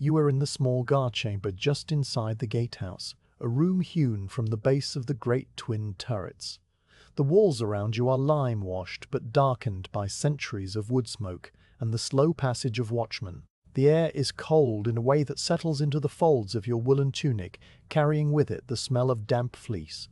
You are in the small guard chamber just inside the gatehouse, a room hewn from the base of the great twin turrets. The walls around you are lime-washed but darkened by centuries of wood smoke and the slow passage of Watchmen. The air is cold in a way that settles into the folds of your woolen tunic, carrying with it the smell of damp fleece,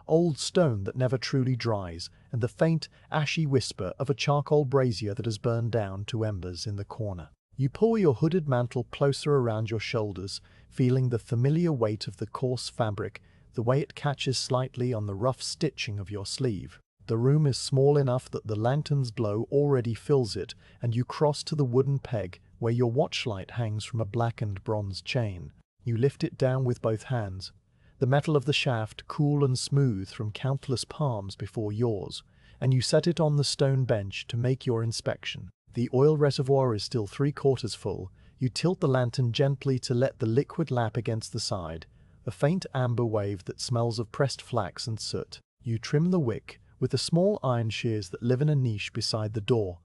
old stone that never truly dries, and the faint, ashy whisper of a charcoal brazier that has burned down to embers in the corner. You pull your hooded mantle closer around your shoulders, feeling the familiar weight of the coarse fabric, the way it catches slightly on the rough stitching of your sleeve. The room is small enough that the lantern's glow already fills it, and you cross to the wooden peg where your watchlight hangs from a blackened bronze chain. You lift it down with both hands, the metal of the shaft cool and smooth from countless palms before yours, and you set it on the stone bench to make your inspection. The oil reservoir is still 3/4 full. You tilt the lantern gently to let the liquid lap against the side, a faint amber wave that smells of pressed flax and soot. You trim the wick with the small iron shears that live in a niche beside the door,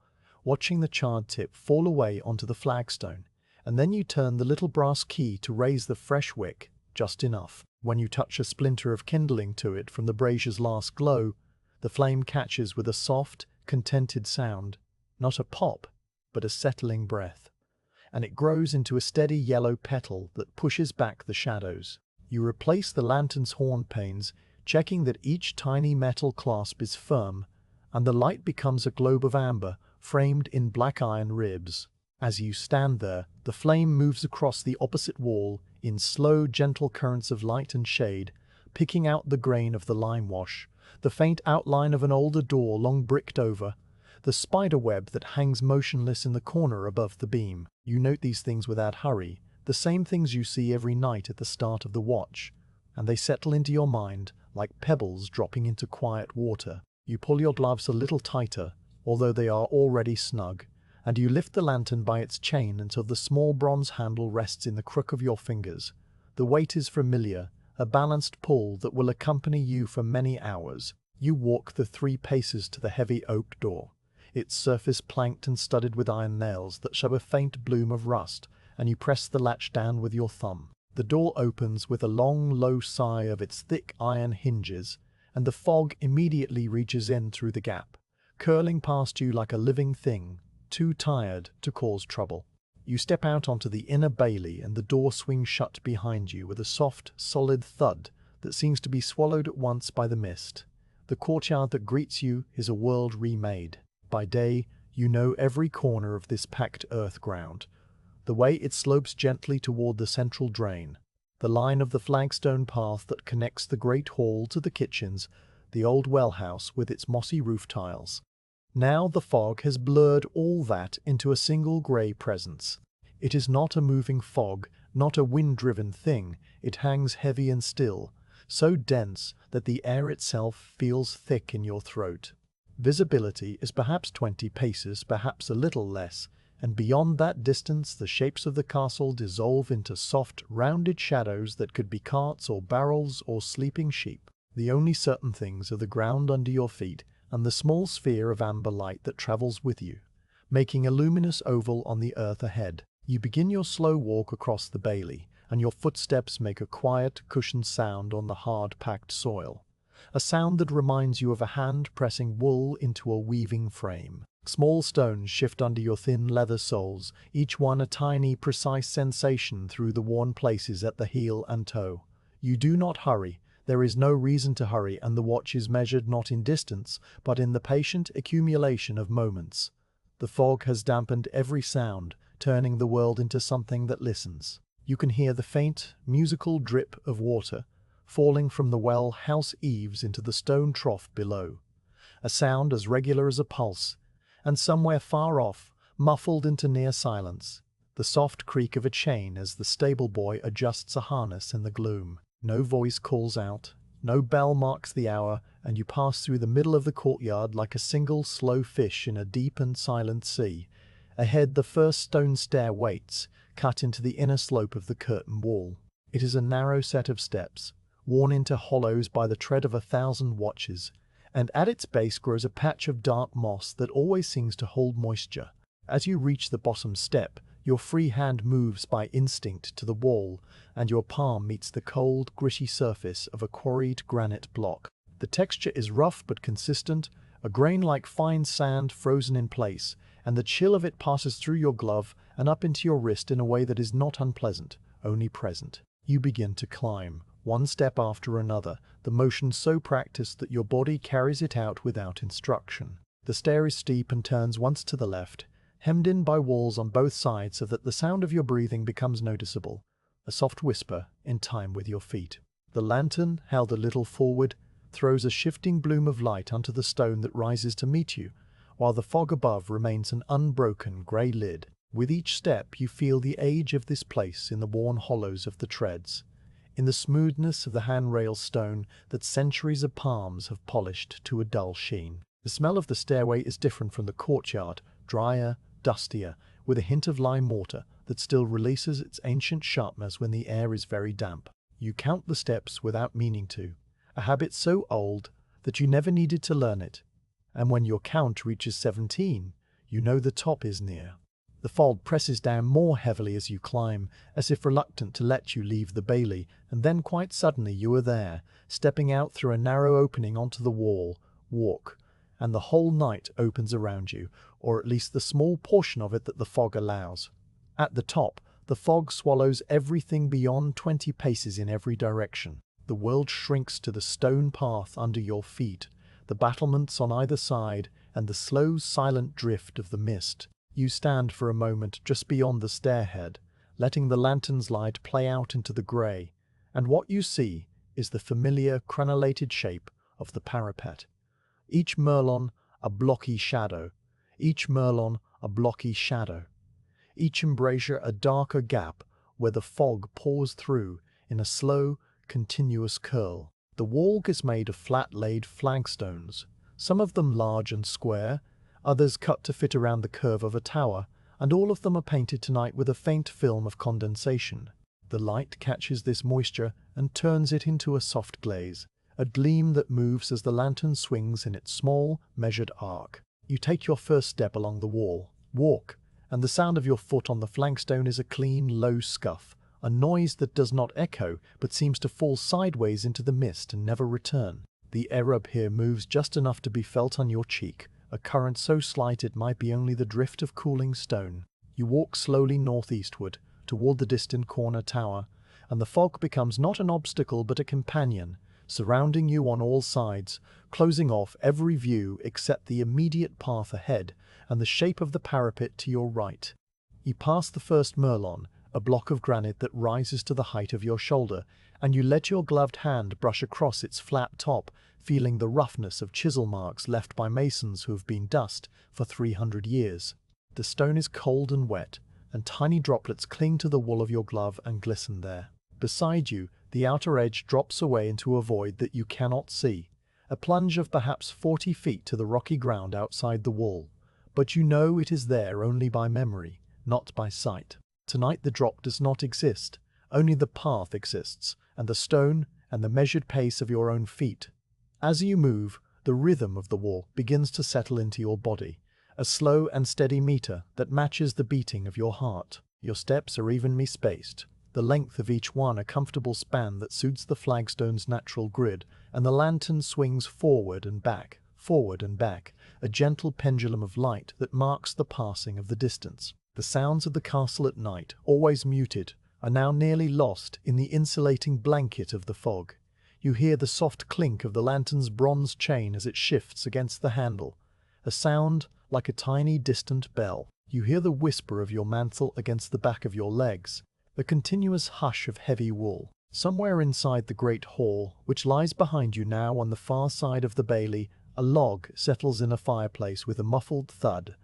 watching the charred tip fall away onto the flagstone, and then you turn the little brass key to raise the fresh wick just enough. When you touch a splinter of kindling to it from the brazier's last glow, the flame catches with a soft, contented sound, not a pop, but a settling breath, and it grows into a steady yellow petal that pushes back the shadows. You replace the lantern's horn panes, checking that each tiny metal clasp is firm, and the light becomes a globe of amber framed in black iron ribs. As you stand there, the flame moves across the opposite wall in slow, gentle currents of light and shade, picking out the grain of the lime wash, the faint outline of an older door long bricked over, the spider web that hangs motionless in the corner above the beam. You note these things without hurry, the same things you see every night at the start of the watch, and they settle into your mind like pebbles dropping into quiet water. You pull your gloves a little tighter, although they are already snug, and you lift the lantern by its chain until the small bronze handle rests in the crook of your fingers. The weight is familiar, a balanced pull that will accompany you for many hours. You walk the 3 paces to the heavy oak door, its surface planked and studded with iron nails that show a faint bloom of rust, and you press the latch down with your thumb. The door opens with a long, low sigh of its thick iron hinges, and the fog immediately reaches in through the gap, curling past you like a living thing, too tired to cause trouble. You step out onto the inner bailey and the door swings shut behind you with a soft, solid thud that seems to be swallowed at once by the mist. The courtyard that greets you is a world remade. By day, you know every corner of this packed earth ground, the way it slopes gently toward the central drain, the line of the flagstone path that connects the great hall to the kitchens, the old well house with its mossy roof tiles. Now the fog has blurred all that into a single grey presence. It is not a moving fog, not a wind-driven thing. It hangs heavy and still, so dense that the air itself feels thick in your throat. Visibility is perhaps 20 paces, perhaps a little less, and beyond that distance the shapes of the castle dissolve into soft, rounded shadows that could be carts or barrels or sleeping sheep. The only certain things are the ground under your feet and the small sphere of amber light that travels with you, making a luminous oval on the earth ahead. You begin your slow walk across the bailey, and your footsteps make a quiet, cushioned sound on the hard, packed soil, a sound that reminds you of a hand pressing wool into a weaving frame. Small stones shift under your thin leather soles, each one a tiny, precise sensation through the worn places at the heel and toe. You do not hurry. There is no reason to hurry, and the watch is measured not in distance, but in the patient accumulation of moments. The fog has dampened every sound, turning the world into something that listens. You can hear the faint, musical drip of water falling from the well house eaves into the stone trough below, a sound as regular as a pulse, and somewhere far off, muffled into near silence, the soft creak of a chain as the stable boy adjusts a harness in the gloom. No voice calls out, no bell marks the hour, and you pass through the middle of the courtyard like a single slow fish in a deep and silent sea. Ahead the first stone stair waits, cut into the inner slope of the curtain wall. It is a narrow set of steps, worn into hollows by the tread of 1,000 watches, and at its base grows a patch of dark moss that always seems to hold moisture. As you reach the bottom step, Your free hand moves by instinct to the wall, and your palm meets the cold, gritty surface of a quarried granite block. The texture is rough but consistent, a grain like fine sand frozen in place, and the chill of it passes through your glove and up into your wrist in a way that is not unpleasant, only present. You begin to climb, one step after another, the motion so practiced that your body carries it out without instruction. The stair is steep and turns once to the left, hemmed in by walls on both sides so that the sound of your breathing becomes noticeable, a soft whisper in time with your feet. The lantern, held a little forward, throws a shifting bloom of light onto the stone that rises to meet you, while the fog above remains an unbroken grey lid. With each step you feel the age of this place in the worn hollows of the treads, in the smoothness of the handrail stone that centuries of palms have polished to a dull sheen. The smell of the stairway is different from the courtyard, drier, dustier, with a hint of lime mortar that still releases its ancient sharpness when the air is very damp. You count the steps without meaning to, a habit so old that you never needed to learn it, and when your count reaches 17, you know the top is near. The fog presses down more heavily as you climb, as if reluctant to let you leave the bailey, and then quite suddenly you are there, stepping out through a narrow opening onto the wall, walk, and the whole night opens around you, or at least the small portion of it that the fog allows. At the top, the fog swallows everything beyond 20 paces in every direction. The world shrinks to the stone path under your feet, the battlements on either side, and the slow, silent drift of the mist. You stand for a moment just beyond the stairhead, letting the lantern's light play out into the grey, and what you see is the familiar crenellated shape of the parapet. Each merlon a blocky shadow, each merlon a blocky shadow, each embrasure a darker gap where the fog pours through in a slow, continuous curl. The walk is made of flat-laid flagstones, some of them large and square, others cut to fit around the curve of a tower, and all of them are painted tonight with a faint film of condensation. The light catches this moisture and turns it into a soft glaze, a gleam that moves as the lantern swings in its small, measured arc. You take your first step along the wall, walk, and the sound of your foot on the flagstone is a clean, low scuff, a noise that does not echo but seems to fall sideways into the mist and never return. The air up here moves just enough to be felt on your cheek, a current so slight it might be only the drift of cooling stone. You walk slowly northeastward, toward the distant corner tower, and the fog becomes not an obstacle but a companion, surrounding you on all sides, closing off every view except the immediate path ahead and the shape of the parapet to your right. You pass the first merlon, a block of granite that rises to the height of your shoulder, and you let your gloved hand brush across its flat top, feeling the roughness of chisel marks left by masons who have been dust for 300 years. The stone is cold and wet, and tiny droplets cling to the wool of your glove and glisten there. Beside you, the outer edge drops away into a void that you cannot see, a plunge of perhaps 40 feet to the rocky ground outside the wall, but you know it is there only by memory, not by sight. Tonight the drop does not exist, only the path exists, and the stone and the measured pace of your own feet. As you move, the rhythm of the walk begins to settle into your body, a slow and steady meter that matches the beating of your heart. Your steps are evenly spaced, the length of each one a comfortable span that suits the flagstone's natural grid, and the lantern swings forward and back, a gentle pendulum of light that marks the passing of the distance. The sounds of the castle at night, always muted, are now nearly lost in the insulating blanket of the fog. You hear the soft clink of the lantern's bronze chain as it shifts against the handle, a sound like a tiny distant bell. You hear the whisper of your mantle against the back of your legs, the continuous hush of heavy wool. Somewhere inside the great hall, which lies behind you now on the far side of the bailey, a log settles in a fireplace with a muffled thud,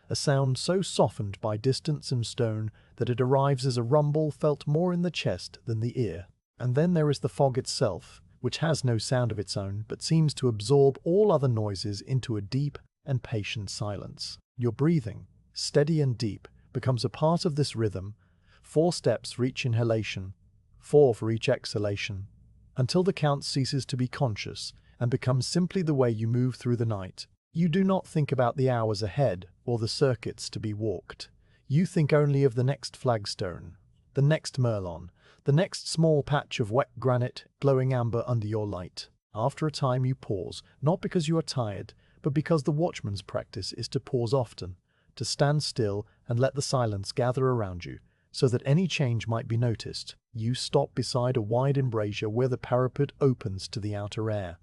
a sound so softened by distance and stone that it arrives as a rumble felt more in the chest than the ear. And then there is the fog itself, which has no sound of its own, but seems to absorb all other noises into a deep and patient silence. Your breathing, steady and deep, becomes a part of this rhythm, 4 steps for each inhalation, 4 for each exhalation, until the count ceases to be conscious and becomes simply the way you move through the night. You do not think about the hours ahead or the circuits to be walked. You think only of the next flagstone, the next merlon, the next small patch of wet granite glowing amber under your light. After a time you pause, not because you are tired, but because the watchman's practice is to pause often, to stand still and let the silence gather around you, so that any change might be noticed. You stop beside a wide embrasure where the parapet opens to the outer air,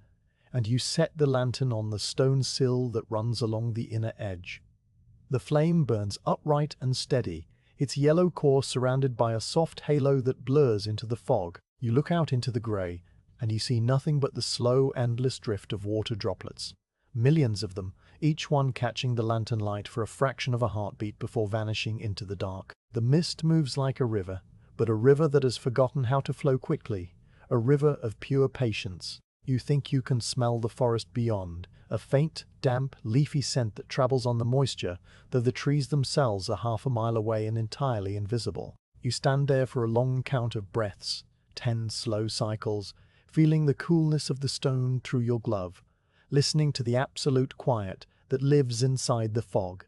and you set the lantern on the stone sill that runs along the inner edge. The flame burns upright and steady, its yellow core surrounded by a soft halo that blurs into the fog. You look out into the grey, and you see nothing but the slow, endless drift of water droplets. Millions of them, each one catching the lantern light for a fraction of a heartbeat before vanishing into the dark. The mist moves like a river, but a river that has forgotten how to flow quickly, a river of pure patience. You think you can smell the forest beyond, a faint, damp, leafy scent that travels on the moisture, though the trees themselves are half a mile away and entirely invisible. You stand there for a long count of breaths, 10 slow cycles, feeling the coolness of the stone through your glove, listening to the absolute quiet that lives inside the fog.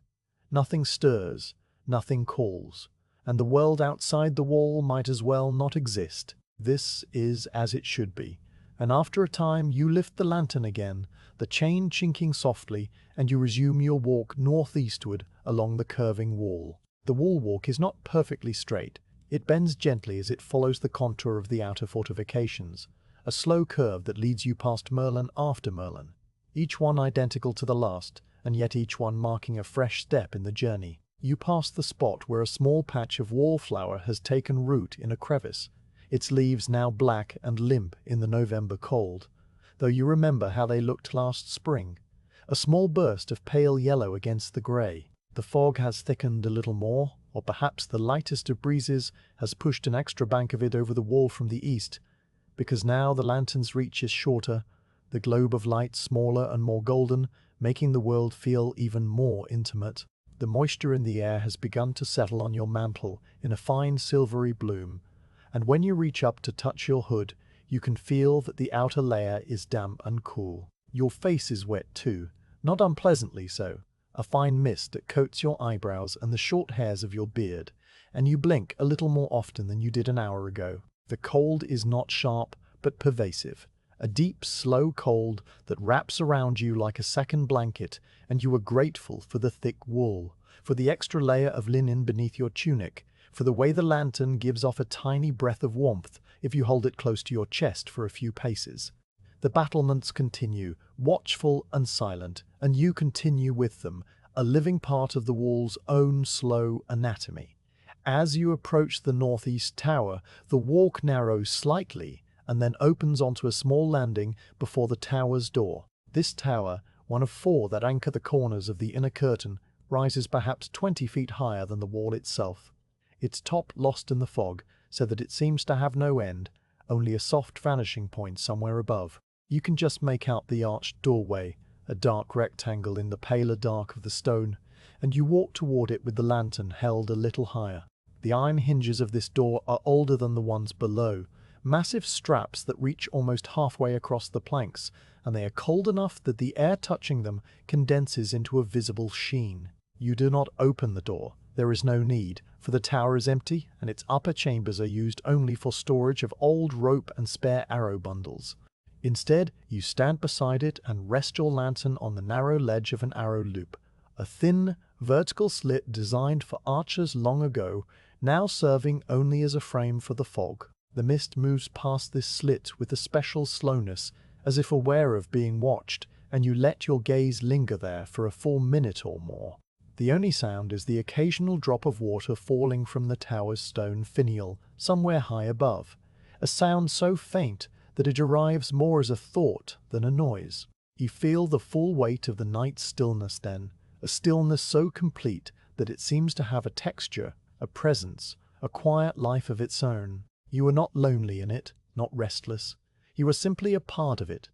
Nothing stirs, nothing calls, and the world outside the wall might as well not exist. This is as it should be. And after a time you lift the lantern again, the chain chinking softly, and you resume your walk northeastward along the curving wall. The wall walk is not perfectly straight. It bends gently as it follows the contour of the outer fortifications, a slow curve that leads you past merlon after merlon, each one identical to the last, and yet each one marking a fresh step in the journey. You pass the spot where a small patch of wallflower has taken root in a crevice, its leaves now black and limp in the November cold, though you remember how they looked last spring, a small burst of pale yellow against the grey. The fog has thickened a little more, or perhaps the lightest of breezes has pushed an extra bank of it over the wall from the east, because now the lantern's reach is shorter, the globe of light smaller and more golden, making the world feel even more intimate. The moisture in the air has begun to settle on your mantle in a fine silvery bloom, and when you reach up to touch your hood, you can feel that the outer layer is damp and cool. Your face is wet too, not unpleasantly so, a fine mist that coats your eyebrows and the short hairs of your beard, and you blink a little more often than you did an hour ago. The cold is not sharp, but pervasive, a deep, slow cold that wraps around you like a second blanket, and you are grateful for the thick wool, for the extra layer of linen beneath your tunic, for the way the lantern gives off a tiny breath of warmth if you hold it close to your chest for a few paces. The battlements continue, watchful and silent, and you continue with them, a living part of the wall's own slow anatomy. As you approach the northeast tower, the walk narrows slightly and then opens onto a small landing before the tower's door. This tower, one of 4 that anchor the corners of the inner curtain, rises perhaps 20 feet higher than the wall itself, its top lost in the fog, so that it seems to have no end, only a soft vanishing point somewhere above. You can just make out the arched doorway, a dark rectangle in the paler dark of the stone, and you walk toward it with the lantern held a little higher. The iron hinges of this door are older than the ones below, massive straps that reach almost halfway across the planks, and they are cold enough that the air touching them condenses into a visible sheen. You do not open the door. There is no need, for the tower is empty and its upper chambers are used only for storage of old rope and spare arrow bundles. Instead, you stand beside it and rest your lantern on the narrow ledge of an arrow loop, a thin, vertical slit designed for archers long ago, now serving only as a frame for the fog. The mist moves past this slit with a special slowness, as if aware of being watched, and you let your gaze linger there for a full minute or more. The only sound is the occasional drop of water falling from the tower's stone finial somewhere high above, a sound so faint that it arrives more as a thought than a noise. You feel the full weight of the night's stillness then, a stillness so complete that it seems to have a texture, a presence, a quiet life of its own. You are not lonely in it, not restless. You are simply a part of it,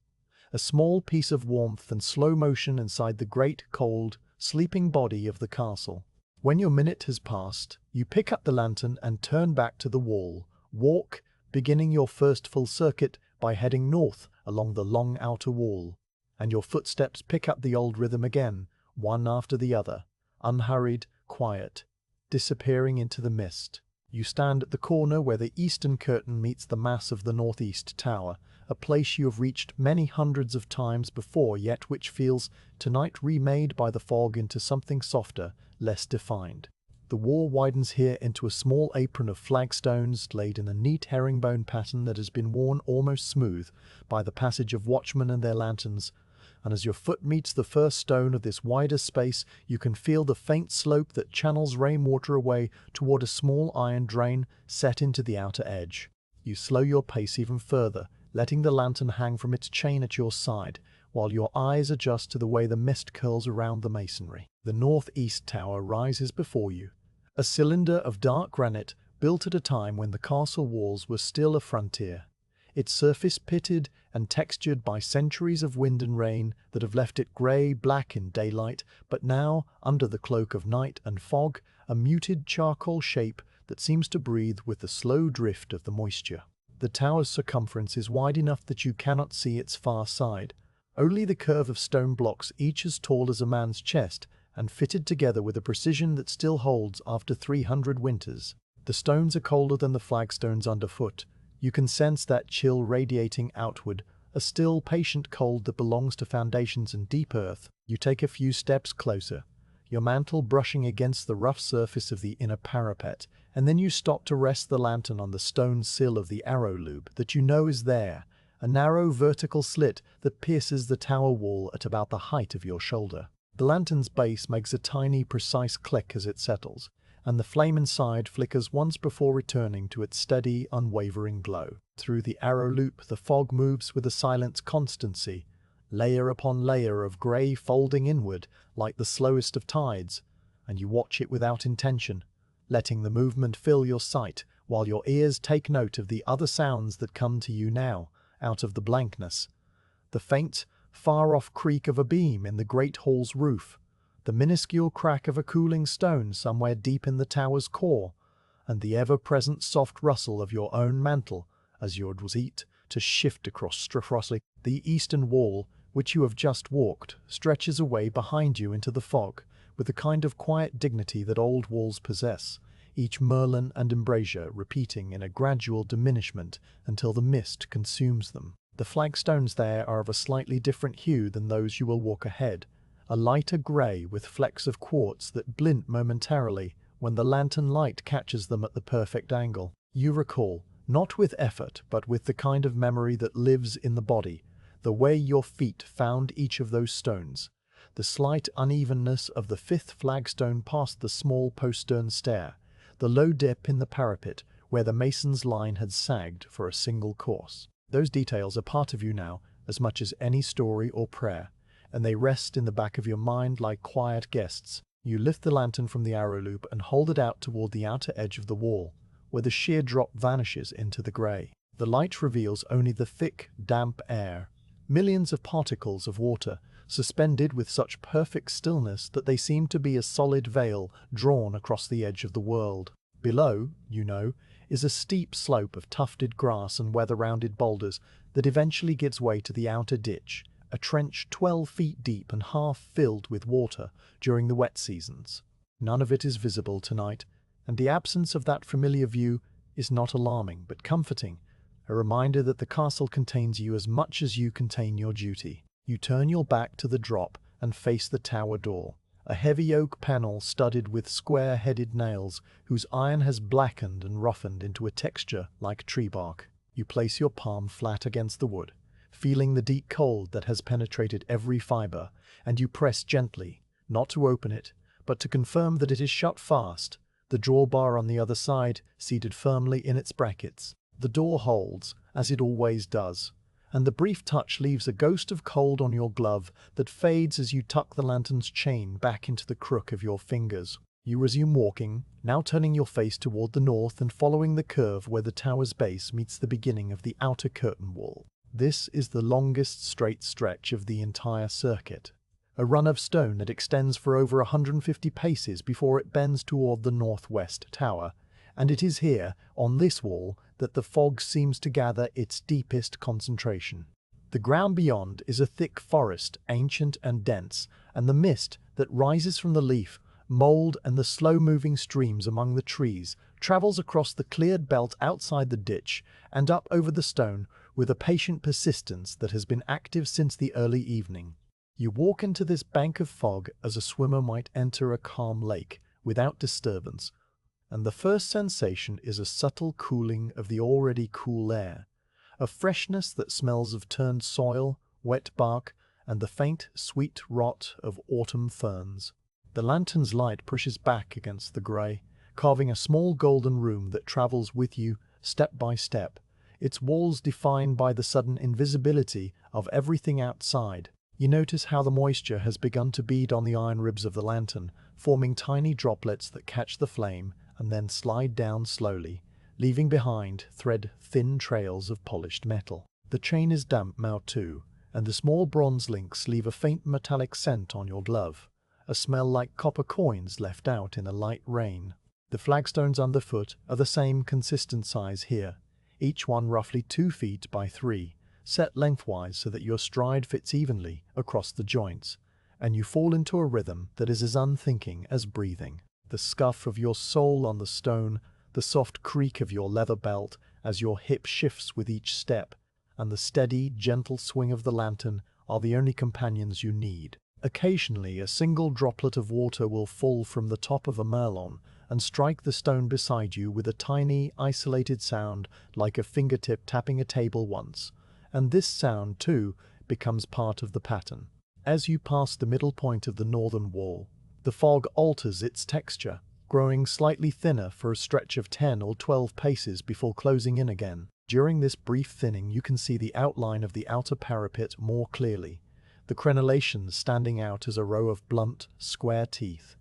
a small piece of warmth and slow motion inside the great, cold, sleeping body of the castle. When your minute has passed, you pick up the lantern and turn back to the wall, walk, beginning your first full circuit by heading north along the long outer wall, and your footsteps pick up the old rhythm again, one after the other, unhurried, quiet, disappearing into the mist. You stand at the corner where the eastern curtain meets the mass of the northeast tower, a place you have reached many hundreds of times before, yet which feels tonight remade by the fog into something softer, less defined. The wall widens here into a small apron of flagstones laid in a neat herringbone pattern that has been worn almost smooth by the passage of watchmen and their lanterns, and as your foot meets the first stone of this wider space, you can feel the faint slope that channels rainwater away toward a small iron drain set into the outer edge. You slow your pace even further, letting the lantern hang from its chain at your side, while your eyes adjust to the way the mist curls around the masonry. The northeast tower rises before you, a cylinder of dark granite built at a time when the castle walls were still a frontier. Its surface pitted and textured by centuries of wind and rain that have left it grey-black in daylight, but now, under the cloak of night and fog, a muted charcoal shape that seems to breathe with the slow drift of the moisture. The tower's circumference is wide enough that you cannot see its far side, only the curve of stone blocks each as tall as a man's chest and fitted together with a precision that still holds after 300 winters. The stones are colder than the flagstones underfoot. You can sense that chill radiating outward, a still, patient cold that belongs to foundations and deep earth. You take a few steps closer, your mantle brushing against the rough surface of the inner parapet, and then you stop to rest the lantern on the stone sill of the arrow loop that you know is there, a narrow vertical slit that pierces the tower wall at about the height of your shoulder. The lantern's base makes a tiny, precise click as it settles, and the flame inside flickers once before returning to its steady, unwavering glow. Through the arrow loop, the fog moves with a silent constancy, layer upon layer of grey folding inward like the slowest of tides, and you watch it without intention, letting the movement fill your sight while your ears take note of the other sounds that come to you now, out of the blankness. The faint, far-off creak of a beam in the great hall's roof, the minuscule crack of a cooling stone somewhere deep in the tower's core, and the ever-present soft rustle of your own mantle as you eat to shift across Strafrossley. The eastern wall, which you have just walked, stretches away behind you into the fog, with the kind of quiet dignity that old walls possess, each merlon and embrasure repeating in a gradual diminishment until the mist consumes them. The flagstones there are of a slightly different hue than those you will walk ahead, a lighter grey with flecks of quartz that glint momentarily when the lantern light catches them at the perfect angle. You recall, not with effort but with the kind of memory that lives in the body, the way your feet found each of those stones, the slight unevenness of the fifth flagstone past the small postern stair, the low dip in the parapet where the mason's line had sagged for a single course. Those details are part of you now as much as any story or prayer, and they rest in the back of your mind like quiet guests. You lift the lantern from the arrow loop and hold it out toward the outer edge of the wall, where the sheer drop vanishes into the grey. The light reveals only the thick, damp air, millions of particles of water, suspended with such perfect stillness that they seem to be a solid veil drawn across the edge of the world. Below, you know, is a steep slope of tufted grass and weather-rounded boulders that eventually gives way to the outer ditch, a trench 12 feet deep and half filled with water during the wet seasons. None of it is visible tonight, and the absence of that familiar view is not alarming but comforting, a reminder that the castle contains you as much as you contain your duty. You turn your back to the drop and face the tower door, a heavy oak panel studded with square-headed nails whose iron has blackened and roughened into a texture like tree bark. You place your palm flat against the wood, feeling the deep cold that has penetrated every fibre, and you press gently, not to open it, but to confirm that it is shut fast, the drawbar on the other side seated firmly in its brackets. The door holds, as it always does, and the brief touch leaves a ghost of cold on your glove that fades as you tuck the lantern's chain back into the crook of your fingers. You resume walking, now turning your face toward the north and following the curve where the tower's base meets the beginning of the outer curtain wall. This is the longest straight stretch of the entire circuit, a run of stone that extends for over 150 paces before it bends toward the northwest tower, and it is here, on this wall, that the fog seems to gather its deepest concentration. The ground beyond is a thick forest, ancient and dense, and the mist that rises from the leaf mold, and the slow-moving streams among the trees travels across the cleared belt outside the ditch and up over the stone with a patient persistence that has been active since the early evening. You walk into this bank of fog as a swimmer might enter a calm lake, without disturbance, and the first sensation is a subtle cooling of the already cool air, a freshness that smells of turned soil, wet bark, and the faint, sweet rot of autumn ferns. The lantern's light pushes back against the grey, carving a small golden room that travels with you step by step, its walls defined by the sudden invisibility of everything outside. You notice how the moisture has begun to bead on the iron ribs of the lantern, forming tiny droplets that catch the flame and then slide down slowly, leaving behind thread-thin trails of polished metal. The chain is damp now too, and the small bronze links leave a faint metallic scent on your glove, a smell like copper coins left out in a light rain. The flagstones underfoot are the same consistent size here, each one roughly 2 feet by 3, set lengthwise so that your stride fits evenly across the joints, and you fall into a rhythm that is as unthinking as breathing. The scuff of your sole on the stone, the soft creak of your leather belt as your hip shifts with each step, and the steady, gentle swing of the lantern are the only companions you need. Occasionally, a single droplet of water will fall from the top of a merlon and strike the stone beside you with a tiny, isolated sound like a fingertip tapping a table once, and this sound, too, becomes part of the pattern. As you pass the middle point of the northern wall, the fog alters its texture, growing slightly thinner for a stretch of 10 or 12 paces before closing in again. During this brief thinning, you can see the outline of the outer parapet more clearly, the crenellations standing out as a row of blunt, square teeth,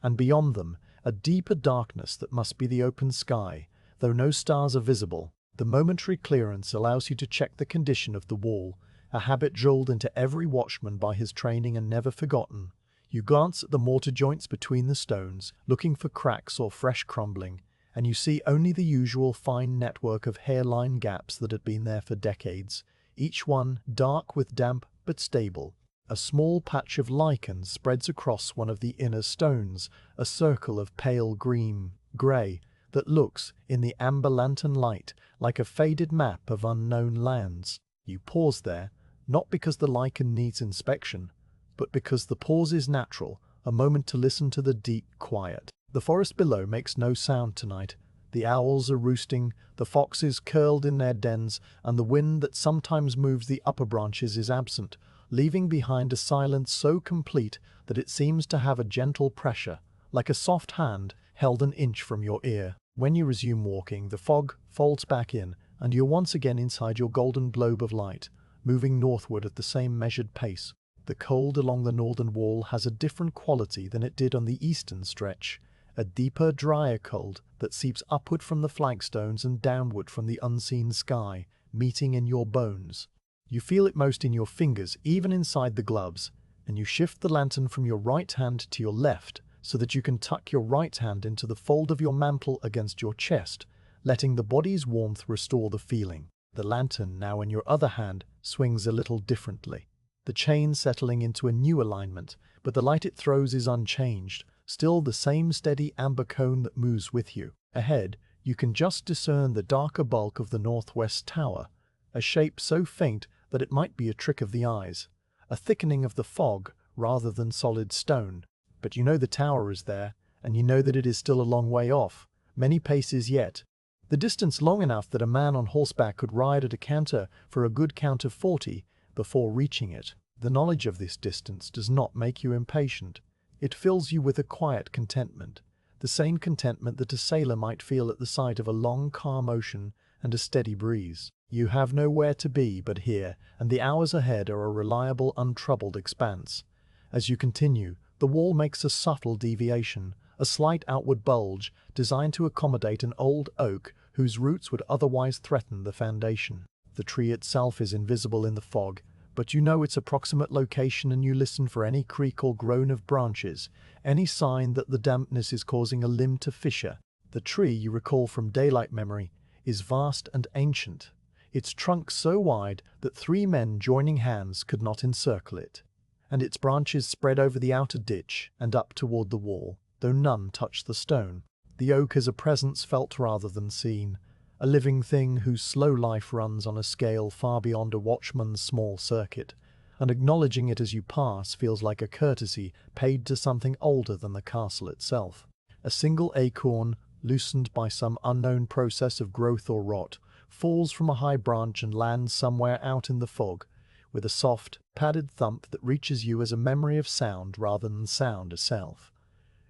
and beyond them, a deeper darkness that must be the open sky, though no stars are visible. The momentary clearance allows you to check the condition of the wall, a habit drilled into every watchman by his training and never forgotten. You glance at the mortar joints between the stones, looking for cracks or fresh crumbling, and you see only the usual fine network of hairline gaps that had been there for decades, each one dark with damp but stable. A small patch of lichen spreads across one of the inner stones, a circle of pale grey that looks, in the amber lantern light, like a faded map of unknown lands. You pause there, not because the lichen needs inspection, but because the pause is natural, a moment to listen to the deep quiet. The forest below makes no sound tonight. The owls are roosting, the foxes curled in their dens, and the wind that sometimes moves the upper branches is absent, leaving behind a silence so complete that it seems to have a gentle pressure, like a soft hand held an inch from your ear. When you resume walking, the fog folds back in, and you're once again inside your golden globe of light, moving northward at the same measured pace. The cold along the northern wall has a different quality than it did on the eastern stretch, a deeper, drier cold that seeps upward from the flagstones and downward from the unseen sky, meeting in your bones. You feel it most in your fingers, even inside the gloves, and you shift the lantern from your right hand to your left so that you can tuck your right hand into the fold of your mantle against your chest, letting the body's warmth restore the feeling. The lantern, now in your other hand, swings a little differently, the chain settling into a new alignment, but the light it throws is unchanged, still the same steady amber cone that moves with you. Ahead, you can just discern the darker bulk of the northwest tower, a shape so faint that it might be a trick of the eyes, a thickening of the fog rather than solid stone. But you know the tower is there, and you know that it is still a long way off, many paces yet, the distance long enough that a man on horseback could ride at a canter for a good count of 40 before reaching it. The knowledge of this distance does not make you impatient. It fills you with a quiet contentment, the same contentment that a sailor might feel at the sight of a long, calm ocean and a steady breeze. You have nowhere to be but here, and the hours ahead are a reliable, untroubled expanse. As you continue, the wall makes a subtle deviation, a slight outward bulge designed to accommodate an old oak whose roots would otherwise threaten the foundation. The tree itself is invisible in the fog, but you know its approximate location and you listen for any creak or groan of branches, any sign that the dampness is causing a limb to fissure. The tree, you recall from daylight memory, is vast and ancient, its trunk so wide that 3 men joining hands could not encircle it, and its branches spread over the outer ditch and up toward the wall. though none touch the stone. The oak is a presence felt rather than seen, a living thing whose slow life runs on a scale far beyond a watchman's small circuit, and acknowledging it as you pass feels like a courtesy paid to something older than the castle itself. A single acorn, loosened by some unknown process of growth or rot, falls from a high branch and lands somewhere out in the fog, with a soft, padded thump that reaches you as a memory of sound rather than sound itself.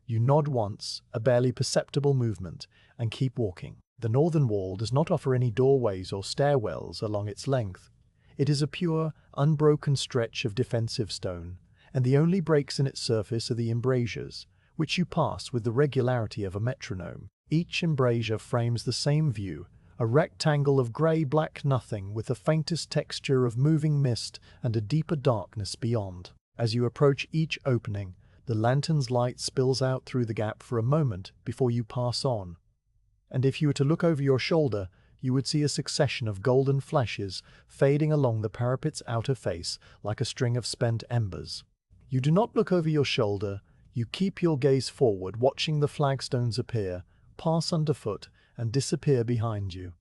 You nod once, a barely perceptible movement, and keep walking. The northern wall does not offer any doorways or stairwells along its length. It is a pure, unbroken stretch of defensive stone, and the only breaks in its surface are the embrasures, which you pass with the regularity of a metronome. Each embrasure frames the same view, a rectangle of grey-black nothing with the faintest texture of moving mist and a deeper darkness beyond. As you approach each opening, the lantern's light spills out through the gap for a moment before you pass on, and if you were to look over your shoulder, you would see a succession of golden flashes fading along the parapet's outer face like a string of spent embers. You do not look over your shoulder, you keep your gaze forward, watching the flagstones appear, pass underfoot, and disappear behind you.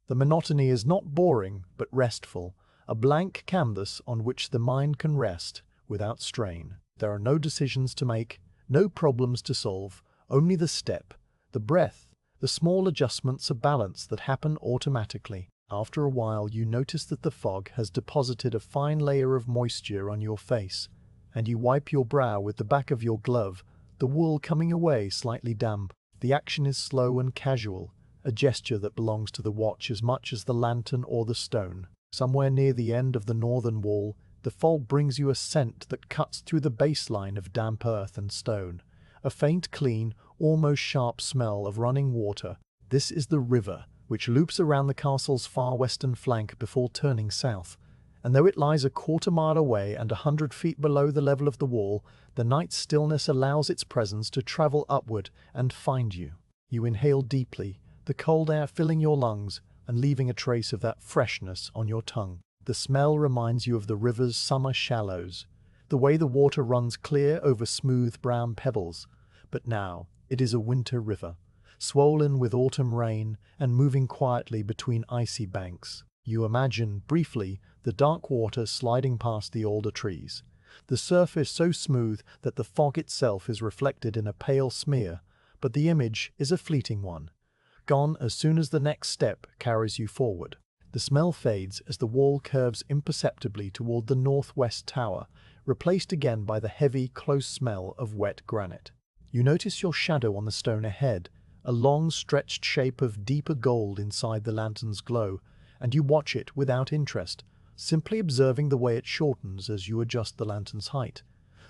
The monotony is not boring, but restful, a blank canvas on which the mind can rest without strain. There are no decisions to make, no problems to solve, only the step, the breath, the small adjustments of balance that happen automatically. After a while, you notice that the fog has deposited a fine layer of moisture on your face, and you wipe your brow with the back of your glove, the wool coming away slightly damp. The action is slow and casual, a gesture that belongs to the watch as much as the lantern or the stone. Somewhere near the end of the northern wall, the fog brings you a scent that cuts through the baseline of damp earth and stone, a faint, clean, almost sharp smell of running water. This is the river, which loops around the castle's far western flank before turning south, and though it lies a quarter-mile away and 100 feet below the level of the wall, the night's stillness allows its presence to travel upward and find you. You inhale deeply, the cold air filling your lungs and leaving a trace of that freshness on your tongue. The smell reminds you of the river's summer shallows, the way the water runs clear over smooth brown pebbles. But now it is a winter river, swollen with autumn rain and moving quietly between icy banks. You imagine, briefly, the dark water sliding past the alder trees, the surface so smooth that the fog itself is reflected in a pale smear, but the image is a fleeting one, gone as soon as the next step carries you forward. The smell fades as the wall curves imperceptibly toward the northwest tower, replaced again by the heavy, close smell of wet granite. You notice your shadow on the stone ahead, a long stretched shape of deeper gold inside the lantern's glow, and you watch it without interest, simply observing the way it shortens as you adjust the lantern's height,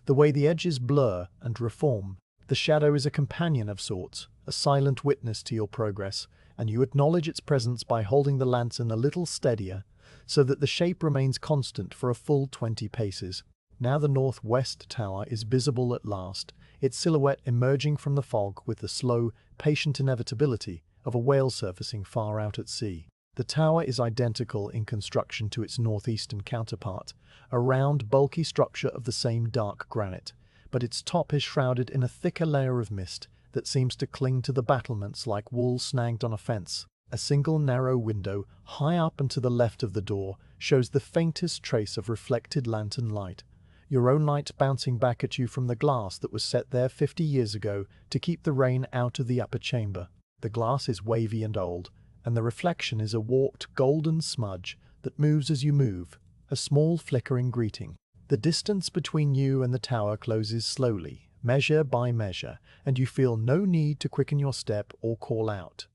the way the edges blur and reform. The shadow is a companion of sorts, a silent witness to your progress, and you acknowledge its presence by holding the lantern a little steadier, so that the shape remains constant for a full 20 paces. Now the northwest tower is visible at last, its silhouette emerging from the fog with the slow, patient inevitability of a whale surfacing far out at sea. The tower is identical in construction to its northeastern counterpart, a round, bulky structure of the same dark granite, but its top is shrouded in a thicker layer of mist that seems to cling to the battlements like wool snagged on a fence. A single narrow window, high up and to the left of the door, shows the faintest trace of reflected lantern light, your own light bouncing back at you from the glass that was set there 50 years ago to keep the rain out of the upper chamber. The glass is wavy and old, and the reflection is a warped golden smudge that moves as you move, a small flickering greeting. The distance between you and the tower closes slowly, measure by measure, and you feel no need to quicken your step or call out.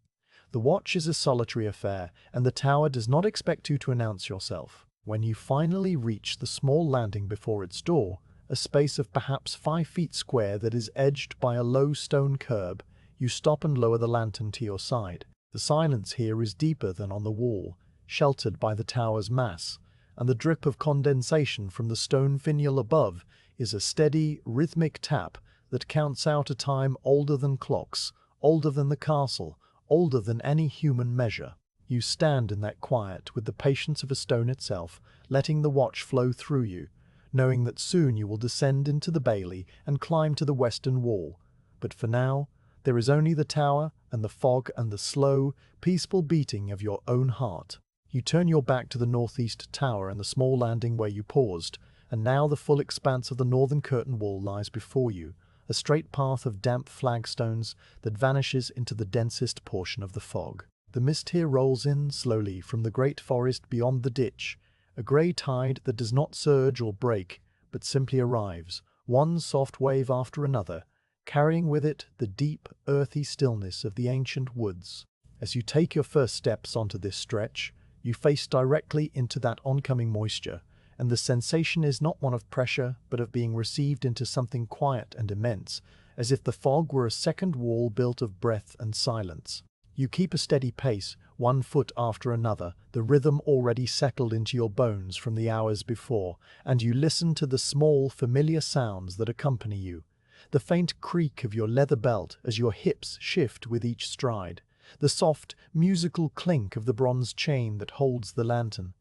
The watch is a solitary affair, and the tower does not expect you to announce yourself. When you finally reach the small landing before its door, a space of perhaps 5 feet square that is edged by a low stone curb, you stop and lower the lantern to your side. The silence here is deeper than on the wall, sheltered by the tower's mass, and the drip of condensation from the stone finial above is a steady, rhythmic tap that counts out a time older than clocks, older than the castle, older than any human measure. You stand in that quiet with the patience of a stone itself, letting the watch flow through you, knowing that soon you will descend into the bailey and climb to the western wall, But for now, there is only the tower and the fog and the slow, peaceful beating of your own heart. You turn your back to the northeast tower and the small landing where you paused, and now the full expanse of the northern curtain wall lies before you, a straight path of damp flagstones that vanishes into the densest portion of the fog. The mist here rolls in slowly from the great forest beyond the ditch, a grey tide that does not surge or break, but simply arrives, one soft wave after another, carrying with it the deep, earthy stillness of the ancient woods. As you take your first steps onto this stretch, you face directly into that oncoming moisture, and the sensation is not one of pressure, but of being received into something quiet and immense, as if the fog were a second wall built of breath and silence. You keep a steady pace, one foot after another, the rhythm already settled into your bones from the hours before, and you listen to the small, familiar sounds that accompany you. The faint creak of your leather belt as your hips shift with each stride, the soft, musical clink of the bronze chain that holds the lantern,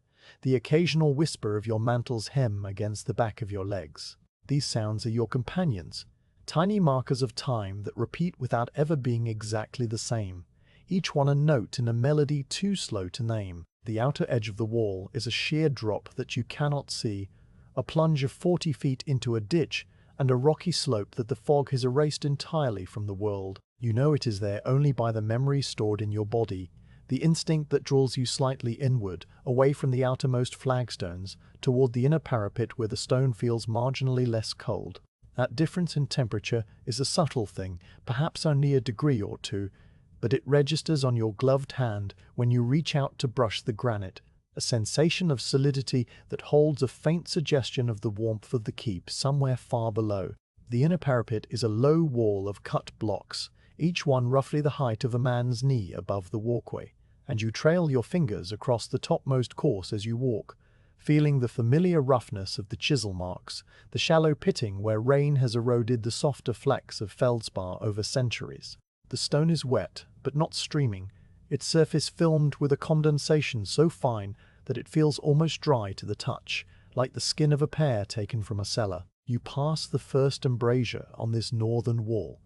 the occasional whisper of your mantle's hem against the back of your legs. These sounds are your companions, tiny markers of time that repeat without ever being exactly the same, each one a note in a melody too slow to name. The outer edge of the wall is a sheer drop that you cannot see, a plunge of 40 feet into a ditch, and a rocky slope that the fog has erased entirely from the world. You know it is there only by the memory stored in your body, the instinct that draws you slightly inward, away from the outermost flagstones, toward the inner parapet where the stone feels marginally less cold. That difference in temperature is a subtle thing, perhaps only a degree or two, but it registers on your gloved hand when you reach out to brush the granite, a sensation of solidity that holds a faint suggestion of the warmth of the keep somewhere far below. The inner parapet is a low wall of cut blocks, each one roughly the height of a man's knee above the walkway, and you trail your fingers across the topmost course as you walk, feeling the familiar roughness of the chisel marks, the shallow pitting where rain has eroded the softer flecks of feldspar over centuries. The stone is wet, but not streaming, its surface filmed with a condensation so fine that it feels almost dry to the touch, like the skin of a pear taken from a cellar. You pass the first embrasure on this northern wall,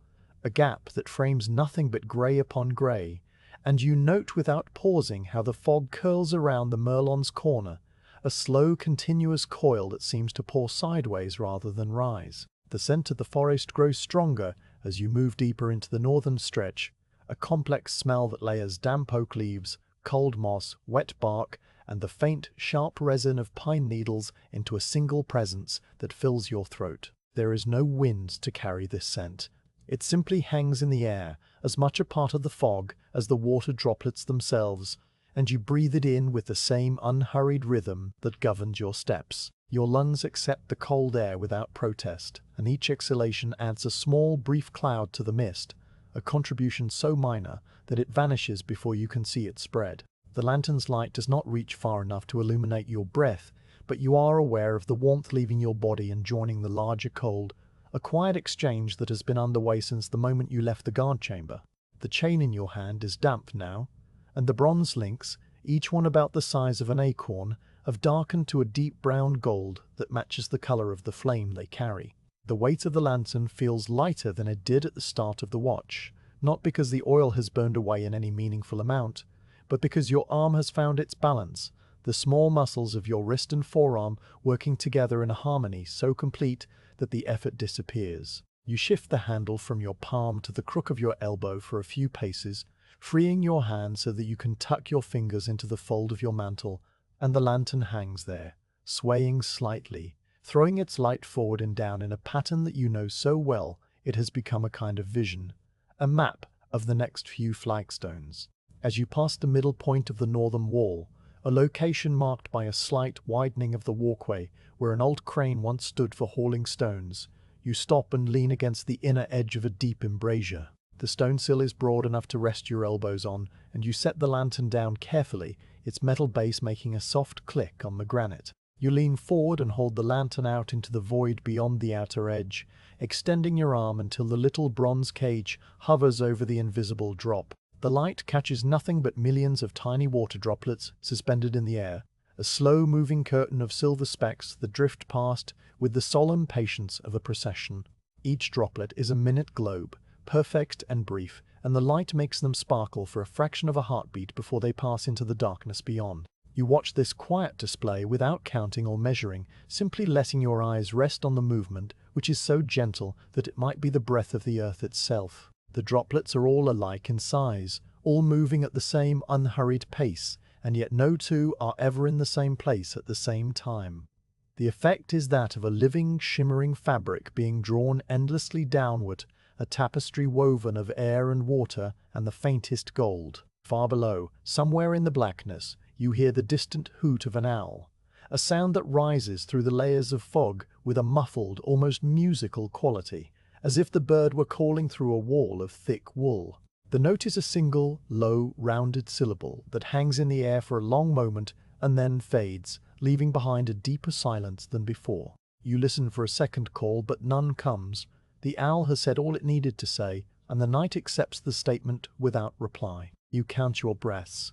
a gap that frames nothing but grey upon grey, and you note without pausing how the fog curls around the Merlon's corner, a slow, continuous coil that seems to pour sideways rather than rise. The scent of the forest grows stronger as you move deeper into the northern stretch, a complex smell that layers damp oak leaves, cold moss, wet bark, and the faint, sharp resin of pine needles into a single presence that fills your throat. There is no wind to carry this scent. It simply hangs in the air, as much a part of the fog as the water droplets themselves, and you breathe it in with the same unhurried rhythm that governs your steps. Your lungs accept the cold air without protest, and each exhalation adds a small, brief cloud to the mist, a contribution so minor that it vanishes before you can see it spread. The lantern's light does not reach far enough to illuminate your breath, but you are aware of the warmth leaving your body and joining the larger cold, a quiet exchange that has been underway since the moment you left the guard chamber. The chain in your hand is damp now, and the bronze links, each one about the size of an acorn, have darkened to a deep brown gold that matches the color of the flame they carry. The weight of the lantern feels lighter than it did at the start of the watch, not because the oil has burned away in any meaningful amount, but because your arm has found its balance, the small muscles of your wrist and forearm working together in a harmony so complete that the effort disappears. You shift the handle from your palm to the crook of your elbow for a few paces, freeing your hand so that you can tuck your fingers into the fold of your mantle, and the lantern hangs there, swaying slightly, throwing its light forward and down in a pattern that you know so well it has become a kind of vision, a map of the next few flagstones. As you pass the middle point of the northern wall, a location marked by a slight widening of the walkway where an old crane once stood for hauling stones, you stop and lean against the inner edge of a deep embrasure. The stone sill is broad enough to rest your elbows on, and you set the lantern down carefully, its metal base making a soft click on the granite. You lean forward and hold the lantern out into the void beyond the outer edge, extending your arm until the little bronze cage hovers over the invisible drop. The light catches nothing but millions of tiny water droplets suspended in the air, a slow-moving curtain of silver specks that drift past with the solemn patience of a procession. Each droplet is a minute globe, perfect and brief, and the light makes them sparkle for a fraction of a heartbeat before they pass into the darkness beyond. You watch this quiet display without counting or measuring, simply letting your eyes rest on the movement, which is so gentle that it might be the breath of the earth itself. The droplets are all alike in size, all moving at the same unhurried pace, and yet no two are ever in the same place at the same time. The effect is that of a living, shimmering fabric being drawn endlessly downward, a tapestry woven of air and water and the faintest gold. Far below, somewhere in the blackness, you hear the distant hoot of an owl, a sound that rises through the layers of fog with a muffled, almost musical quality, as if the bird were calling through a wall of thick wool. The note is a single, low, rounded syllable that hangs in the air for a long moment and then fades, leaving behind a deeper silence than before. You listen for a second call, but none comes. The owl has said all it needed to say, and the night accepts the statement without reply. You count your breaths.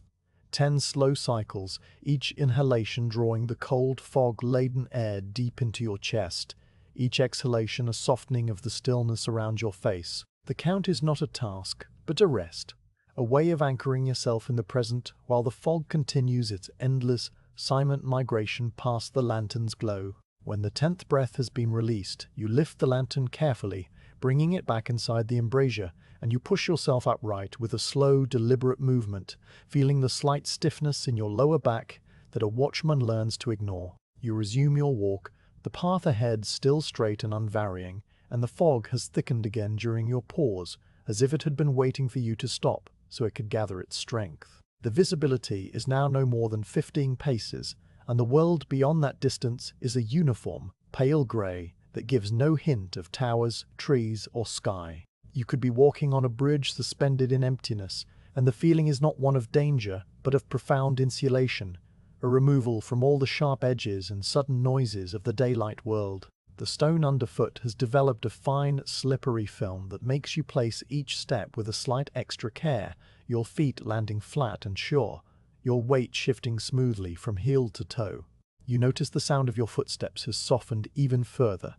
10 slow cycles, each inhalation drawing the cold, fog-laden air deep into your chest, each exhalation a softening of the stillness around your face. The count is not a task, but a rest, a way of anchoring yourself in the present while the fog continues its endless, silent migration past the lantern's glow. When the 10th breath has been released, you lift the lantern carefully, bringing it back inside the embrasure, and you push yourself upright with a slow, deliberate movement, feeling the slight stiffness in your lower back that a watchman learns to ignore. You resume your walk, the path ahead still straight and unvarying, and the fog has thickened again during your pause, as if it had been waiting for you to stop so it could gather its strength. The visibility is now no more than 15 paces, and the world beyond that distance is a uniform, pale grey that gives no hint of towers, trees, or sky. You could be walking on a bridge suspended in emptiness, and the feeling is not one of danger, but of profound insulation, a removal from all the sharp edges and sudden noises of the daylight world. The stone underfoot has developed a fine, slippery film that makes you place each step with a slight extra care, your feet landing flat and sure, your weight shifting smoothly from heel to toe. You notice the sound of your footsteps has softened even further,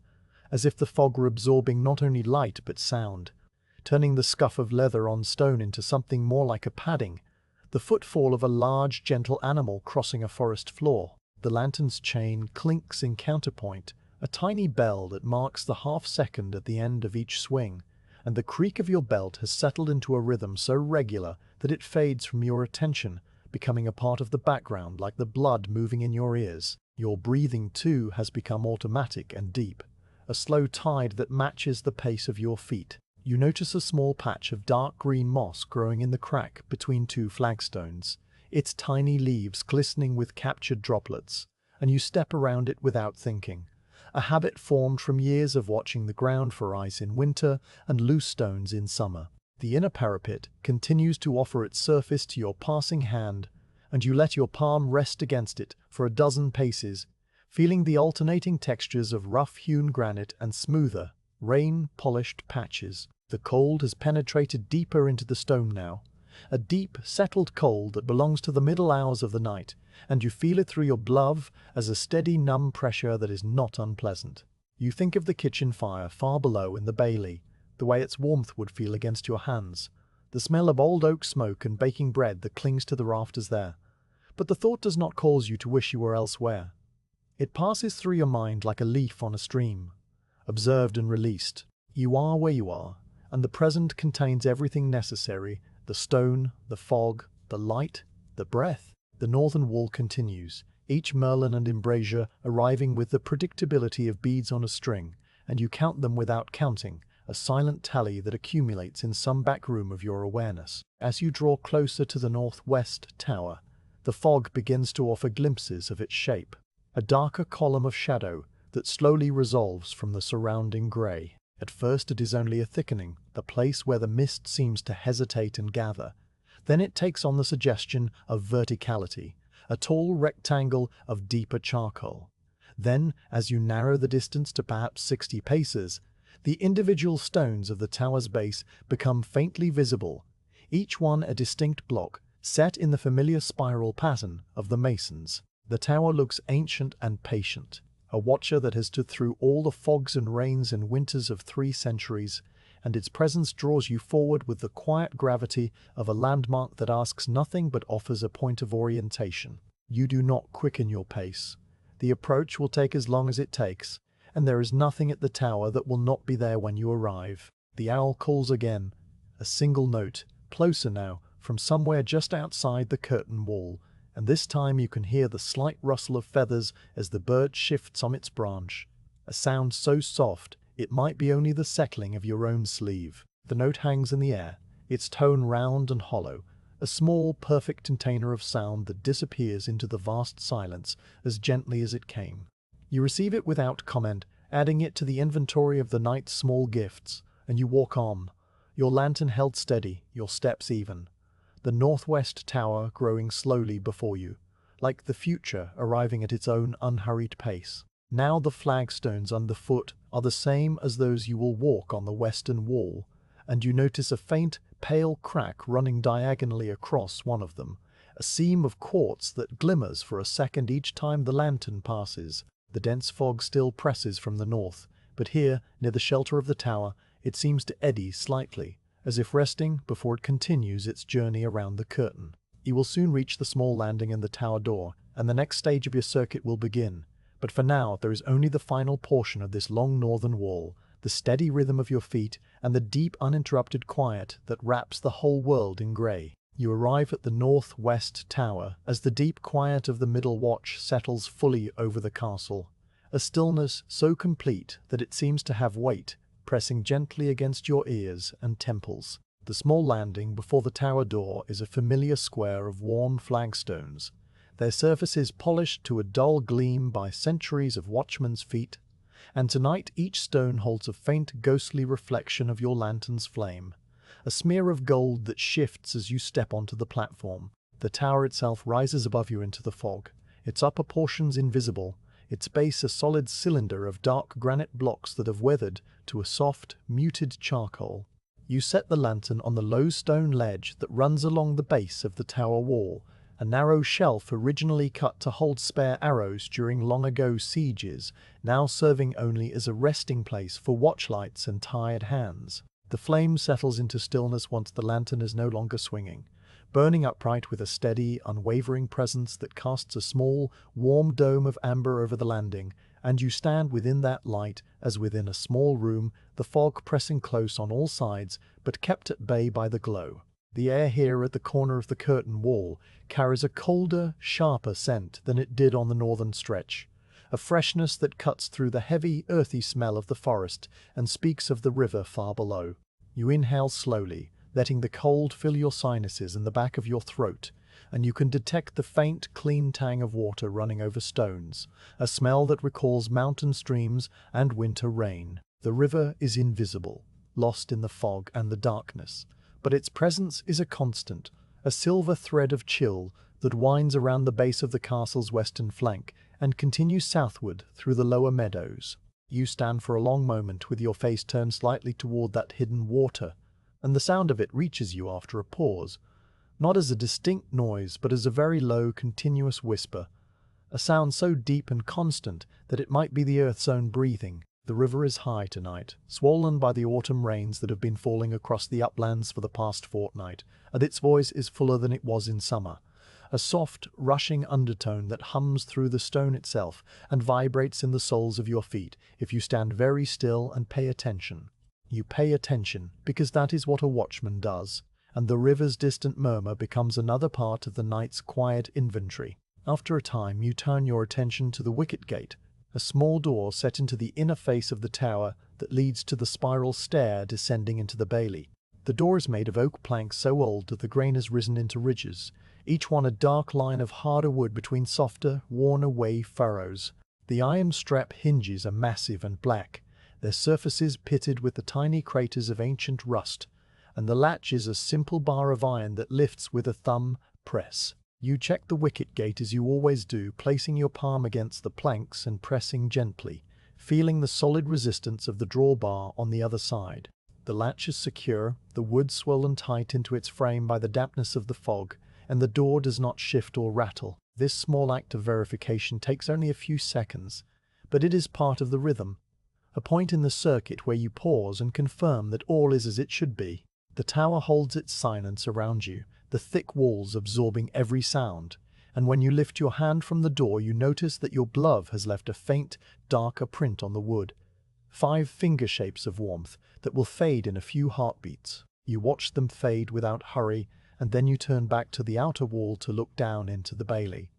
as if the fog were absorbing not only light but sound, turning the scuff of leather on stone into something more like a padding, the footfall of a large, gentle animal crossing a forest floor. The lantern's chain clinks in counterpoint, a tiny bell that marks the half-second at the end of each swing, and the creak of your belt has settled into a rhythm so regular that it fades from your attention, becoming a part of the background like the blood moving in your ears. Your breathing, too, has become automatic and deep, a slow tide that matches the pace of your feet. You notice a small patch of dark green moss growing in the crack between 2 flagstones, its tiny leaves glistening with captured droplets, and you step around it without thinking, a habit formed from years of watching the ground for ice in winter and loose stones in summer. The inner parapet continues to offer its surface to your passing hand, and you let your palm rest against it for a dozen paces, feeling the alternating textures of rough-hewn granite and smoother, rain-polished patches. The cold has penetrated deeper into the stone now, a deep, settled cold that belongs to the middle hours of the night, and you feel it through your glove as a steady, numb pressure that is not unpleasant. You think of the kitchen fire far below in the bailey, the way its warmth would feel against your hands, the smell of old oak smoke and baking bread that clings to the rafters there. But the thought does not cause you to wish you were elsewhere. It passes through your mind like a leaf on a stream, observed and released. You are where you are, and the present contains everything necessary: the stone, the fog, the light, the breath. The northern wall continues, each merlin and embrasure arriving with the predictability of beads on a string, and you count them without counting, a silent tally that accumulates in some back room of your awareness. As you draw closer to the northwest tower, the fog begins to offer glimpses of its shape, a darker column of shadow that slowly resolves from the surrounding grey. At first it is only a thickening, the place where the mist seems to hesitate and gather. Then it takes on the suggestion of verticality, a tall rectangle of deeper charcoal. Then, as you narrow the distance to perhaps 60 paces, the individual stones of the tower's base become faintly visible, each one a distinct block, set in the familiar spiral pattern of the masons. The tower looks ancient and patient, a watcher that has stood through all the fogs and rains and winters of 3 centuries, and its presence draws you forward with the quiet gravity of a landmark that asks nothing but offers a point of orientation. You do not quicken your pace. The approach will take as long as it takes, and there is nothing at the tower that will not be there when you arrive. The owl calls again, a single note, closer now, from somewhere just outside the curtain wall, and this time you can hear the slight rustle of feathers as the bird shifts on its branch. A sound so soft, it might be only the settling of your own sleeve. The note hangs in the air, its tone round and hollow, a small, perfect container of sound that disappears into the vast silence as gently as it came. You receive it without comment, adding it to the inventory of the night's small gifts, and you walk on, your lantern held steady, your steps even. The northwest tower growing slowly before you, like the future arriving at its own unhurried pace. Now the flagstones underfoot are the same as those you will walk on the western wall, and you notice a faint, pale crack running diagonally across one of them, a seam of quartz that glimmers for a second each time the lantern passes. The dense fog still presses from the north, but here, near the shelter of the tower, it seems to eddy slightly, as if resting before it continues its journey around the curtain. You will soon reach the small landing and the tower door, and the next stage of your circuit will begin. But for now, there is only the final portion of this long northern wall, the steady rhythm of your feet, and the deep uninterrupted quiet that wraps the whole world in grey. You arrive at the northwest tower as the deep quiet of the middle watch settles fully over the castle, a stillness so complete that it seems to have weight, pressing gently against your ears and temples. The small landing before the tower door is a familiar square of worn flagstones, their surfaces polished to a dull gleam by centuries of watchmen's feet, and tonight each stone holds a faint ghostly reflection of your lantern's flame, a smear of gold that shifts as you step onto the platform. The tower itself rises above you into the fog, its upper portions invisible, its base a solid cylinder of dark granite blocks that have weathered to a soft, muted charcoal. You set the lantern on the low stone ledge that runs along the base of the tower wall, a narrow shelf originally cut to hold spare arrows during long-ago sieges, now serving only as a resting place for watchlights and tired hands. The flame settles into stillness once the lantern is no longer swinging, burning upright with a steady, unwavering presence that casts a small, warm dome of amber over the landing, and you stand within that light as within a small room, the fog pressing close on all sides, but kept at bay by the glow. The air here at the corner of the curtain wall carries a colder, sharper scent than it did on the northern stretch, a freshness that cuts through the heavy, earthy smell of the forest and speaks of the river far below. You inhale slowly, letting the cold fill your sinuses and the back of your throat, and you can detect the faint, clean tang of water running over stones, a smell that recalls mountain streams and winter rain. The river is invisible, lost in the fog and the darkness, but its presence is a constant, a silver thread of chill that winds around the base of the castle's western flank and continues southward through the lower meadows. You stand for a long moment with your face turned slightly toward that hidden water, and the sound of it reaches you after a pause, not as a distinct noise but as a very low, continuous whisper, a sound so deep and constant that it might be the earth's own breathing. The river is high tonight, swollen by the autumn rains that have been falling across the uplands for the past fortnight, and its voice is fuller than it was in summer, a soft, rushing undertone that hums through the stone itself and vibrates in the soles of your feet if you stand very still and pay attention. You pay attention because that is what a watchman does, and the river's distant murmur becomes another part of the night's quiet inventory. After a time you turn your attention to the wicket gate, a small door set into the inner face of the tower that leads to the spiral stair descending into the bailey. The door is made of oak planks so old that the grain has risen into ridges, each one a dark line of harder wood between softer, worn-away furrows. The iron strap hinges are massive and black, their surfaces pitted with the tiny craters of ancient rust, and the latch is a simple bar of iron that lifts with a thumb press. You check the wicket gate as you always do, placing your palm against the planks and pressing gently, feeling the solid resistance of the drawbar on the other side. The latch is secure, the wood swollen tight into its frame by the dampness of the fog, and the door does not shift or rattle. This small act of verification takes only a few seconds, but it is part of the rhythm. a point in the circuit where you pause and confirm that all is as it should be. The tower holds its silence around you, the thick walls absorbing every sound, and when you lift your hand from the door you notice that your glove has left a faint, darker print on the wood. 5 finger shapes of warmth that will fade in a few heartbeats. You watch them fade without hurry, and then you turn back to the outer wall to look down into the bailey.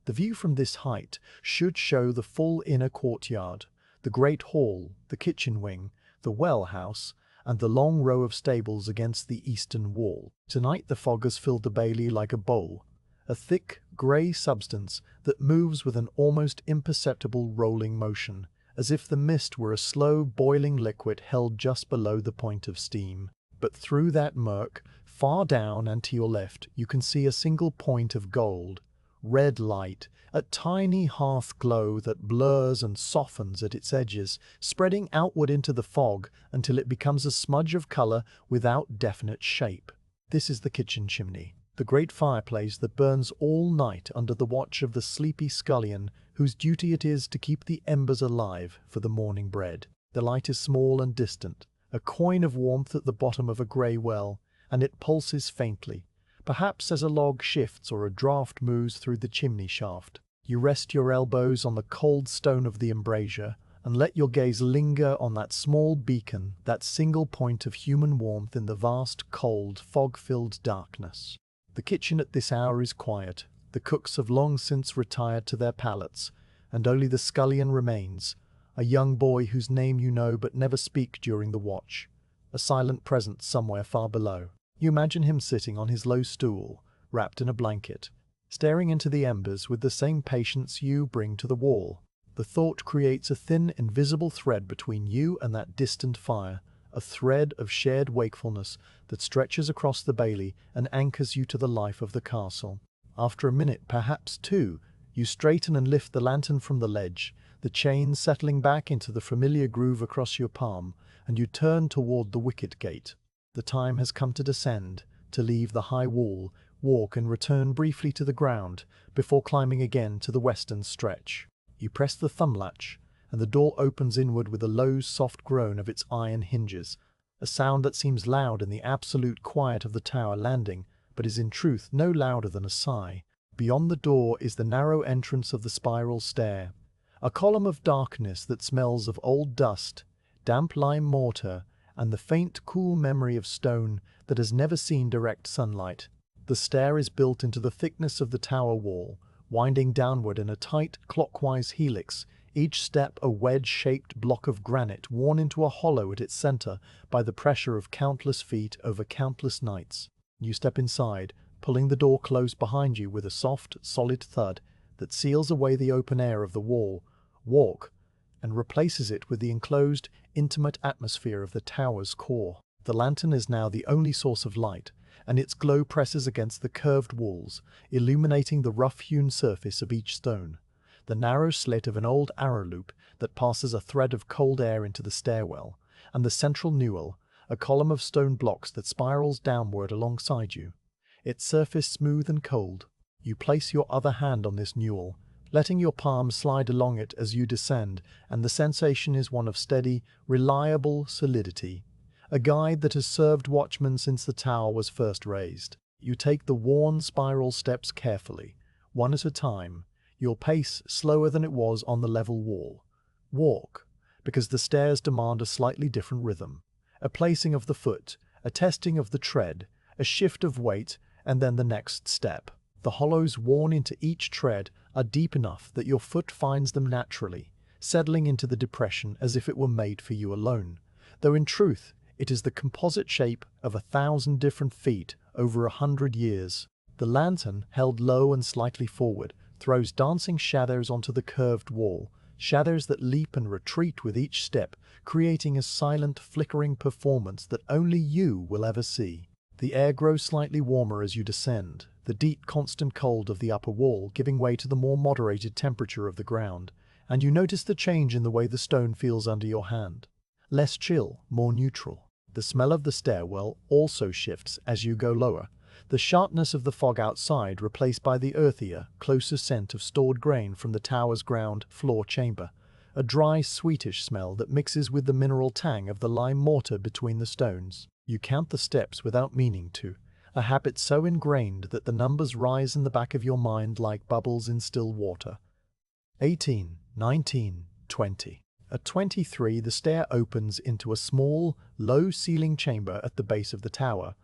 The view from this height should show the full inner courtyard, the great hall, the kitchen wing, the well house, and the long row of stables against the eastern wall. Tonight the fog has filled the bailey like a bowl, a thick, grey substance that moves with an almost imperceptible rolling motion, as if the mist were a slow boiling liquid held just below the point of steam. But through that murk, far down and to your left, you can see a single point of gold, red light, a tiny hearth glow that blurs and softens at its edges, spreading outward into the fog until it becomes a smudge of color without definite shape. This is the kitchen chimney, the great fireplace that burns all night under the watch of the sleepy scullion whose duty it is to keep the embers alive for the morning bread. The light is small and distant, a coin of warmth at the bottom of a grey well, and it pulses faintly, perhaps as a log shifts or a draught moves through the chimney shaft. You rest your elbows on the cold stone of the embrasure and let your gaze linger on that small beacon, that single point of human warmth in the vast, cold, fog-filled darkness. The kitchen at this hour is quiet. The cooks have long since retired to their pallets, and only the scullion remains, a young boy whose name you know but never speak during the watch, a silent presence somewhere far below. You imagine him sitting on his low stool, wrapped in a blanket, staring into the embers with the same patience you bring to the wall. The thought creates a thin, invisible thread between you and that distant fire, a thread of shared wakefulness that stretches across the bailey and anchors you to the life of the castle. After a minute, perhaps 2, you straighten and lift the lantern from the ledge, the chain settling back into the familiar groove across your palm, and you turn toward the wicket gate. The time has come to descend, to leave the high wall, walk and return briefly to the ground, before climbing again to the western stretch. You press the thumb latch, and the door opens inward with a low, soft groan of its iron hinges, a sound that seems loud in the absolute quiet of the tower landing, but is in truth no louder than a sigh. Beyond the door is the narrow entrance of the spiral stair, a column of darkness that smells of old dust, damp lime mortar, and the faint, cool memory of stone that has never seen direct sunlight. The stair is built into the thickness of the tower wall, winding downward in a tight, clockwise helix, each step a wedge-shaped block of granite worn into a hollow at its center by the pressure of countless feet over countless nights. You step inside, pulling the door close behind you with a soft, solid thud that seals away the open air of the wall, walk, and replaces it with the enclosed, intimate atmosphere of the tower's core. The lantern is now the only source of light, and its glow presses against the curved walls, illuminating the rough-hewn surface of each stone, the narrow slit of an old arrow loop that passes a thread of cold air into the stairwell, and the central newel, a column of stone blocks that spirals downward alongside you, its surface smooth and cold. You place your other hand on this newel, letting your palm slide along it as you descend, and the sensation is one of steady, reliable solidity, a guide that has served Watchman since the tower was first raised. You take the worn spiral steps carefully, one at a time, your pace slower than it was on the level wall. Walk, because the stairs demand a slightly different rhythm, a placing of the foot, a testing of the tread, a shift of weight, and then the next step. The hollows worn into each tread are deep enough that your foot finds them naturally, settling into the depression as if it were made for you alone, though in truth it is the composite shape of 1,000 different feet over 100 years. The lantern, held low and slightly forward, throws dancing shadows onto the curved wall, shadows that leap and retreat with each step, creating a silent, flickering performance that only you will ever see. The air grows slightly warmer as you descend, the deep, constant cold of the upper wall giving way to the more moderated temperature of the ground, and you notice the change in the way the stone feels under your hand. Less chill, more neutral. The smell of the stairwell also shifts as you go lower, the sharpness of the fog outside replaced by the earthier, closer scent of stored grain from the tower's ground floor chamber, a dry, sweetish smell that mixes with the mineral tang of the lime mortar between the stones. You count the steps without meaning to, a habit so ingrained that the numbers rise in the back of your mind like bubbles in still water. 18, 19, 20. At 23, the stair opens into a small, low-ceiling chamber at the base of the tower,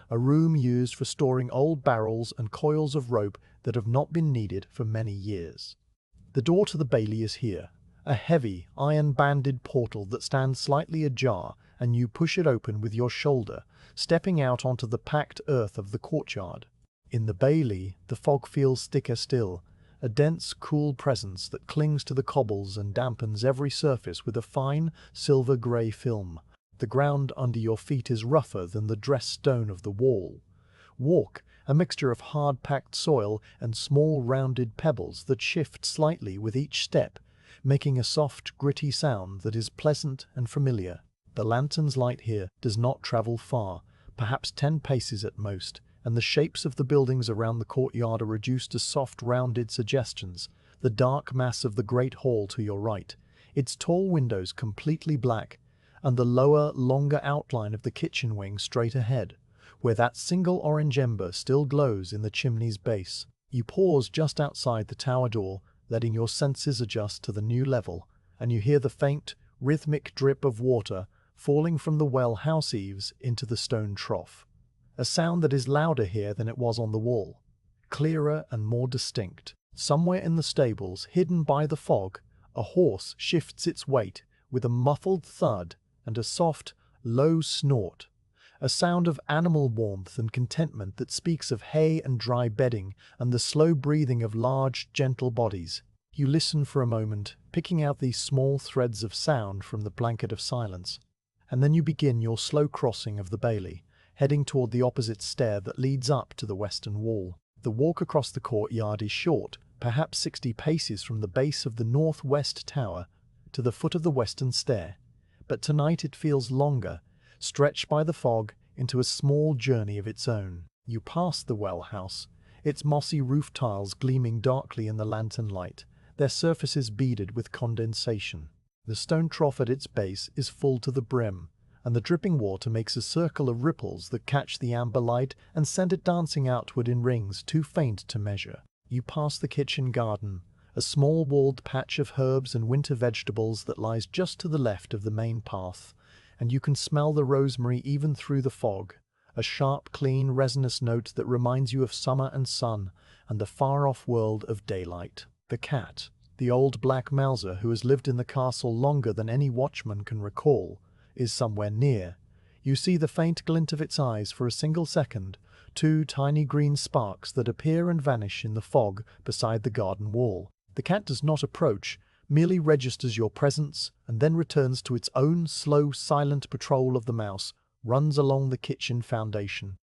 a room used for storing old barrels and coils of rope that have not been needed for many years. The door to the bailey is here, a heavy, iron-banded portal that stands slightly ajar, and you push it open with your shoulder, stepping out onto the packed earth of the courtyard. In the bailey, the fog feels thicker still, a dense, cool presence that clings to the cobbles and dampens every surface with a fine, silver-grey film. The ground under your feet is rougher than the dressed stone of the wall. Walk, a mixture of hard-packed soil and small rounded pebbles that shift slightly with each step, making a soft, gritty sound that is pleasant and familiar. The lantern's light here does not travel far, perhaps 10 paces at most, and the shapes of the buildings around the courtyard are reduced to soft, rounded suggestions. The dark mass of the great hall to your right, its tall windows completely black, and the lower, longer outline of the kitchen wing straight ahead, where that single orange ember still glows in the chimney's base. You pause just outside the tower door, letting your senses adjust to the new level, and you hear the faint, rhythmic drip of water falling from the well house eaves into the stone trough. A sound that is louder here than it was on the wall, clearer and more distinct. Somewhere in the stables, hidden by the fog, a horse shifts its weight with a muffled thud and a soft, low snort, a sound of animal warmth and contentment that speaks of hay and dry bedding and the slow breathing of large, gentle bodies. You listen for a moment, picking out these small threads of sound from the blanket of silence, and then you begin your slow crossing of the bailey, heading toward the opposite stair that leads up to the western wall. The walk across the courtyard is short, perhaps 60 paces from the base of the northwest tower to the foot of the western stair, but tonight it feels longer, stretched by the fog into a small journey of its own. You pass the well house, its mossy roof tiles gleaming darkly in the lantern light, their surfaces beaded with condensation. The stone trough at its base is full to the brim, and the dripping water makes a circle of ripples that catch the amber light and send it dancing outward in rings too faint to measure. You pass the kitchen garden, a small walled patch of herbs and winter vegetables that lies just to the left of the main path, and you can smell the rosemary even through the fog, a sharp, clean, resinous note that reminds you of summer and sun and the far-off world of daylight. The cat, the old black Mauser who has lived in the castle longer than any watchman can recall, is somewhere near. You see the faint glint of its eyes for a single second, 2 tiny green sparks that appear and vanish in the fog beside the garden wall. The cat does not approach, merely registers your presence, and then returns to its own slow, silent patrol of the mouse, runs along the kitchen foundation.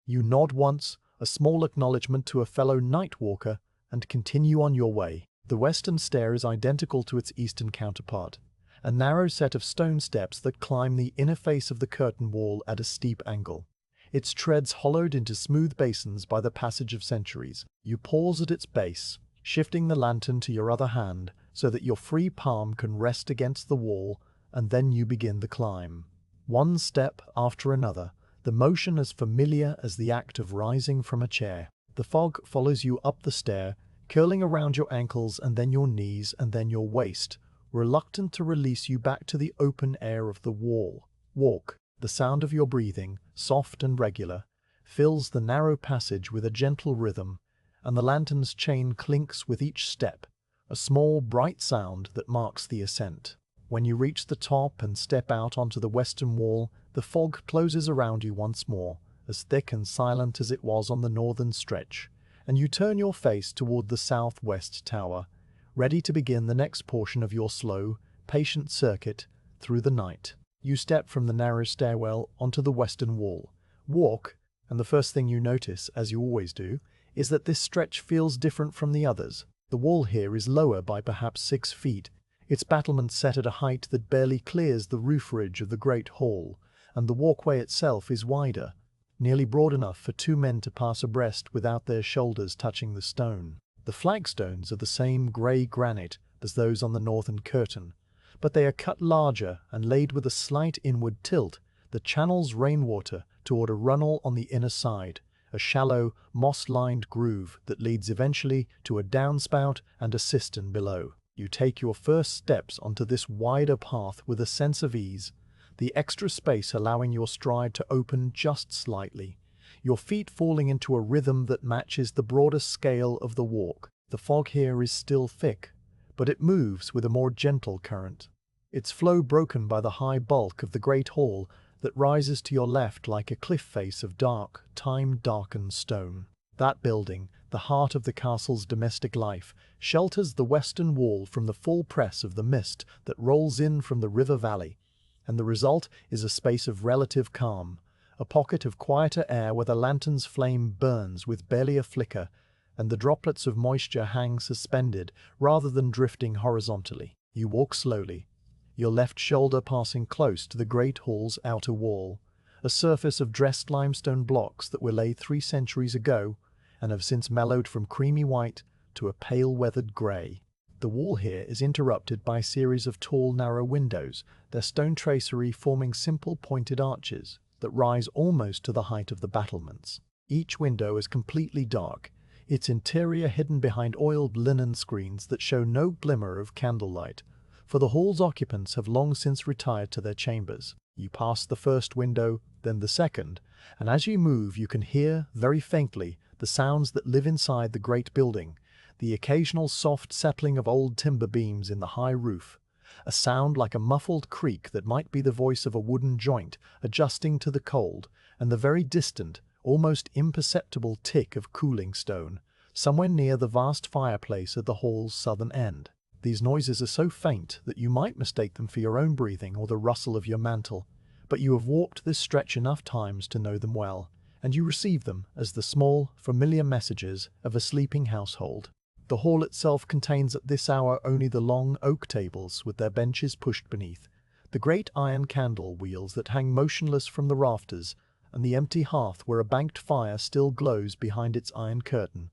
You nod once, a small acknowledgement to a fellow night walker, and continue on your way. The western stair is identical to its eastern counterpart, a narrow set of stone steps that climb the inner face of the curtain wall at a steep angle, its treads hollowed into smooth basins by the passage of centuries. You pause at its base, shifting the lantern to your other hand so that your free palm can rest against the wall, and then you begin the climb. One step after another, the motion as familiar as the act of rising from a chair. The fog follows you up the stair, curling around your ankles and then your knees and then your waist, reluctant to release you back to the open air of the wall. Walk. The sound of your breathing, soft and regular, fills the narrow passage with a gentle rhythm, and the lantern's chain clinks with each step, a small, bright sound that marks the ascent. When you reach the top and step out onto the western wall, the fog closes around you once more, as thick and silent as it was on the northern stretch, and you turn your face toward the southwest tower, ready to begin the next portion of your slow, patient circuit through the night. You step from the narrow stairwell onto the western wall, walk, and the first thing you notice, as you always do, is that this stretch feels different from the others. The wall here is lower by perhaps 6 feet, its battlements set at a height that barely clears the roof ridge of the great hall, and the walkway itself is wider, nearly broad enough for 2 men to pass abreast without their shoulders touching the stone. The flagstones are the same grey granite, as those on the northern curtain, but they are cut larger and laid with a slight inward tilt that channels rainwater toward a runnel on the inner side, a shallow, moss-lined groove that leads eventually to a downspout and a cistern below. You take your first steps onto this wider path with a sense of ease, the extra space allowing your stride to open just slightly, your feet falling into a rhythm that matches the broader scale of the walk. The fog here is still thick, but it moves with a more gentle current, its flow broken by the high bulk of the great hall that rises to your left like a cliff face of dark, time-darkened stone. That building, the heart of the castle's domestic life, shelters the western wall from the full press of the mist that rolls in from the river valley, and the result is a space of relative calm, a pocket of quieter air where the lantern's flame burns with barely a flicker, and the droplets of moisture hang suspended rather than drifting horizontally. You walk slowly, your left shoulder passing close to the great hall's outer wall, a surface of dressed limestone blocks that were laid 3 centuries ago and have since mellowed from creamy white to a pale weathered grey. The wall here is interrupted by a series of tall, narrow windows, their stone tracery forming simple pointed arches that rise almost to the height of the battlements. Each window is completely dark, its interior hidden behind oiled linen screens that show no glimmer of candlelight, for the hall's occupants have long since retired to their chambers. You pass the first window, then the second, and as you move you can hear, very faintly, the sounds that live inside the great building, the occasional soft settling of old timber beams in the high roof, a sound like a muffled creak that might be the voice of a wooden joint adjusting to the cold, and the very distant, almost imperceptible tick of cooling stone, somewhere near the vast fireplace at the hall's southern end. These noises are so faint that you might mistake them for your own breathing or the rustle of your mantle, but you have walked this stretch enough times to know them well, and you receive them as the small, familiar messages of a sleeping household. The hall itself contains at this hour only the long oak tables with their benches pushed beneath, the great iron candle wheels that hang motionless from the rafters, and the empty hearth where a banked fire still glows behind its iron curtain,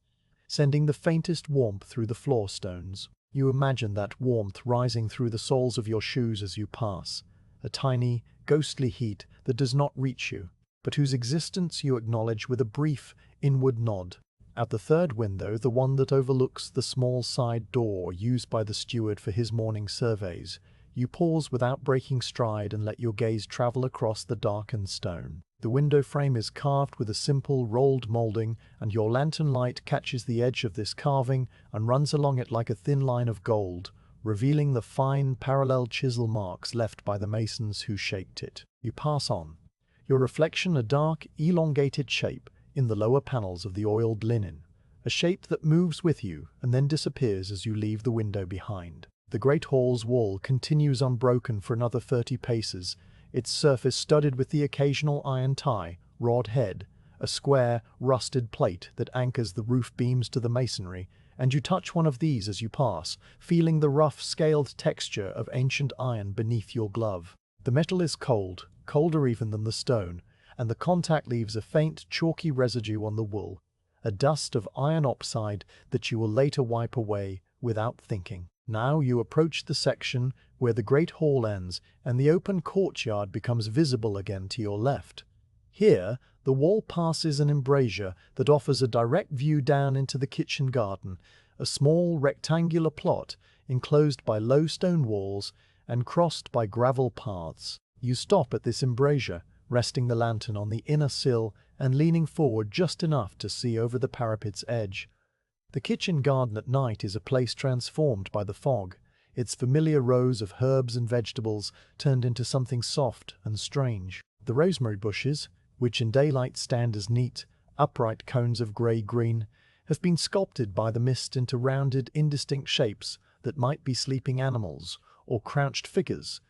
sending the faintest warmth through the floor stones. You imagine that warmth rising through the soles of your shoes as you pass, a tiny, ghostly heat that does not reach you, but whose existence you acknowledge with a brief, inward nod. At the third window, the one that overlooks the small side door used by the steward for his morning surveys, you pause without breaking stride and let your gaze travel across the darkened stone. The window frame is carved with a simple rolled moulding, and your lantern light catches the edge of this carving and runs along it like a thin line of gold, revealing the fine parallel chisel marks left by the masons who shaped it. You pass on, your reflection a dark, elongated shape in the lower panels of the oiled linen, a shape that moves with you and then disappears as you leave the window behind. The great hall's wall continues unbroken for another 30 paces, its surface studded with the occasional iron tie, rod head, a square, rusted plate that anchors the roof beams to the masonry, and you touch one of these as you pass, feeling the rough, scaled texture of ancient iron beneath your glove. The metal is cold, colder even than the stone, and the contact leaves a faint, chalky residue on the wool, a dust of iron oxide that you will later wipe away without thinking. Now you approach the section where the great hall ends and the open courtyard becomes visible again to your left. Here, the wall passes an embrasure that offers a direct view down into the kitchen garden, a small rectangular plot enclosed by low stone walls and crossed by gravel paths. You stop at this embrasure, resting the lantern on the inner sill and leaning forward just enough to see over the parapet's edge. The kitchen garden at night is a place transformed by the fog, its familiar rows of herbs and vegetables turned into something soft and strange. The rosemary bushes, which in daylight stand as neat, upright cones of grey-green, have been sculpted by the mist into rounded, indistinct shapes that might be sleeping animals or crouched figures,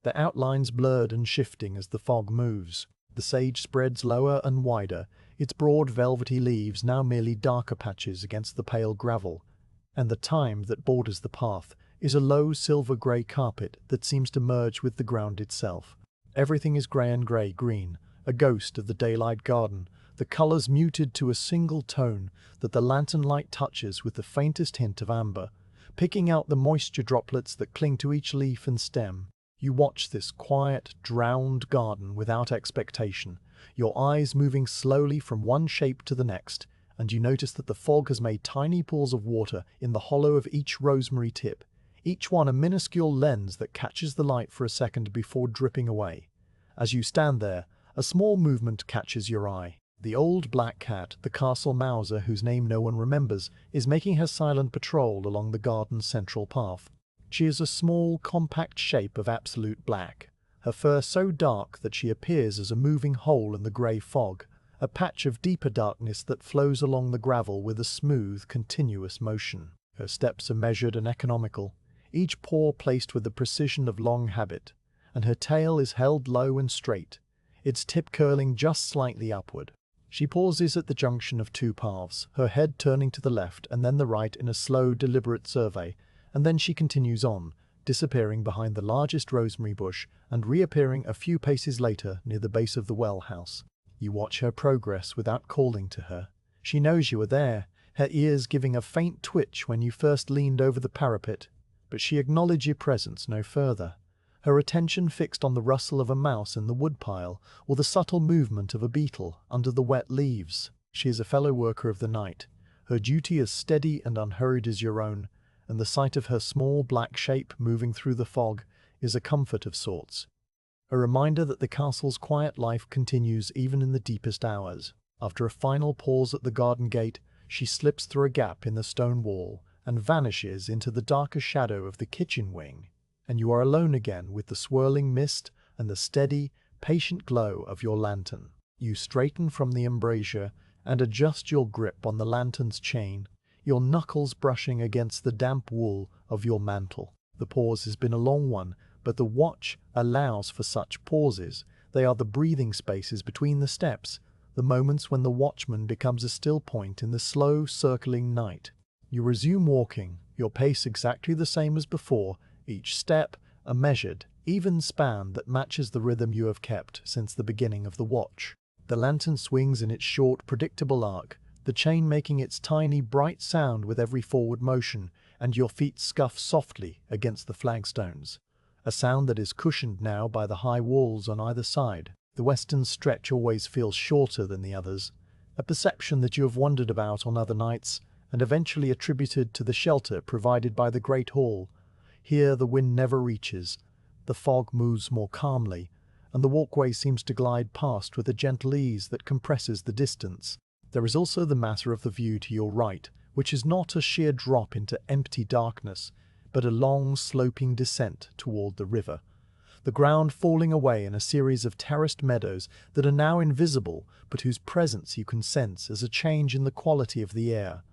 their outlines blurred and shifting as the fog moves. The sage spreads lower and wider, its broad velvety leaves now merely darker patches against the pale gravel, and the thyme that borders the path is a low silver-grey carpet that seems to merge with the ground itself. Everything is grey and grey-green, a ghost of the daylight garden, the colours muted to a single tone that the lantern light touches with the faintest hint of amber, picking out the moisture droplets that cling to each leaf and stem. You watch this quiet, drowned garden without expectation, your eyes moving slowly from one shape to the next, and you notice that the fog has made tiny pools of water in the hollow of each rosemary tip, each one a minuscule lens that catches the light for a second before dripping away. As you stand there, a small movement catches your eye. The old black cat, the castle mouser whose name no one remembers, is making her silent patrol along the garden's central path. She is a small, compact shape of absolute black, her fur so dark that she appears as a moving hole in the grey fog, a patch of deeper darkness that flows along the gravel with a smooth, continuous motion. Her steps are measured and economical, each paw placed with the precision of long habit, and her tail is held low and straight, its tip curling just slightly upward. She pauses at the junction of two paths, her head turning to the left and then the right in a slow, deliberate survey, and then she continues on, disappearing behind the largest rosemary bush and reappearing a few paces later near the base of the well house. You watch her progress without calling to her. She knows you are there, her ears giving a faint twitch when you first leaned over the parapet, but she acknowledged your presence no further, her attention fixed on the rustle of a mouse in the woodpile or the subtle movement of a beetle under the wet leaves. She is a fellow worker of the night, her duty as steady and unhurried as your own, and the sight of her small black shape moving through the fog is a comfort of sorts, a reminder that the castle's quiet life continues even in the deepest hours. After a final pause at the garden gate, she slips through a gap in the stone wall and vanishes into the darker shadow of the kitchen wing, and you are alone again with the swirling mist and the steady, patient glow of your lantern. You straighten from the embrasure and adjust your grip on the lantern's chain, your knuckles brushing against the damp wool of your mantle. The pause has been a long one, but the watch allows for such pauses. They are the breathing spaces between the steps, the moments when the watchman becomes a still point in the slow, circling night. You resume walking, your pace exactly the same as before, each step a measured, even span that matches the rhythm you have kept since the beginning of the watch. The lantern swings in its short, predictable arc, the chain making its tiny, bright sound with every forward motion, and your feet scuff softly against the flagstones, a sound that is cushioned now by the high walls on either side. The western stretch always feels shorter than the others, a perception that you have wondered about on other nights, and eventually attributed to the shelter provided by the great hall. Here the wind never reaches, the fog moves more calmly, and the walkway seems to glide past with a gentle ease that compresses the distance. There is also the matter of the view to your right, which is not a sheer drop into empty darkness, but a long, sloping descent toward the river, the ground falling away in a series of terraced meadows that are now invisible, but whose presence you can sense as a change in the quality of the air,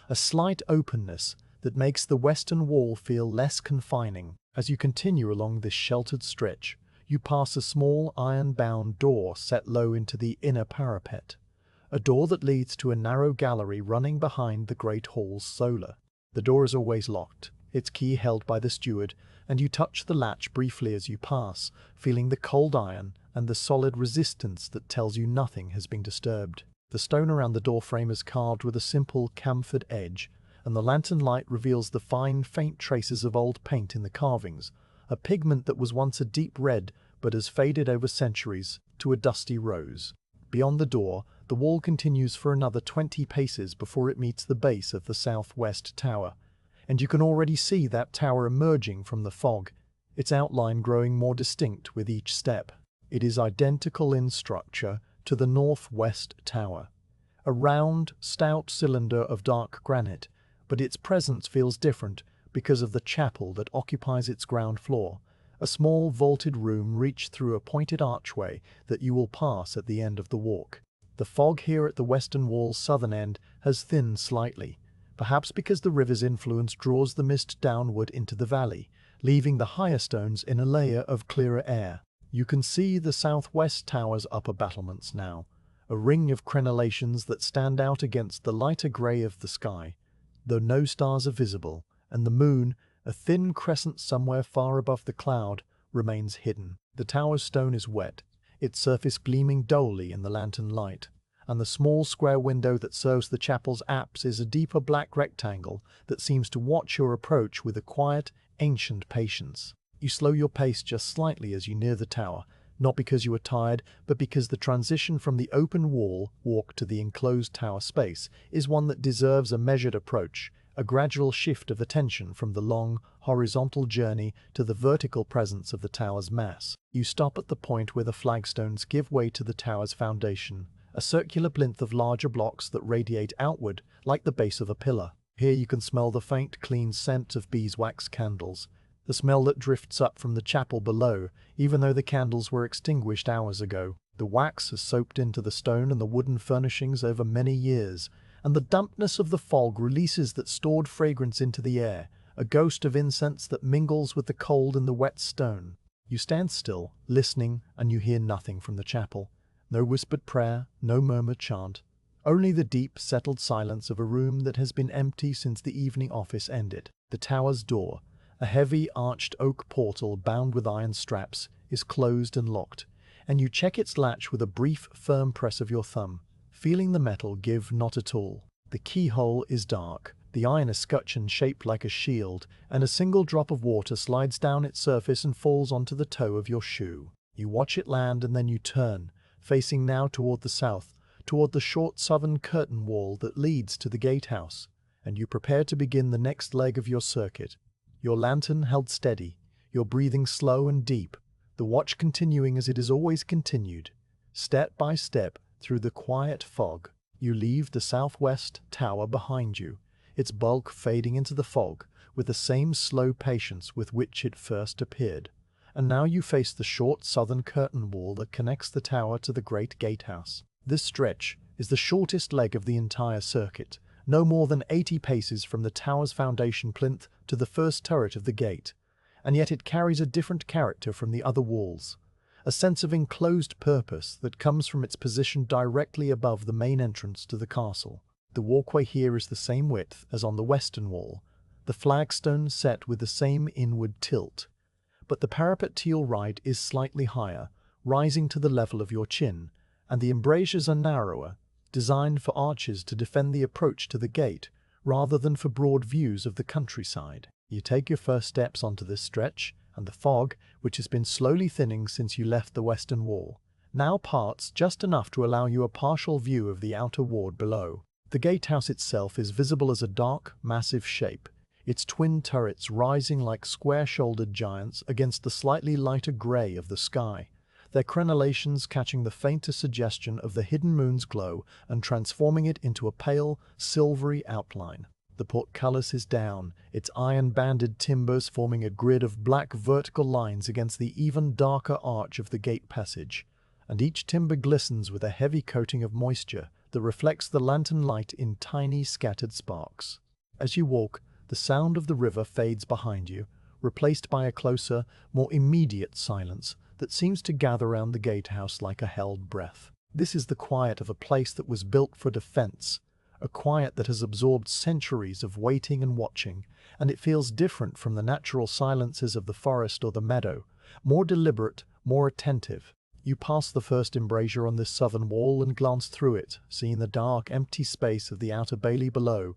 a slight openness that makes the western wall feel less confining. As you continue along this sheltered stretch, you pass a small iron-bound door set low into the inner parapet, a door that leads to a narrow gallery running behind the great hall's solar. The door is always locked, its key held by the steward, and you touch the latch briefly as you pass, feeling the cold iron and the solid resistance that tells you nothing has been disturbed. The stone around the doorframe is carved with a simple chamfered edge, and the lantern light reveals the fine, faint traces of old paint in the carvings, a pigment that was once a deep red but has faded over centuries to a dusty rose. Beyond the door, the wall continues for another 20 paces before it meets the base of the southwest tower, and you can already see that tower emerging from the fog, its outline growing more distinct with each step. It is identical in structure to the northwest tower, a round, stout cylinder of dark granite, but its presence feels different because of the chapel that occupies its ground floor, a small vaulted room reached through a pointed archway that you will pass at the end of the walk. The fog here at the western wall's southern end has thinned slightly, perhaps because the river's influence draws the mist downward into the valley, leaving the higher stones in a layer of clearer air. You can see the southwest tower's upper battlements now, a ring of crenellations that stand out against the lighter grey of the sky, though no stars are visible, and the moon, a thin crescent somewhere far above the cloud, remains hidden. The tower's stone is wet, its surface gleaming dully in the lantern light, and the small square window that serves the chapel's apse is a deeper black rectangle that seems to watch your approach with a quiet, ancient patience. You slow your pace just slightly as you near the tower, not because you are tired, but because the transition from the open walk to the enclosed tower space is one that deserves a measured approach, a gradual shift of attention from the long, horizontal journey to the vertical presence of the tower's mass. You stop at the point where the flagstones give way to the tower's foundation, a circular plinth of larger blocks that radiate outward like the base of a pillar. Here you can smell the faint, clean scent of beeswax candles, the smell that drifts up from the chapel below, even though the candles were extinguished hours ago. The wax has soaked into the stone and the wooden furnishings over many years, and the dampness of the fog releases that stored fragrance into the air, a ghost of incense that mingles with the cold in the wet stone. You stand still, listening, and you hear nothing from the chapel. No whispered prayer, no murmured chant. Only the deep, settled silence of a room that has been empty since the evening office ended. The tower's door, a heavy, arched oak portal bound with iron straps, is closed and locked, and you check its latch with a brief, firm press of your thumb, feeling the metal give not at all. The keyhole is dark, the iron escutcheon shaped like a shield, and a single drop of water slides down its surface and falls onto the toe of your shoe. You watch it land and then you turn, facing now toward the south, toward the short southern curtain wall that leads to the gatehouse, and you prepare to begin the next leg of your circuit. Your lantern held steady, your breathing slow and deep, the watch continuing as it has always continued. Step by step, through the quiet fog, you leave the southwest tower behind you, its bulk fading into the fog with the same slow patience with which it first appeared. And now you face the short southern curtain wall that connects the tower to the great gatehouse. This stretch is the shortest leg of the entire circuit, no more than 80 paces from the tower's foundation plinth to the first turret of the gate, and yet it carries a different character from the other walls, a sense of enclosed purpose that comes from its position directly above the main entrance to the castle. The walkway here is the same width as on the western wall, the flagstone set with the same inward tilt, but the parapet to your right is slightly higher, rising to the level of your chin, and the embrasures are narrower, designed for archers to defend the approach to the gate, rather than for broad views of the countryside. You take your first steps onto this stretch, and the fog, which has been slowly thinning since you left the western wall, now parts just enough to allow you a partial view of the outer ward below. The gatehouse itself is visible as a dark, massive shape, its twin turrets rising like square-shouldered giants against the slightly lighter grey of the sky, their crenellations catching the fainter suggestion of the hidden moon's glow and transforming it into a pale, silvery outline. The portcullis is down, its iron-banded timbers forming a grid of black vertical lines against the even darker arch of the gate passage, and each timber glistens with a heavy coating of moisture that reflects the lantern light in tiny scattered sparks. As you walk, the sound of the river fades behind you, replaced by a closer, more immediate silence that seems to gather around the gatehouse like a held breath. This is the quiet of a place that was built for defense, a quiet that has absorbed centuries of waiting and watching, and it feels different from the natural silences of the forest or the meadow, more deliberate, more attentive. You pass the first embrasure on this southern wall and glance through it, seeing the dark, empty space of the outer bailey below,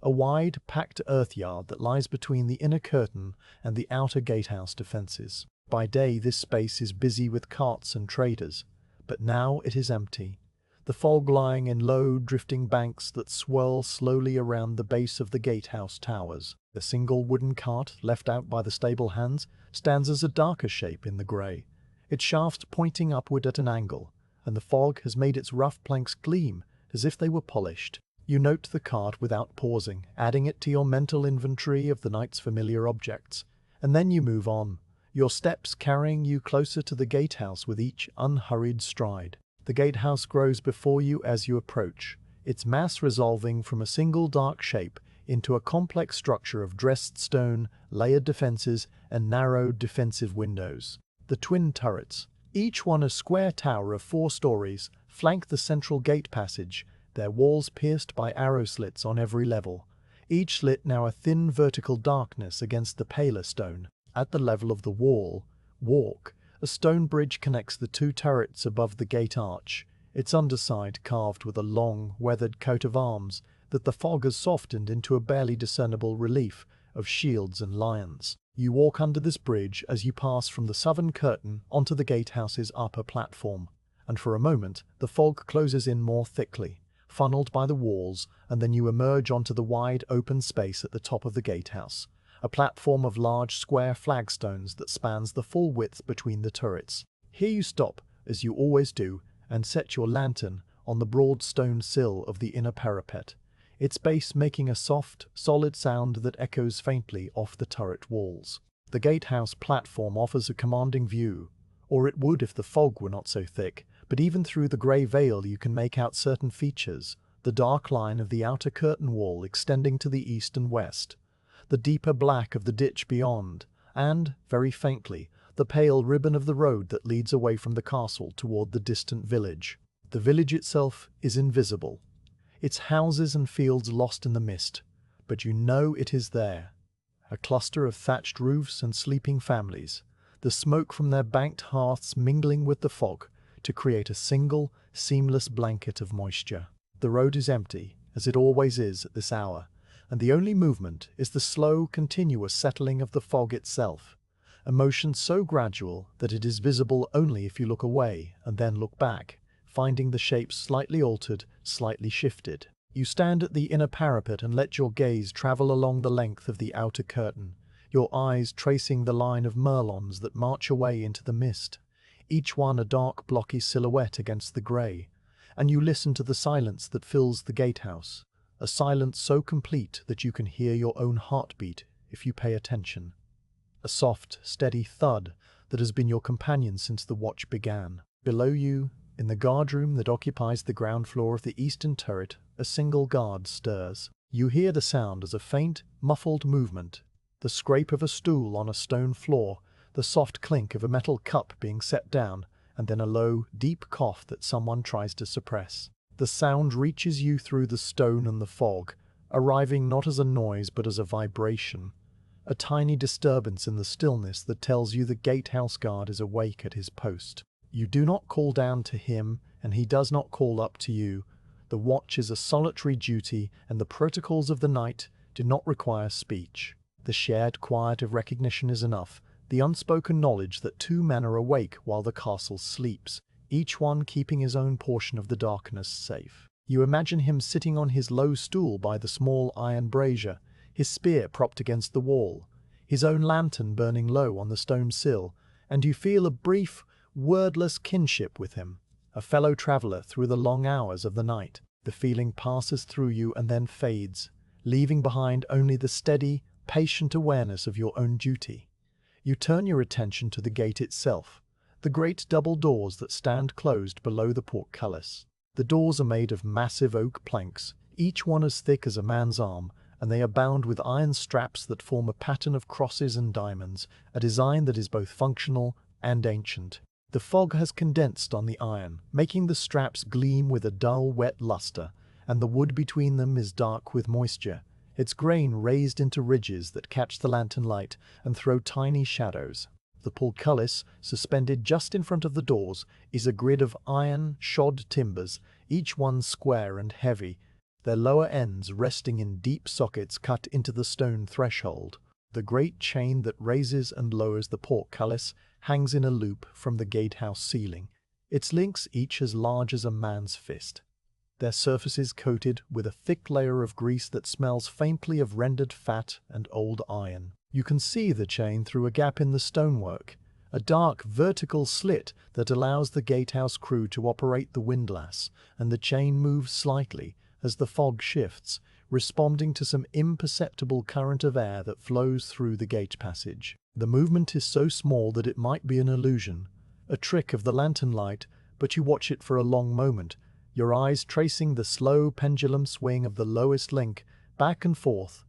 a wide, packed earthyard that lies between the inner curtain and the outer gatehouse defences. By day this space is busy with carts and traders, but now it is empty, the fog lying in low, drifting banks that swirl slowly around the base of the gatehouse towers. The single wooden cart, left out by the stable hands, stands as a darker shape in the grey, its shafts pointing upward at an angle, and the fog has made its rough planks gleam as if they were polished. You note the cart without pausing, adding it to your mental inventory of the night's familiar objects, and then you move on, your steps carrying you closer to the gatehouse with each unhurried stride. The gatehouse grows before you as you approach, its mass resolving from a single dark shape into a complex structure of dressed stone, layered defences, and narrow defensive windows. The twin turrets, each one a square tower of 4 stories, flank the central gate passage, their walls pierced by arrow slits on every level, each slit now a thin vertical darkness against the paler stone. At the level of the walk, a stone bridge connects the 2 turrets above the gate arch, its underside carved with a long, weathered coat of arms that the fog has softened into a barely discernible relief of shields and lions. You walk under this bridge as you pass from the southern curtain onto the gatehouse's upper platform, and for a moment the fog closes in more thickly, funneled by the walls, and then you emerge onto the wide open space at the top of the gatehouse, a platform of large square flagstones that spans the full width between the turrets. Here you stop, as you always do, and set your lantern on the broad stone sill of the inner parapet, its base making a soft, solid sound that echoes faintly off the turret walls. The gatehouse platform offers a commanding view, or it would if the fog were not so thick, but even through the grey veil you can make out certain features: the dark line of the outer curtain wall extending to the east and west, the deeper black of the ditch beyond, and, very faintly, the pale ribbon of the road that leads away from the castle toward the distant village. The village itself is invisible, its houses and fields lost in the mist, but you know it is there. A cluster of thatched roofs and sleeping families, the smoke from their banked hearths mingling with the fog to create a single, seamless blanket of moisture. The road is empty, as it always is at this hour, and the only movement is the slow, continuous settling of the fog itself, a motion so gradual that it is visible only if you look away and then look back, finding the shapes slightly altered, slightly shifted. You stand at the inner parapet and let your gaze travel along the length of the outer curtain, your eyes tracing the line of merlons that march away into the mist, each one a dark blocky silhouette against the grey, and you listen to the silence that fills the gatehouse, a silence so complete that you can hear your own heartbeat if you pay attention. A soft, steady thud that has been your companion since the watch began. Below you, in the guardroom that occupies the ground floor of the eastern turret, a single guard stirs. You hear the sound as a faint, muffled movement, the scrape of a stool on a stone floor, the soft clink of a metal cup being set down, and then a low, deep cough that someone tries to suppress. The sound reaches you through the stone and the fog, arriving not as a noise but as a vibration, a tiny disturbance in the stillness that tells you the gatehouse guard is awake at his post. You do not call down to him, and he does not call up to you. The watch is a solitary duty, and the protocols of the night do not require speech. The shared quiet of recognition is enough, the unspoken knowledge that two men are awake while the castle sleeps, each one keeping his own portion of the darkness safe. You imagine him sitting on his low stool by the small iron brazier, his spear propped against the wall, his own lantern burning low on the stone sill, and you feel a brief, wordless kinship with him, a fellow traveller through the long hours of the night. The feeling passes through you and then fades, leaving behind only the steady, patient awareness of your own duty. You turn your attention to the gate itself, the great double doors that stand closed below the portcullis. The doors are made of massive oak planks, each one as thick as a man's arm, and they are bound with iron straps that form a pattern of crosses and diamonds, a design that is both functional and ancient. The fog has condensed on the iron, making the straps gleam with a dull, wet luster, and the wood between them is dark with moisture, its grain raised into ridges that catch the lantern light and throw tiny shadows. The portcullis, suspended just in front of the doors, is a grid of iron, shod timbers, each one square and heavy, their lower ends resting in deep sockets cut into the stone threshold. The great chain that raises and lowers the portcullis hangs in a loop from the gatehouse ceiling, its links each as large as a man's fist, their surfaces coated with a thick layer of grease that smells faintly of rendered fat and old iron. You can see the chain through a gap in the stonework, a dark vertical slit that allows the gatehouse crew to operate the windlass, and the chain moves slightly as the fog shifts, responding to some imperceptible current of air that flows through the gate passage. The movement is so small that it might be an illusion, a trick of the lantern light, but you watch it for a long moment, your eyes tracing the slow pendulum swing of the lowest link, back and forth,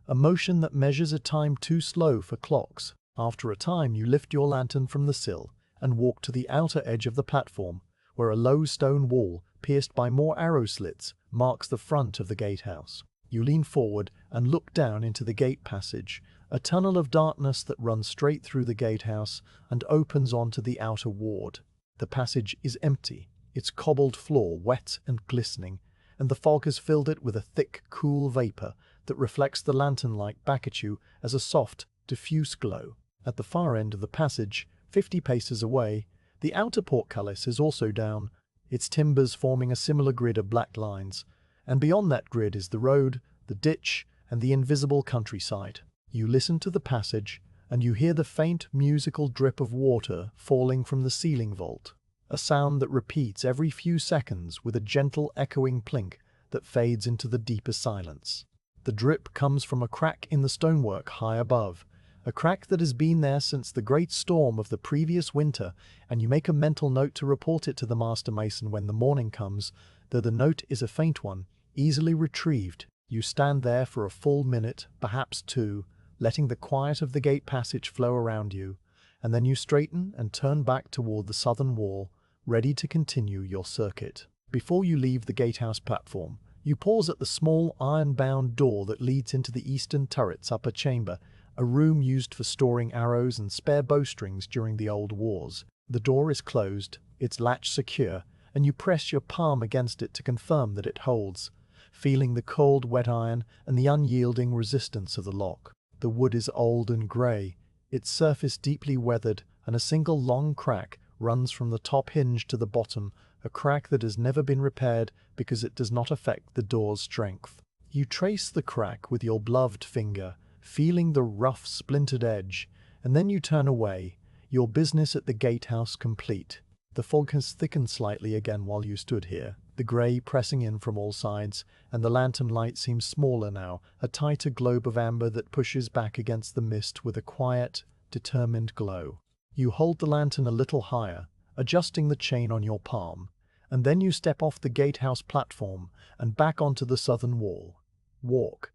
a motion that measures a time too slow for clocks. After a time you lift your lantern from the sill and walk to the outer edge of the platform, where a low stone wall, pierced by more arrow slits, marks the front of the gatehouse. You lean forward and look down into the gate passage, a tunnel of darkness that runs straight through the gatehouse and opens onto the outer ward. The passage is empty, its cobbled floor wet and glistening, and the fog has filled it with a thick, cool vapor that reflects the lantern light back at you as a soft, diffuse glow. At the far end of the passage, 50 paces away, the outer portcullis is also down, its timbers forming a similar grid of black lines, and beyond that grid is the road, the ditch, and the invisible countryside. You listen to the passage, and you hear the faint musical drip of water falling from the ceiling vault, a sound that repeats every few seconds with a gentle echoing plink that fades into the deeper silence. The drip comes from a crack in the stonework high above, a crack that has been there since the great storm of the previous winter, and you make a mental note to report it to the master mason when the morning comes, though the note is a faint one, easily retrieved. You stand there for a full minute, perhaps two, letting the quiet of the gate passage flow around you, and then you straighten and turn back toward the southern wall, ready to continue your circuit. Before you leave the gatehouse platform, you pause at the small iron-bound door that leads into the eastern turret's upper chamber, a room used for storing arrows and spare bowstrings during the old wars. The door is closed, its latch secure, and you press your palm against it to confirm that it holds, feeling the cold wet iron and the unyielding resistance of the lock. The wood is old and grey, its surface deeply weathered, and a single long crack runs from the top hinge to the bottom, a crack that has never been repaired because it does not affect the door's strength. You trace the crack with your gloved finger, feeling the rough, splintered edge, and then you turn away, your business at the gatehouse complete. The fog has thickened slightly again while you stood here, the grey pressing in from all sides, and the lantern light seems smaller now, a tighter globe of amber that pushes back against the mist with a quiet, determined glow. You hold the lantern a little higher, adjusting the chain on your palm, and then you step off the gatehouse platform and back onto the southern wall. Walk,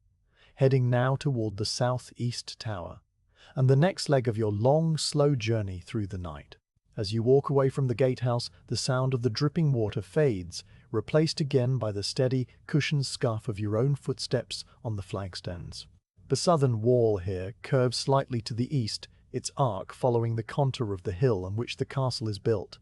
heading now toward the southeast tower, and the next leg of your long, slow journey through the night. As you walk away from the gatehouse, the sound of the dripping water fades, replaced again by the steady, cushioned scuff of your own footsteps on the flagstones. The southern wall here curves slightly to the east, its arc following the contour of the hill on which the castle is built,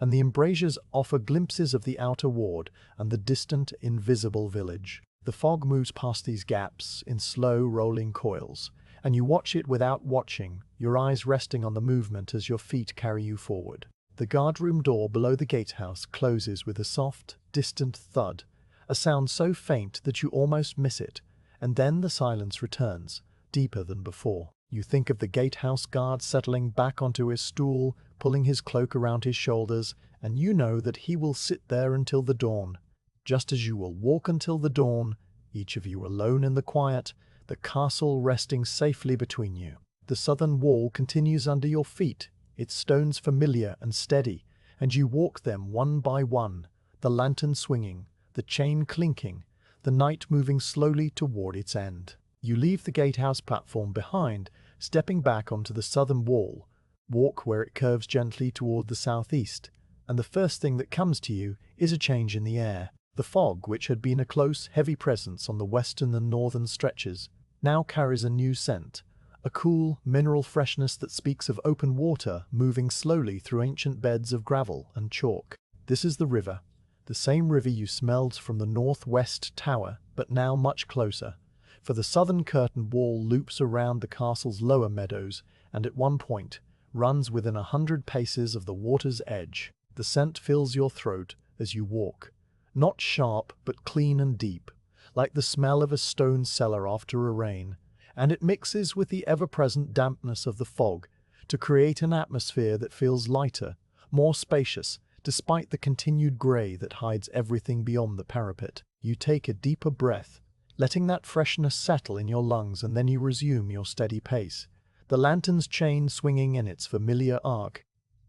and the embrasures offer glimpses of the outer ward and the distant, invisible village. The fog moves past these gaps in slow, rolling coils, and you watch it without watching, your eyes resting on the movement as your feet carry you forward. The guardroom door below the gatehouse closes with a soft, distant thud, a sound so faint that you almost miss it, and then the silence returns, deeper than before. You think of the gatehouse guard settling back onto his stool, pulling his cloak around his shoulders, and you know that he will sit there until the dawn, just as you will walk until the dawn, each of you alone in the quiet, the castle resting safely between you. The southern wall continues under your feet, its stones familiar and steady, and you walk them one by one, the lantern swinging, the chain clinking, the night moving slowly toward its end. You leave the gatehouse platform behind, stepping back onto the southern wall, walk where it curves gently toward the southeast, and the first thing that comes to you is a change in the air. The fog, which had been a close, heavy presence on the western and northern stretches, now carries a new scent, a cool, mineral freshness that speaks of open water moving slowly through ancient beds of gravel and chalk. This is the river, the same river you smelled from the northwest tower, but now much closer, for the southern curtain wall loops around the castle's lower meadows and at one point runs within 100 paces of the water's edge. The scent fills your throat as you walk, not sharp but clean and deep, like the smell of a stone cellar after a rain, and it mixes with the ever-present dampness of the fog to create an atmosphere that feels lighter, more spacious, despite the continued grey that hides everything beyond the parapet. You take a deeper breath, letting that freshness settle in your lungs, and then you resume your steady pace, the lantern's chain swinging in its familiar arc,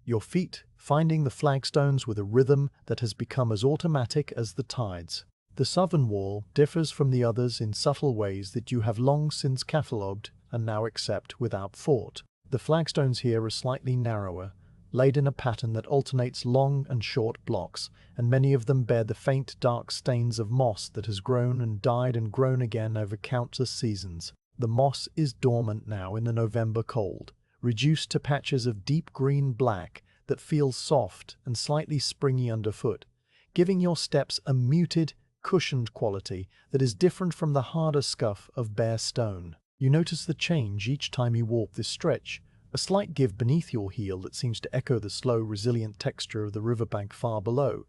your feet finding the flagstones with a rhythm that has become as automatic as the tides. The southern wall differs from the others in subtle ways that you have long since catalogued and now accept without thought. The flagstones here are slightly narrower, laid in a pattern that alternates long and short blocks, and many of them bear the faint dark stains of moss that has grown and died and grown again over countless seasons. The moss is dormant now in the November cold, reduced to patches of deep green black that feels soft and slightly springy underfoot, giving your steps a muted, cushioned quality that is different from the harder scuff of bare stone. You notice the change each time you walk this stretch, a slight give beneath your heel that seems to echo the slow, resilient texture of the riverbank far below,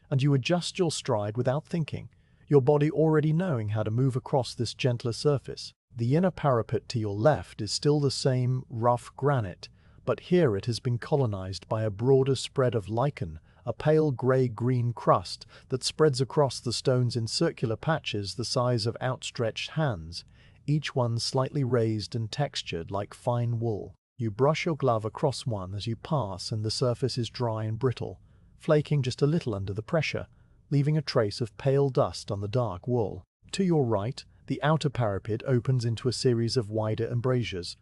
and you adjust your stride without thinking, your body already knowing how to move across this gentler surface. The inner parapet to your left is still the same rough granite, but here it has been colonized by a broader spread of lichen, a pale grey-green crust that spreads across the stones in circular patches the size of outstretched hands, each one slightly raised and textured like fine wool. You brush your glove across one as you pass, and the surface is dry and brittle, flaking just a little under the pressure, leaving a trace of pale dust on the dark wool. To your right, the outer parapet opens into a series of wider embrasures,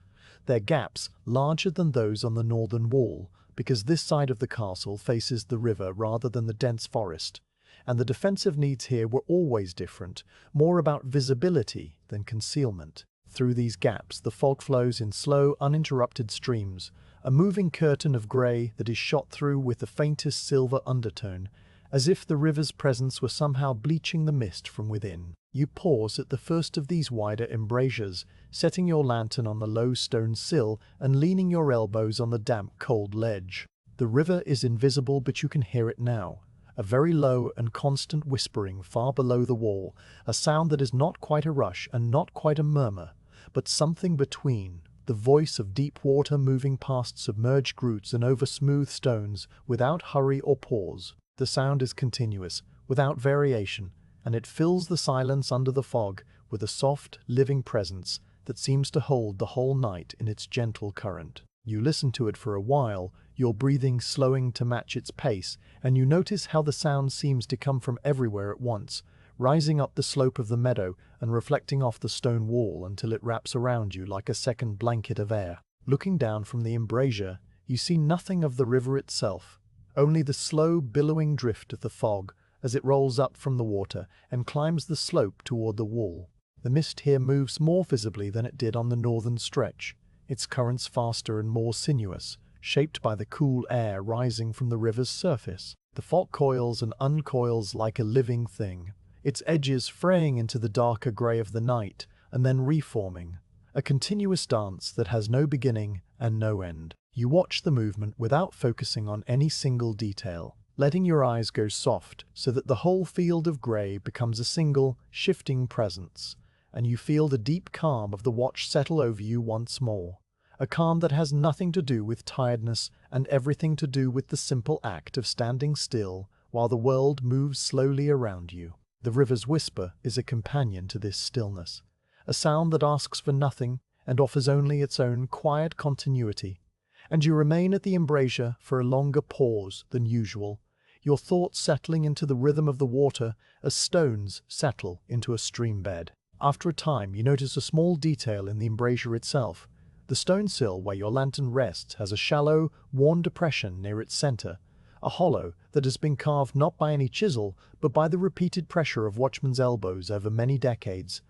their gaps larger than those on the northern wall, because this side of the castle faces the river rather than the dense forest, and the defensive needs here were always different, more about visibility than concealment. Through these gaps, the fog flows in slow, uninterrupted streams, a moving curtain of grey that is shot through with the faintest silver undertone, as if the river's presence were somehow bleaching the mist from within. You pause at the first of these wider embrasures, setting your lantern on the low stone sill and leaning your elbows on the damp, cold ledge. The river is invisible, but you can hear it now, a very low and constant whispering far below the wall, a sound that is not quite a rush and not quite a murmur, but something between, the voice of deep water moving past submerged roots and over smooth stones without hurry or pause. The sound is continuous, without variation, and it fills the silence under the fog with a soft, living presence that seems to hold the whole night in its gentle current. You listen to it for a while, your breathing slowing to match its pace, and you notice how the sound seems to come from everywhere at once, rising up the slope of the meadow and reflecting off the stone wall until it wraps around you like a second blanket of air. Looking down from the embrasure, you see nothing of the river itself, only the slow, billowing drift of the fog as it rolls up from the water and climbs the slope toward the wall. The mist here moves more visibly than it did on the northern stretch, its currents faster and more sinuous, shaped by the cool air rising from the river's surface. The fog coils and uncoils like a living thing, its edges fraying into the darker grey of the night and then reforming, a continuous dance that has no beginning and no end. You watch the movement without focusing on any single detail, letting your eyes go soft so that the whole field of grey becomes a single, shifting presence, and you feel the deep calm of the watch settle over you once more, a calm that has nothing to do with tiredness and everything to do with the simple act of standing still while the world moves slowly around you. The river's whisper is a companion to this stillness, a sound that asks for nothing and offers only its own quiet continuity, and you remain at the embrasure for a longer pause than usual, your thoughts settling into the rhythm of the water as stones settle into a stream bed. After a time, you notice a small detail in the embrasure itself. The stone sill where your lantern rests has a shallow, worn depression near its center, a hollow that has been carved not by any chisel, but by the repeated pressure of Watchman's elbows over many decades.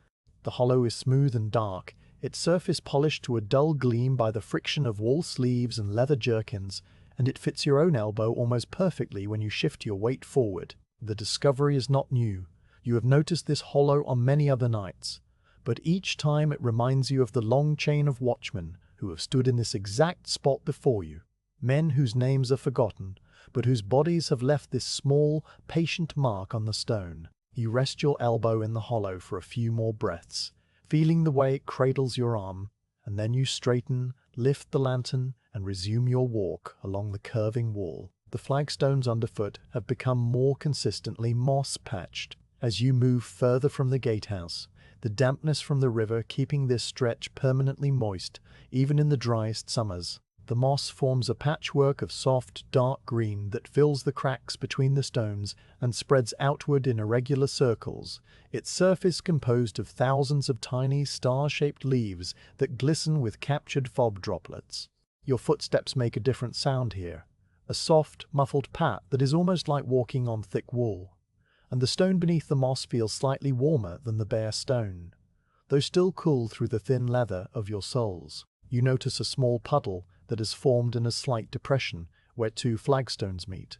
The hollow is smooth and dark, its surface polished to a dull gleam by the friction of wool sleeves and leather jerkins, and it fits your own elbow almost perfectly when you shift your weight forward. The discovery is not new. You have noticed this hollow on many other nights, but each time it reminds you of the long chain of watchmen who have stood in this exact spot before you, men whose names are forgotten, but whose bodies have left this small, patient mark on the stone. You rest your elbow in the hollow for a few more breaths, feeling the way it cradles your arm, and then you straighten, lift the lantern, and resume your walk along the curving wall. The flagstones underfoot have become more consistently moss-patched as you move further from the gatehouse, the dampness from the river keeping this stretch permanently moist, even in the driest summers. The moss forms a patchwork of soft, dark green that fills the cracks between the stones and spreads outward in irregular circles, its surface composed of thousands of tiny, star-shaped leaves that glisten with captured fog droplets. Your footsteps make a different sound here, a soft, muffled pat that is almost like walking on thick wool, and the stone beneath the moss feels slightly warmer than the bare stone, though still cool through the thin leather of your soles. You notice a small puddle that has formed in a slight depression where two flagstones meet.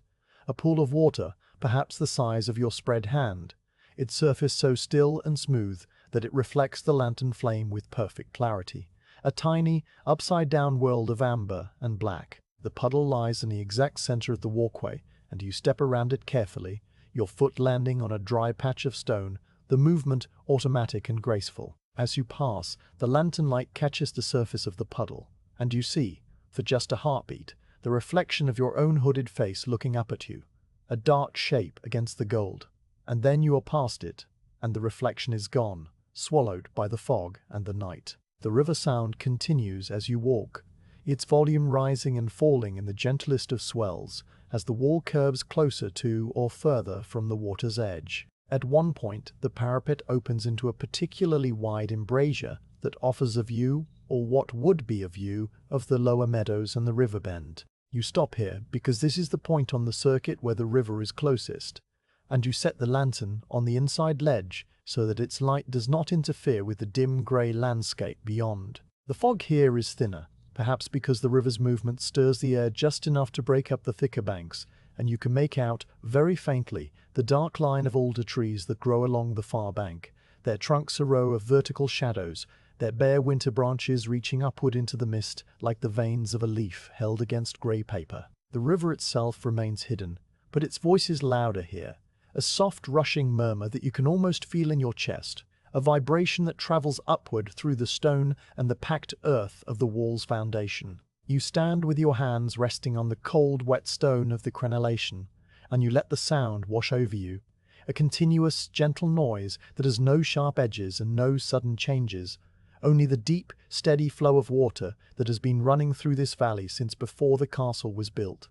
A pool of water, perhaps the size of your spread hand, its surface so still and smooth that it reflects the lantern flame with perfect clarity. A tiny, upside-down world of amber and black. The puddle lies in the exact center of the walkway, and you step around it carefully, your foot landing on a dry patch of stone, the movement automatic and graceful. As you pass, the lantern light catches the surface of the puddle, and you see, for just a heartbeat, the reflection of your own hooded face looking up at you, a dark shape against the gold. And then you are past it, and the reflection is gone, swallowed by the fog and the night. The river sound continues as you walk, its volume rising and falling in the gentlest of swells as the wall curves closer to or further from the water's edge. At one point, the parapet opens into a particularly wide embrasure that offers a view, or what would be a view, of the lower meadows and the river bend. You stop here because this is the point on the circuit where the river is closest, and you set the lantern on the inside ledge so that its light does not interfere with the dim grey landscape beyond. The fog here is thinner, perhaps because the river's movement stirs the air just enough to break up the thicker banks, and you can make out, very faintly, the dark line of alder trees that grow along the far bank, their trunks a row of vertical shadows, their bare winter branches reaching upward into the mist like the veins of a leaf held against grey paper. The river itself remains hidden, but its voice is louder here, a soft rushing murmur that you can almost feel in your chest, a vibration that travels upward through the stone and the packed earth of the wall's foundation. You stand with your hands resting on the cold, wet stone of the crenellation, and you let the sound wash over you, a continuous, gentle noise that has no sharp edges and no sudden changes, only the deep, steady flow of water that has been running through this valley since before the castle was built,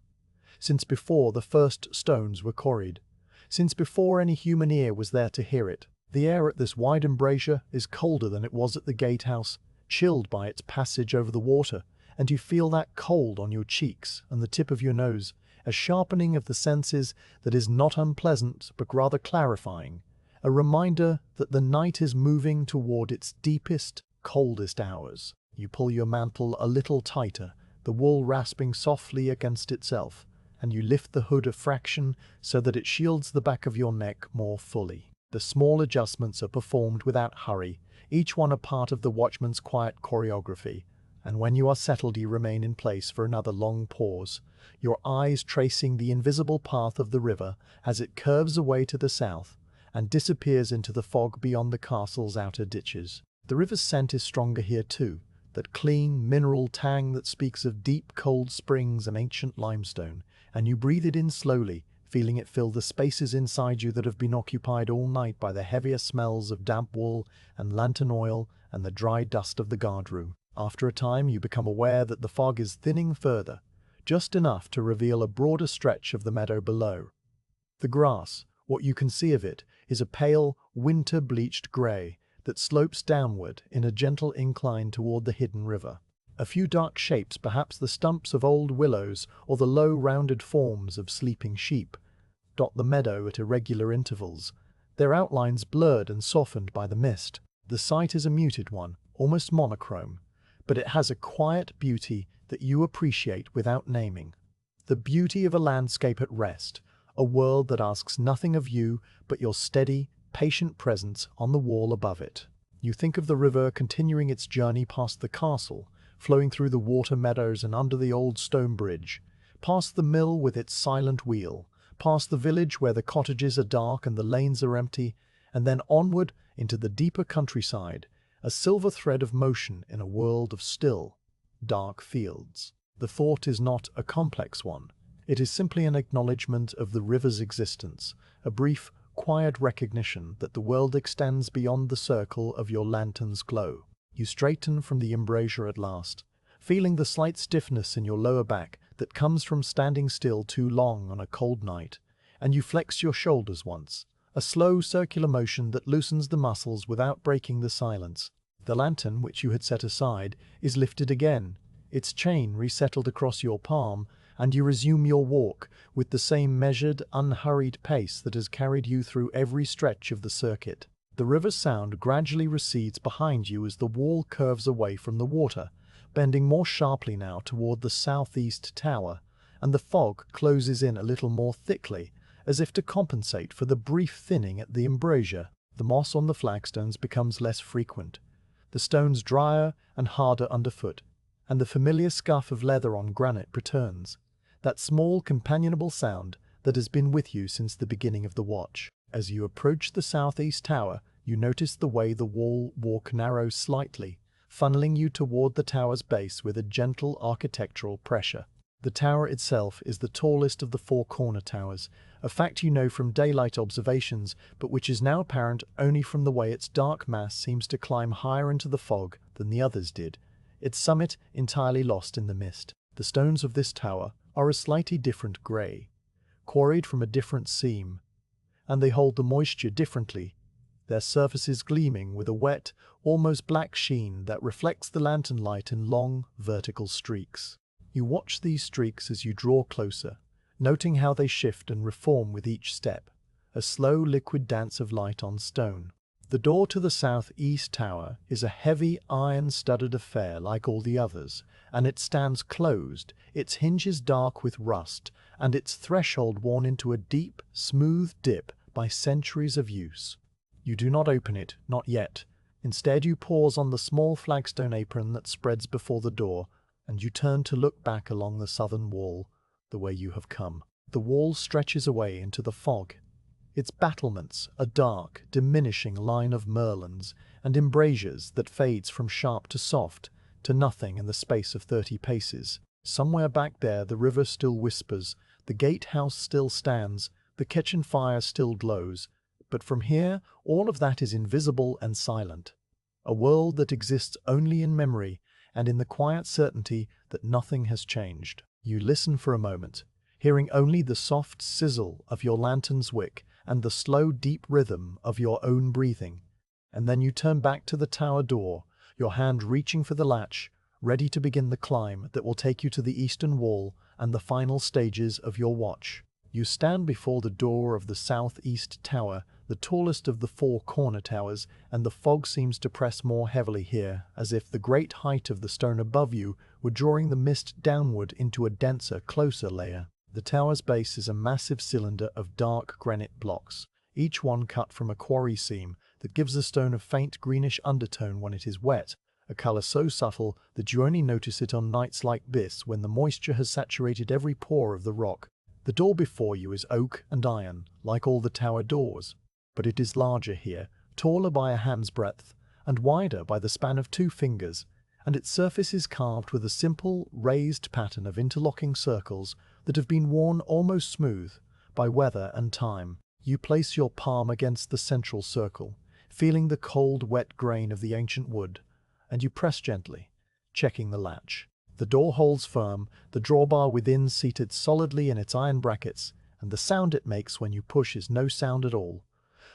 since before the first stones were quarried, since before any human ear was there to hear it. The air at this wide embrasure is colder than it was at the gatehouse, chilled by its passage over the water, and you feel that cold on your cheeks and the tip of your nose, a sharpening of the senses that is not unpleasant but rather clarifying, a reminder that the night is moving toward its deepest, coldest hours. You pull your mantle a little tighter, the wool rasping softly against itself, and you lift the hood a fraction so that it shields the back of your neck more fully. The small adjustments are performed without hurry, each one a part of the watchman's quiet choreography, and when you are settled you remain in place for another long pause, your eyes tracing the invisible path of the river as it curves away to the south and disappears into the fog beyond the castle's outer ditches. The river's scent is stronger here too, that clean, mineral tang that speaks of deep, cold springs and ancient limestone, and you breathe it in slowly, feeling it fill the spaces inside you that have been occupied all night by the heavier smells of damp wool and lantern oil and the dry dust of the guardroom. After a time you become aware that the fog is thinning further, just enough to reveal a broader stretch of the meadow below. The grass, what you can see of it, is a pale, winter-bleached grey that slopes downward in a gentle incline toward the hidden river. A few dark shapes, perhaps the stumps of old willows or the low rounded forms of sleeping sheep, dot the meadow at irregular intervals, their outlines blurred and softened by the mist. The sight is a muted one, almost monochrome, but it has a quiet beauty that you appreciate without naming. The beauty of a landscape at rest, a world that asks nothing of you but your steady, patient presence on the wall above it. You think of the river continuing its journey past the castle, flowing through the water meadows and under the old stone bridge, past the mill with its silent wheel, past the village where the cottages are dark and the lanes are empty, and then onward into the deeper countryside, a silver thread of motion in a world of still, dark fields. The thought is not a complex one. It is simply an acknowledgement of the river's existence, a brief, quiet recognition that the world extends beyond the circle of your lantern's glow. You straighten from the embrasure at last, feeling the slight stiffness in your lower back that comes from standing still too long on a cold night, and you flex your shoulders once, a slow circular motion that loosens the muscles without breaking the silence. The lantern, which you had set aside, is lifted again, its chain resettled across your palm, and you resume your walk with the same measured, unhurried pace that has carried you through every stretch of the circuit. The river's sound gradually recedes behind you as the wall curves away from the water, bending more sharply now toward the southeast tower, and the fog closes in a little more thickly, as if to compensate for the brief thinning at the embrasure. The moss on the flagstones becomes less frequent, the stones drier and harder underfoot, and the familiar scuff of leather on granite returns, that small companionable sound that has been with you since the beginning of the watch. As you approach the southeast tower, you notice the way the wall walk narrows slightly, funneling you toward the tower's base with a gentle architectural pressure. The tower itself is the tallest of the four corner towers, a fact you know from daylight observations, but which is now apparent only from the way its dark mass seems to climb higher into the fog than the others did, its summit entirely lost in the mist. The stones of this tower are a slightly different grey, quarried from a different seam, and they hold the moisture differently, their surfaces gleaming with a wet, almost black sheen that reflects the lantern light in long, vertical streaks. You watch these streaks as you draw closer, noting how they shift and reform with each step, a slow liquid dance of light on stone. The door to the southeast tower is a heavy iron-studded affair like all the others, and it stands closed, its hinges dark with rust, and its threshold worn into a deep, smooth dip by centuries of use. You do not open it, not yet. Instead you pause on the small flagstone apron that spreads before the door, and you turn to look back along the southern wall, the way you have come. The wall stretches away into the fog, its battlements a dark, diminishing line of merlons and embrasures that fades from sharp to soft, to nothing in the space of 30 paces. Somewhere back there the river still whispers, the gatehouse still stands, the kitchen fire still glows, but from here all of that is invisible and silent. A world that exists only in memory and in the quiet certainty that nothing has changed. You listen for a moment, hearing only the soft sizzle of your lantern's wick and the slow, deep rhythm of your own breathing, and then you turn back to the tower door, your hand reaching for the latch, ready to begin the climb that will take you to the eastern wall and the final stages of your watch. You stand before the door of the southeast tower, the tallest of the four corner towers, and the fog seems to press more heavily here, as if the great height of the stone above you were drawing the mist downward into a denser, closer layer. The tower's base is a massive cylinder of dark granite blocks, each one cut from a quarry seam that gives the stone a faint greenish undertone when it is wet, a color so subtle that you only notice it on nights like this when the moisture has saturated every pore of the rock. The door before you is oak and iron, like all the tower doors, but it is larger here, taller by a hand's breadth, and wider by the span of 2 fingers, and its surface is carved with a simple, raised pattern of interlocking circles that have been worn almost smooth by weather and time. You place your palm against the central circle, feeling the cold, wet grain of the ancient wood, and you press gently, checking the latch. The door holds firm, the drawbar within seated solidly in its iron brackets, and the sound it makes when you push is no sound at all,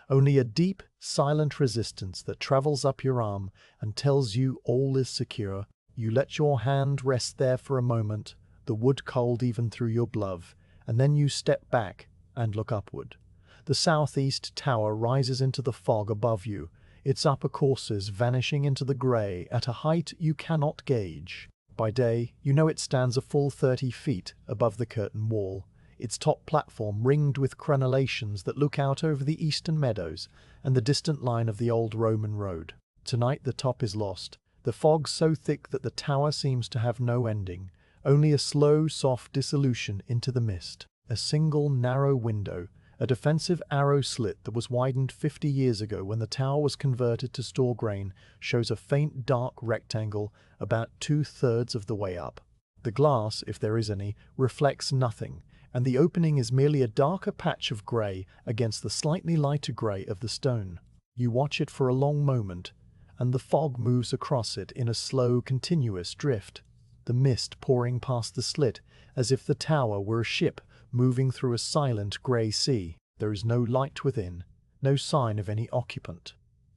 only a deep, silent resistance that travels up your arm and tells you all is secure. You let your hand rest there for a moment, the wood cold even through your glove, and then you step back and look upward. The southeast tower rises into the fog above you, its upper courses vanishing into the grey at a height you cannot gauge. By day, you know it stands a full 30 feet above the curtain wall, its top platform ringed with crenellations that look out over the eastern meadows and the distant line of the old Roman road. Tonight the top is lost, the fog so thick that the tower seems to have no ending, only a slow, soft dissolution into the mist. A single narrow window, a defensive arrow slit that was widened 50 years ago when the tower was converted to store grain, shows a faint dark rectangle about 2/3 of the way up. The glass, if there is any, reflects nothing, and the opening is merely a darker patch of grey against the slightly lighter grey of the stone. You watch it for a long moment, and the fog moves across it in a slow, continuous drift, the mist pouring past the slit as if the tower were a ship moving through a silent grey sea. There is no light within, no sign of any occupant,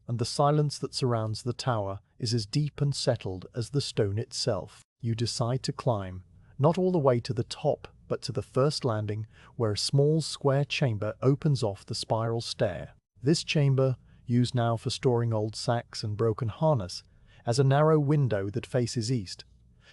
and the silence that surrounds the tower is as deep and settled as the stone itself. You decide to climb, not all the way to the top, but to the first landing, where a small square chamber opens off the spiral stair. This chamber, used now for storing old sacks and broken harness, has a narrow window that faces east,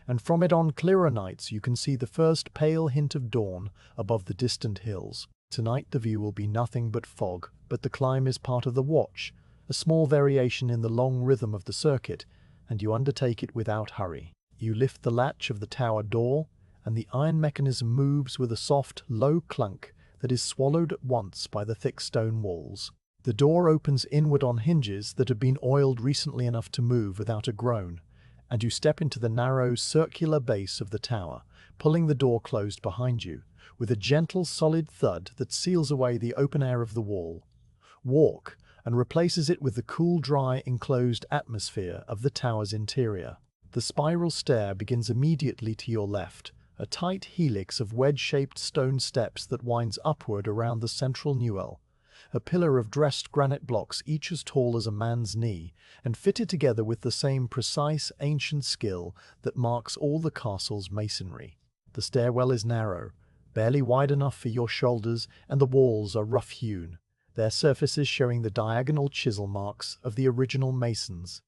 and from it on clearer nights you can see the first pale hint of dawn above the distant hills. Tonight the view will be nothing but fog, but the climb is part of the watch, a small variation in the long rhythm of the circuit, and you undertake it without hurry. You lift the latch of the tower door, and the iron mechanism moves with a soft, low clunk that is swallowed at once by the thick stone walls. The door opens inward on hinges that have been oiled recently enough to move without a groan, and you step into the narrow, circular base of the tower, pulling the door closed behind you, with a gentle, solid thud that seals away the open air of the wall. Walk, and replaces it with the cool, dry, enclosed atmosphere of the tower's interior. The spiral stair begins immediately to your left, a tight helix of wedge-shaped stone steps that winds upward around the central newel, a pillar of dressed granite blocks each as tall as a man's knee, and fitted together with the same precise, ancient skill that marks all the castle's masonry. The stairwell is narrow, barely wide enough for your shoulders, and the walls are rough-hewn, their surfaces showing the diagonal chisel marks of the original masons.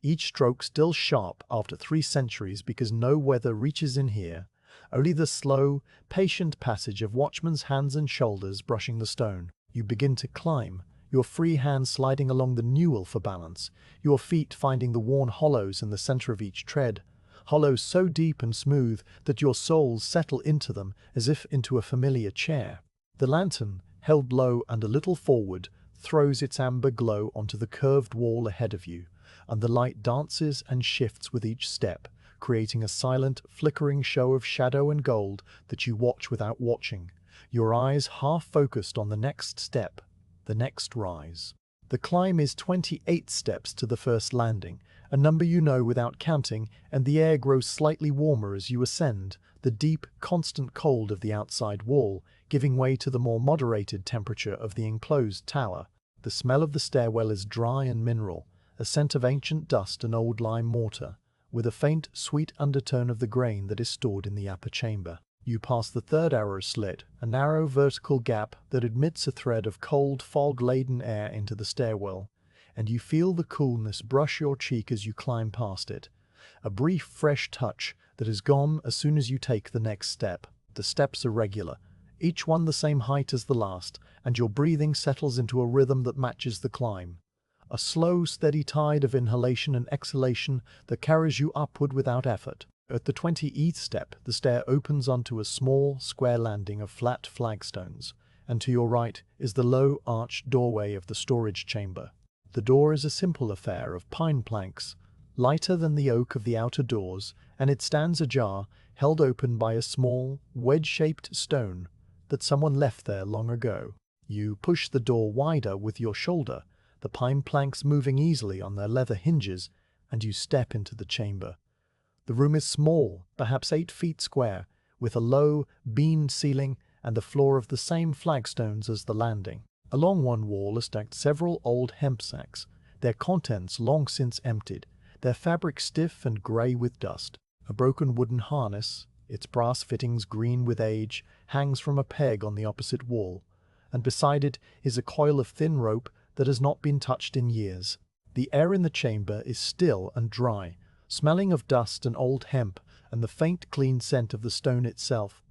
Each stroke still sharp after 3 centuries because no weather reaches in here, only the slow, patient passage of Watchman's hands and shoulders brushing the stone. You begin to climb, your free hands sliding along the newel for balance, your feet finding the worn hollows in the center of each tread, hollows so deep and smooth that your soles settle into them as if into a familiar chair. The lantern, held low and a little forward, throws its amber glow onto the curved wall ahead of you, and the light dances and shifts with each step, creating a silent, flickering show of shadow and gold that you watch without watching, your eyes half focused on the next step, the next rise. The climb is 28 steps to the first landing, a number you know without counting, and the air grows slightly warmer as you ascend, the deep, constant cold of the outside wall giving way to the more moderated temperature of the enclosed tower. The smell of the stairwell is dry and mineral, a scent of ancient dust and old lime mortar, with a faint, sweet undertone of the grain that is stored in the upper chamber. You pass the third arrow slit, a narrow vertical gap that admits a thread of cold, fog-laden air into the stairwell, and you feel the coolness brush your cheek as you climb past it, a brief, fresh touch that is gone as soon as you take the next step. The steps are regular, each one the same height as the last, and your breathing settles into a rhythm that matches the climb. A slow, steady tide of inhalation and exhalation that carries you upward without effort. At the 28th step, the stair opens onto a small, square landing of flat flagstones, and to your right is the low, arched doorway of the storage chamber. The door is a simple affair of pine planks, lighter than the oak of the outer doors, and it stands ajar, held open by a small, wedge-shaped stone that someone left there long ago. You push the door wider with your shoulder, the pine planks moving easily on their leather hinges, and you step into the chamber. The room is small, perhaps 8 feet square, with a low, beamed ceiling and the floor of the same flagstones as the landing. Along one wall are stacked several old hemp sacks, their contents long since emptied, their fabric stiff and grey with dust. A broken wooden harness, its brass fittings green with age, hangs from a peg on the opposite wall, and beside it is a coil of thin rope that has not been touched in years. The air in the chamber is still and dry, smelling of dust and old hemp and the faint, clean scent of the stone itself.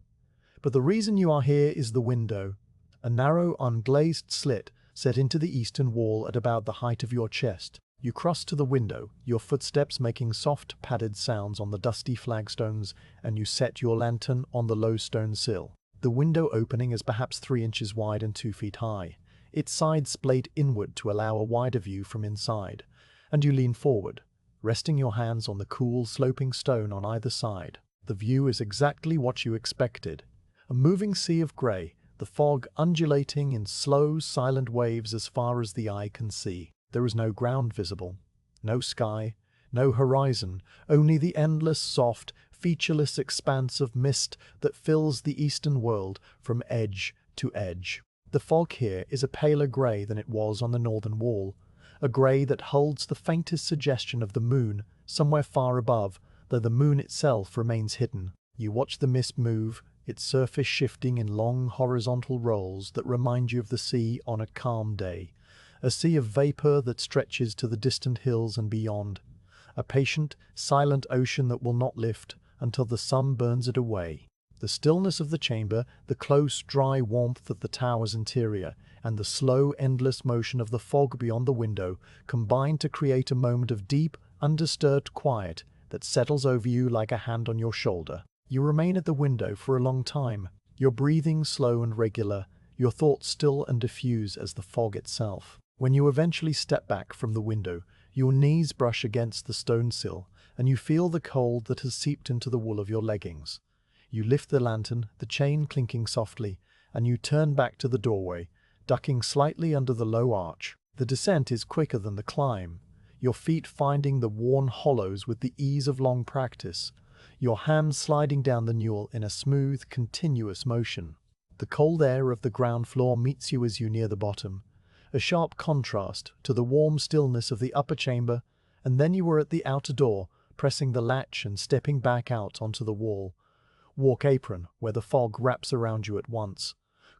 But the reason you are here is the window, a narrow, unglazed slit set into the eastern wall at about the height of your chest. You cross to the window, your footsteps making soft, padded sounds on the dusty flagstones, and you set your lantern on the low stone sill. The window opening is perhaps 3 inches wide and 2 feet high, its sides splayed inward to allow a wider view from inside, and you lean forward, resting your hands on the cool, sloping stone on either side. The view is exactly what you expected. A moving sea of grey, the fog undulating in slow, silent waves as far as the eye can see. There is no ground visible, no sky, no horizon, only the endless, soft, featureless expanse of mist that fills the eastern world from edge to edge. The fog here is a paler grey than it was on the northern wall, a grey that holds the faintest suggestion of the moon somewhere far above, though the moon itself remains hidden. You watch the mist move, its surface shifting in long horizontal rolls that remind you of the sea on a calm day, a sea of vapour that stretches to the distant hills and beyond, a patient, silent ocean that will not lift, until the sun burns it away. The stillness of the chamber, the close, dry warmth of the tower's interior, and the slow, endless motion of the fog beyond the window combine to create a moment of deep, undisturbed quiet that settles over you like a hand on your shoulder. You remain at the window for a long time, your breathing slow and regular, your thoughts still and diffuse as the fog itself. When you eventually step back from the window, your knees brush against the stone sill, and you feel the cold that has seeped into the wool of your leggings. You lift the lantern, the chain clinking softly, and you turn back to the doorway, ducking slightly under the low arch. The descent is quicker than the climb, your feet finding the worn hollows with the ease of long practice, your hands sliding down the newel in a smooth, continuous motion. The cold air of the ground floor meets you as you near the bottom, a sharp contrast to the warm stillness of the upper chamber, and then you are at the outer door, pressing the latch and stepping back out onto the walk apron, where the fog wraps around you at once.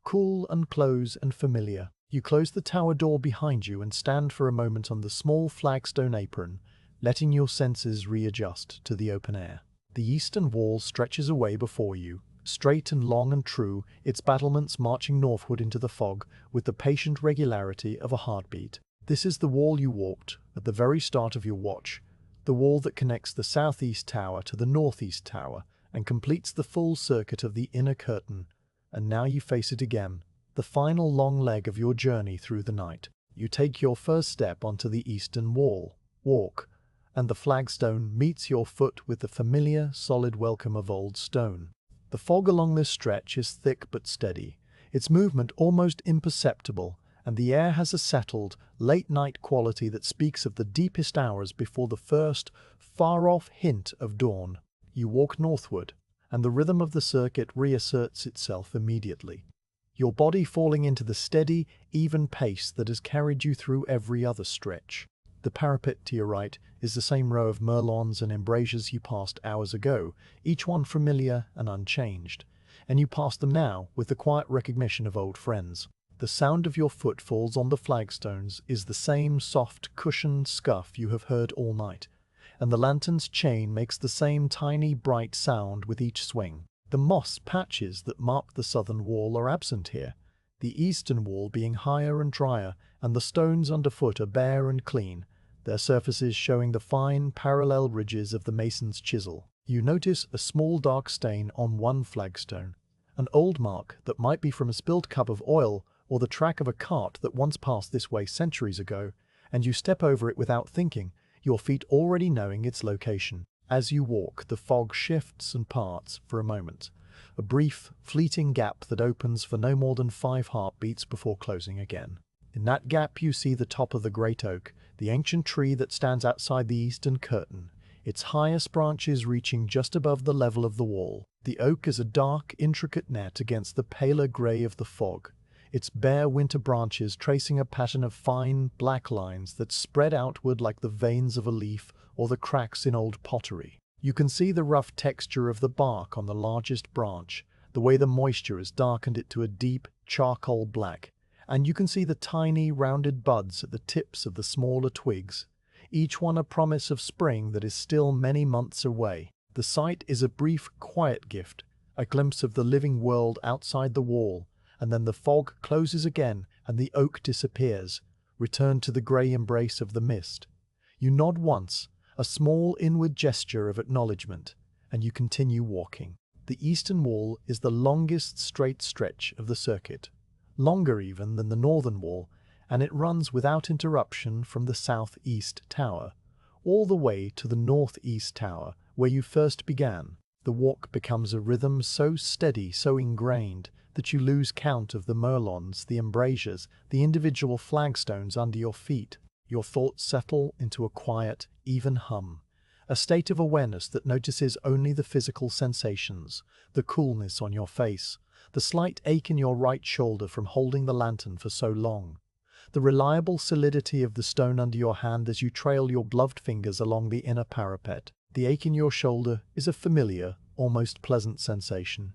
Cool and close and familiar. You close the tower door behind you and stand for a moment on the small flagstone apron, letting your senses readjust to the open air. The eastern wall stretches away before you, straight and long and true, its battlements marching northward into the fog with the patient regularity of a heartbeat. This is the wall you walked at the very start of your watch, the wall that connects the southeast tower to the northeast tower and completes the full circuit of the inner curtain. And now you face it again, the final long leg of your journey through the night. You take your first step onto the eastern walk, and the flagstone meets your foot with the familiar, solid welcome of old stone. The fog along this stretch is thick but steady, its movement almost imperceptible, and the air has a settled, late-night quality that speaks of the deepest hours before the first, far-off hint of dawn. You walk northward, and the rhythm of the circuit reasserts itself immediately, your body falling into the steady, even pace that has carried you through every other stretch. The parapet to your right is the same row of merlons and embrasures you passed hours ago, each one familiar and unchanged, and you pass them now with the quiet recognition of old friends. The sound of your footfalls on the flagstones is the same soft, cushioned scuff you have heard all night, and the lantern's chain makes the same tiny, bright sound with each swing. The moss patches that mark the southern wall are absent here, the eastern wall being higher and drier, and the stones underfoot are bare and clean, their surfaces showing the fine, parallel ridges of the mason's chisel. You notice a small dark stain on one flagstone, an old mark that might be from a spilled cup of oil or the track of a cart that once passed this way centuries ago, and you step over it without thinking, your feet already knowing its location. As you walk, the fog shifts and parts for a moment, a brief, fleeting gap that opens for no more than 5 heartbeats before closing again. In that gap you see the top of the great oak, the ancient tree that stands outside the eastern curtain, its highest branches reaching just above the level of the wall. The oak is a dark, intricate net against the paler grey of the fog, its bare winter branches tracing a pattern of fine, black lines that spread outward like the veins of a leaf or the cracks in old pottery. You can see the rough texture of the bark on the largest branch, the way the moisture has darkened it to a deep, charcoal black, and you can see the tiny, rounded buds at the tips of the smaller twigs, each one a promise of spring that is still many months away. The sight is a brief, quiet gift, a glimpse of the living world outside the wall, and then the fog closes again and the oak disappears, returned to the grey embrace of the mist. You nod once, a small inward gesture of acknowledgement, and you continue walking. The eastern wall is the longest straight stretch of the circuit, longer even than the northern wall, and it runs without interruption from the southeast tower, all the way to the northeast tower, where you first began. The walk becomes a rhythm so steady, so ingrained, that you lose count of the merlons, the embrasures, the individual flagstones under your feet. Your thoughts settle into a quiet, even hum, a state of awareness that notices only the physical sensations, the coolness on your face, the slight ache in your right shoulder from holding the lantern for so long, the reliable solidity of the stone under your hand as you trail your gloved fingers along the inner parapet. The ache in your shoulder is a familiar, almost pleasant sensation,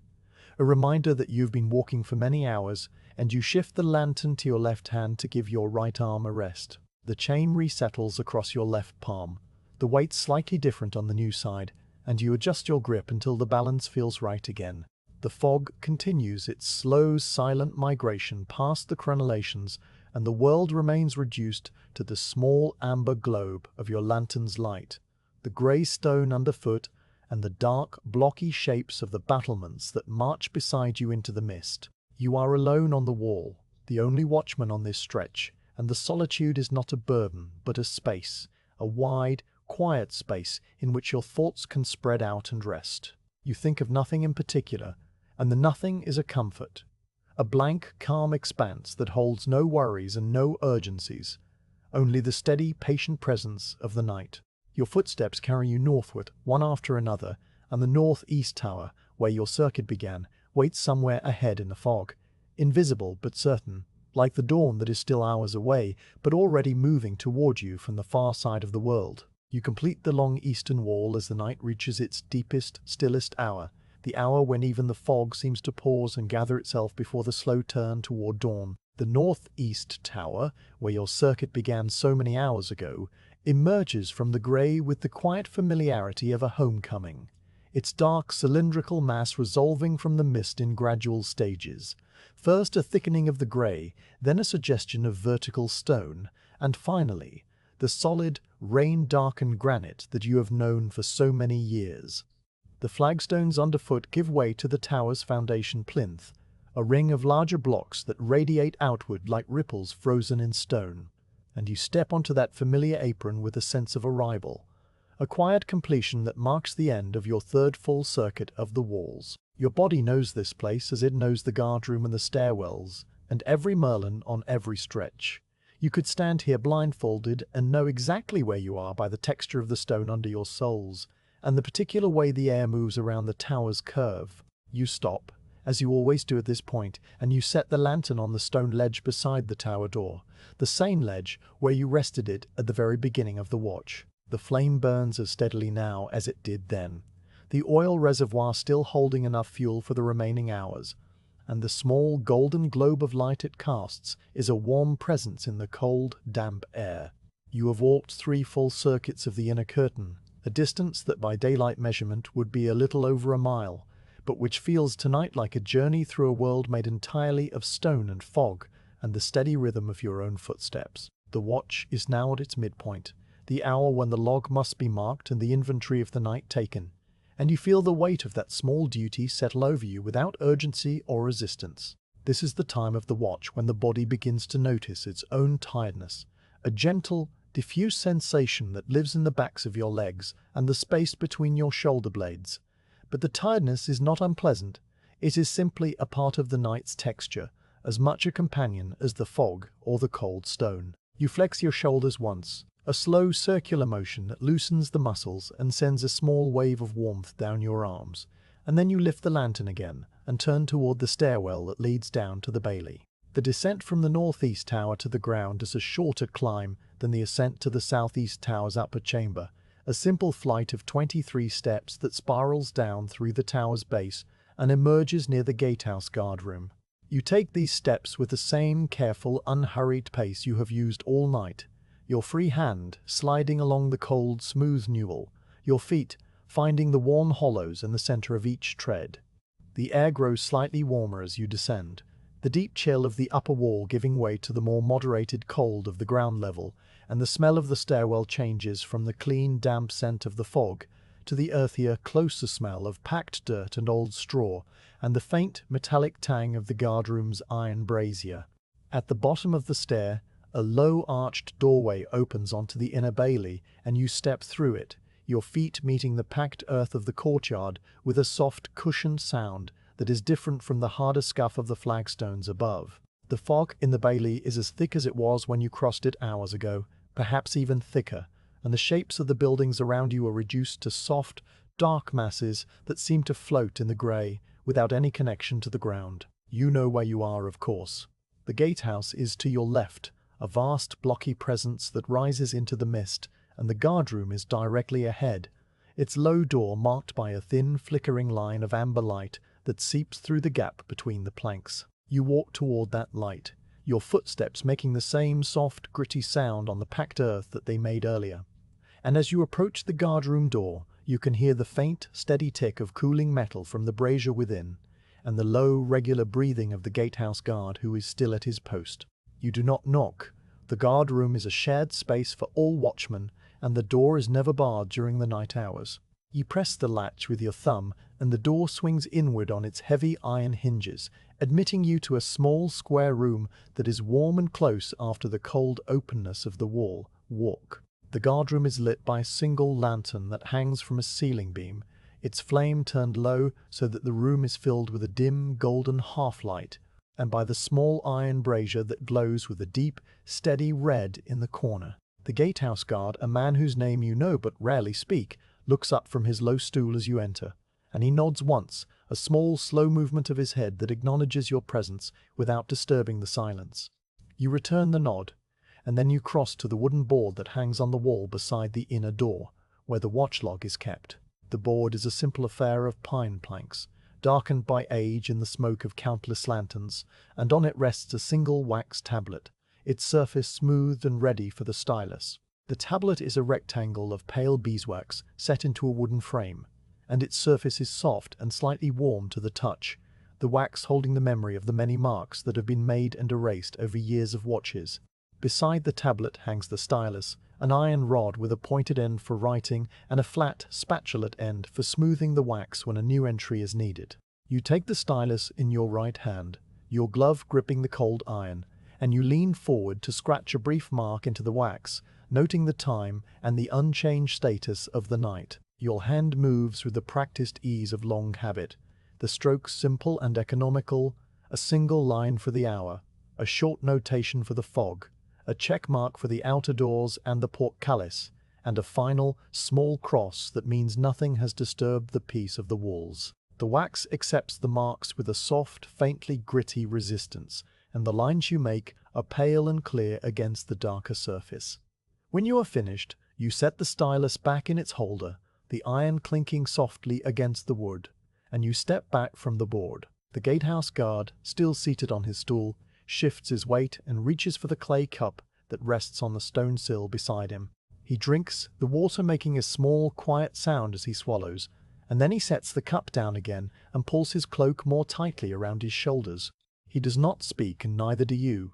a reminder that you've been walking for many hours, and you shift the lantern to your left hand to give your right arm a rest. The chain resettles across your left palm, the weight slightly different on the new side, and you adjust your grip until the balance feels right again. The fog continues its slow, silent migration past the crenellations, and the world remains reduced to the small amber globe of your lantern's light, the grey stone underfoot, and the dark, blocky shapes of the battlements that march beside you into the mist. You are alone on the wall, the only watchman on this stretch, and the solitude is not a burden, but a space, a wide, quiet space in which your thoughts can spread out and rest. You think of nothing in particular, and the nothing is a comfort, a blank, calm expanse that holds no worries and no urgencies, only the steady, patient presence of the night. Your footsteps carry you northward, one after another, and the northeast tower, where your circuit began, waits somewhere ahead in the fog, invisible but certain, like the dawn that is still hours away, but already moving toward you from the far side of the world. You complete the long eastern wall as the night reaches its deepest, stillest hour, the hour when even the fog seems to pause and gather itself before the slow turn toward dawn. The northeast tower, where your circuit began so many hours ago, emerges from the grey with the quiet familiarity of a homecoming, its dark cylindrical mass resolving from the mist in gradual stages. First a thickening of the grey, then a suggestion of vertical stone, and finally the solid, rain-darkened granite that you have known for so many years. The flagstones underfoot give way to the tower's foundation plinth, a ring of larger blocks that radiate outward like ripples frozen in stone, and you step onto that familiar apron with a sense of arrival, a quiet completion that marks the end of your third full circuit of the walls. Your body knows this place as it knows the guardroom and the stairwells, and every Merlin on every stretch. You could stand here blindfolded and know exactly where you are by the texture of the stone under your soles, and the particular way the air moves around the tower's curve. You stop, as you always do at this point, and you set the lantern on the stone ledge beside the tower door, the same ledge where you rested it at the very beginning of the watch. The flame burns as steadily now as it did then, the oil reservoir still holding enough fuel for the remaining hours, and the small golden globe of light it casts is a warm presence in the cold, damp air. You have walked 3 full circuits of the inner curtain, a distance that by daylight measurement would be a little over a mile, but which feels tonight like a journey through a world made entirely of stone and fog and the steady rhythm of your own footsteps. The watch is now at its midpoint, the hour when the log must be marked and the inventory of the night taken, and you feel the weight of that small duty settle over you without urgency or resistance. This is the time of the watch when the body begins to notice its own tiredness, a gentle, diffuse sensation that lives in the backs of your legs and the space between your shoulder blades. But the tiredness is not unpleasant. It is simply a part of the night's texture, as much a companion as the fog or the cold stone. You flex your shoulders once, a slow circular motion that loosens the muscles and sends a small wave of warmth down your arms, and then you lift the lantern again and turn toward the stairwell that leads down to the bailey. The descent from the northeast tower to the ground is a shorter climb than the ascent to the southeast tower's upper chamber, a simple flight of 23 steps that spirals down through the tower's base and emerges near the gatehouse guardroom. You take these steps with the same careful, unhurried pace you have used all night, your free hand sliding along the cold, smooth newel, your feet finding the worn hollows in the center of each tread. The air grows slightly warmer as you descend, the deep chill of the upper wall giving way to the more moderated cold of the ground level, and the smell of the stairwell changes from the clean, damp scent of the fog to the earthier, closer smell of packed dirt and old straw, and the faint, metallic tang of the guardroom's iron brazier. At the bottom of the stair, a low arched doorway opens onto the inner bailey, and you step through it, your feet meeting the packed earth of the courtyard with a soft, cushioned sound that is different from the harder scuff of the flagstones above. The fog in the bailey is as thick as it was when you crossed it hours ago, perhaps even thicker, and the shapes of the buildings around you are reduced to soft, dark masses that seem to float in the grey, without any connection to the ground. You know where you are, of course. The gatehouse is to your left, a vast, blocky presence that rises into the mist, and the guardroom is directly ahead, its low door marked by a thin, flickering line of amber light that seeps through the gap between the planks. You walk toward that light, your footsteps making the same soft, gritty sound on the packed earth that they made earlier. And as you approach the guardroom door, You can hear the faint, steady tick of cooling metal from the brazier within, and the low, regular breathing of the gatehouse guard who is still at his post. You do not knock. The guard room is a shared space for all watchmen, and the door is never barred during the night hours. You press the latch with your thumb, and the door swings inward on its heavy iron hinges, admitting you to a small square room that is warm and close after the cold openness of the wall. Walk. The guardroom is lit by a single lantern that hangs from a ceiling beam, its flame turned low so that the room is filled with a dim, golden half-light, and by the small iron brazier that glows with a deep, steady red in the corner. The gatehouse guard, a man whose name you know but rarely speak, looks up from his low stool as you enter, and he nods once, a small, slow movement of his head that acknowledges your presence without disturbing the silence. You return the nod, and then you cross to the wooden board that hangs on the wall beside the inner door, where the watch log is kept. The board is a simple affair of pine planks, darkened by age in the smoke of countless lanterns, and on it rests a single wax tablet, its surface smoothed and ready for the stylus. The tablet is a rectangle of pale beeswax set into a wooden frame, and its surface is soft and slightly warm to the touch, the wax holding the memory of the many marks that have been made and erased over years of watches. Beside the tablet hangs the stylus, an iron rod with a pointed end for writing and a flat, spatulate end for smoothing the wax when a new entry is needed. You take the stylus in your right hand, your glove gripping the cold iron, and you lean forward to scratch a brief mark into the wax, noting the time and the unchanged status of the night. Your hand moves with the practiced ease of long habit, the strokes simple and economical, a single line for the hour, a short notation for the fog, a check mark for the outer doors and the portcullis, and a final, small cross that means nothing has disturbed the peace of the walls. The wax accepts the marks with a soft, faintly gritty resistance, and the lines you make are pale and clear against the darker surface. When you are finished, you set the stylus back in its holder, the iron clinking softly against the wood, and you step back from the board. The gatehouse guard, still seated on his stool, shifts his weight and reaches for the clay cup that rests on the stone sill beside him. He drinks, the water making a small, quiet sound as he swallows, and then he sets the cup down again and pulls his cloak more tightly around his shoulders. He does not speak, and neither do you.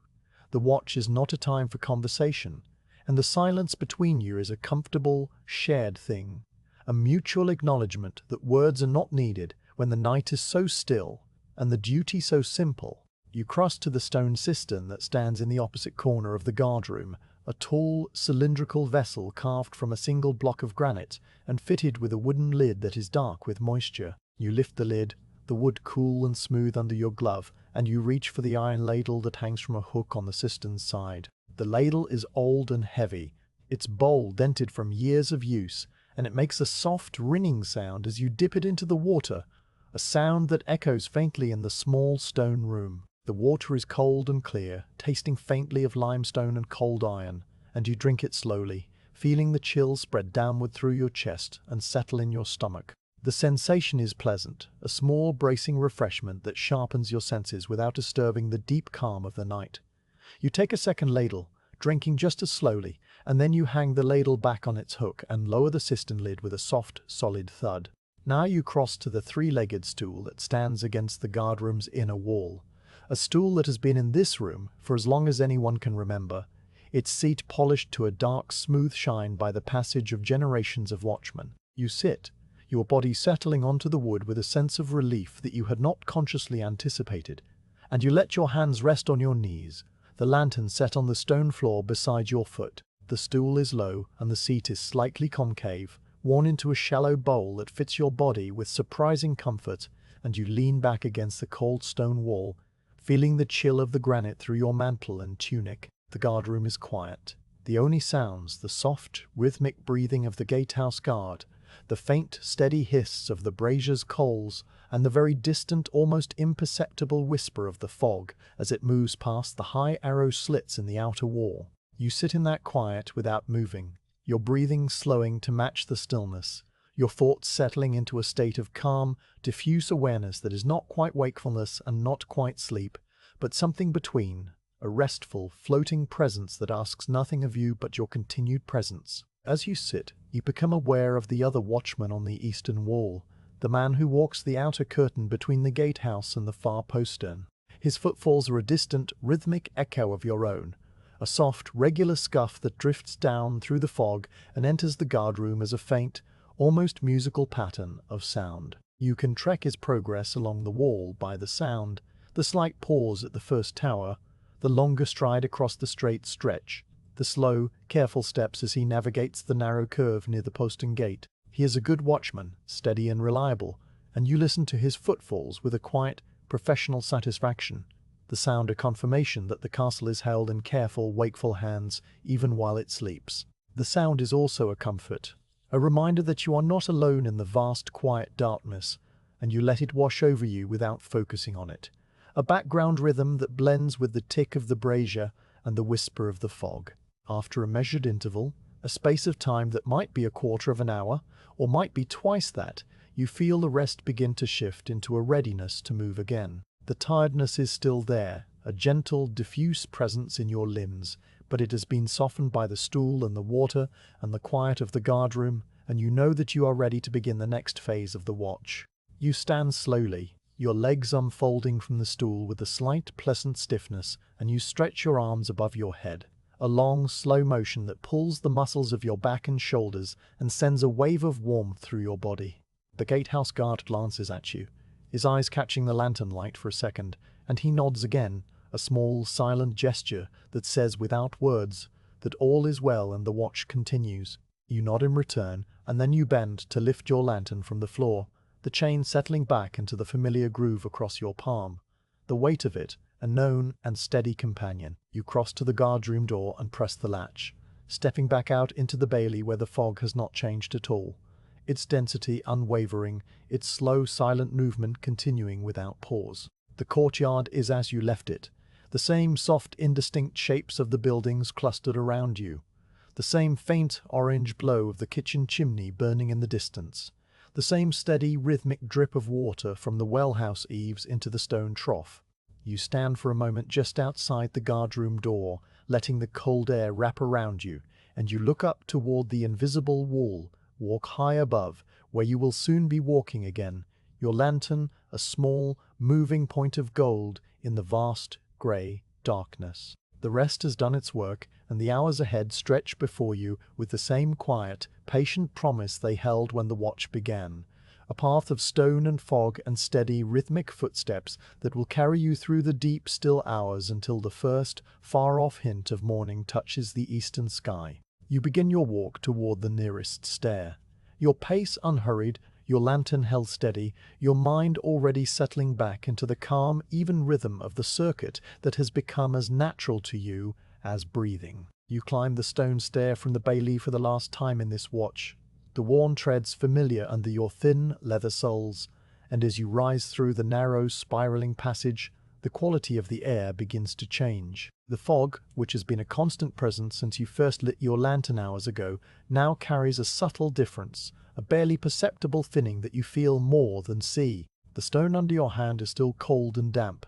The watch is not a time for conversation, and the silence between you is a comfortable, shared thing, a mutual acknowledgement that words are not needed when the night is so still and the duty so simple. You cross to the stone cistern that stands in the opposite corner of the guardroom, a tall, cylindrical vessel carved from a single block of granite and fitted with a wooden lid that is dark with moisture. You lift the lid, the wood cool and smooth under your glove, and you reach for the iron ladle that hangs from a hook on the cistern's side. The ladle is old and heavy, its bowl dented from years of use, and it makes a soft, ringing sound as you dip it into the water, a sound that echoes faintly in the small stone room. The water is cold and clear, tasting faintly of limestone and cold iron, and you drink it slowly, feeling the chill spread downward through your chest and settle in your stomach. The sensation is pleasant, a small bracing refreshment that sharpens your senses without disturbing the deep calm of the night. You take a second ladle, drinking just as slowly, and then you hang the ladle back on its hook and lower the cistern lid with a soft, solid thud. Now you cross to the three-legged stool that stands against the guardroom's inner wall. A stool that has been in this room for as long as anyone can remember, its seat polished to a dark, smooth shine by the passage of generations of watchmen. You sit, your body settling onto the wood with a sense of relief that you had not consciously anticipated, and you let your hands rest on your knees, the lantern set on the stone floor beside your foot. The stool is low, and the seat is slightly concave, worn into a shallow bowl that fits your body with surprising comfort, and you lean back against the cold stone wall, feeling the chill of the granite through your mantle and tunic. The guardroom is quiet. The only sounds, the soft, rhythmic breathing of the gatehouse guard, the faint, steady hiss of the brazier's coals, and the very distant, almost imperceptible whisper of the fog as it moves past the high arrow slits in the outer wall. You sit in that quiet without moving, your breathing slowing to match the stillness, your thoughts settling into a state of calm, diffuse awareness that is not quite wakefulness and not quite sleep, but something between, a restful, floating presence that asks nothing of you but your continued presence. As you sit, you become aware of the other watchman on the eastern wall, the man who walks the outer curtain between the gatehouse and the far postern. His footfalls are a distant, rhythmic echo of your own, a soft, regular scuff that drifts down through the fog and enters the guardroom as a faint, almost musical pattern of sound. You can track his progress along the wall by the sound, the slight pause at the first tower, the longer stride across the straight stretch, the slow, careful steps as he navigates the narrow curve near the postern gate. He is a good watchman, steady and reliable, and you listen to his footfalls with a quiet, professional satisfaction, the sound a confirmation that the castle is held in careful, wakeful hands even while it sleeps. The sound is also a comfort, a reminder that you are not alone in the vast, quiet darkness, and you let it wash over you without focusing on it. A background rhythm that blends with the tick of the brazier and the whisper of the fog. After a measured interval, a space of time that might be a quarter of an hour, or might be twice that, you feel the rest begin to shift into a readiness to move again. The tiredness is still there, a gentle, diffuse presence in your limbs, but it has been softened by the stool and the water and the quiet of the guardroom, and you know that you are ready to begin the next phase of the watch. You stand slowly, your legs unfolding from the stool with a slight, pleasant stiffness, and you stretch your arms above your head. A long, slow motion that pulls the muscles of your back and shoulders and sends a wave of warmth through your body. The gatehouse guard glances at you, his eyes catching the lantern light for a second, and he nods again, a small, silent gesture that says without words that all is well and the watch continues. You nod in return, and then you bend to lift your lantern from the floor, the chain settling back into the familiar groove across your palm. The weight of it, a known and steady companion. You cross to the guardroom door and press the latch, stepping back out into the bailey where the fog has not changed at all, its density unwavering, its slow, silent movement continuing without pause. The courtyard is as you left it, the same soft, indistinct shapes of the buildings clustered around you, the same faint orange glow of the kitchen chimney burning in the distance, the same steady, rhythmic drip of water from the well-house eaves into the stone trough. You stand for a moment just outside the guardroom door, letting the cold air wrap around you, and you look up toward the invisible wall, walk high above, where you will soon be walking again, your lantern a small, moving point of gold in the vast, grey darkness. The rest has done its work, and the hours ahead stretch before you with the same quiet, patient promise they held when the watch began. A path of stone and fog and steady, rhythmic footsteps that will carry you through the deep, still hours until the first, far-off hint of morning touches the eastern sky. You begin your walk toward the nearest stair, your pace unhurried, your lantern held steady, your mind already settling back into the calm, even rhythm of the circuit that has become as natural to you as breathing. You climb the stone stair from the bailey for the last time in this watch, the worn treads familiar under your thin leather soles, and as you rise through the narrow, spiraling passage, the quality of the air begins to change. The fog, which has been a constant presence since you first lit your lantern hours ago, now carries a subtle difference, a barely perceptible thinning that you feel more than see. The stone under your hand is still cold and damp.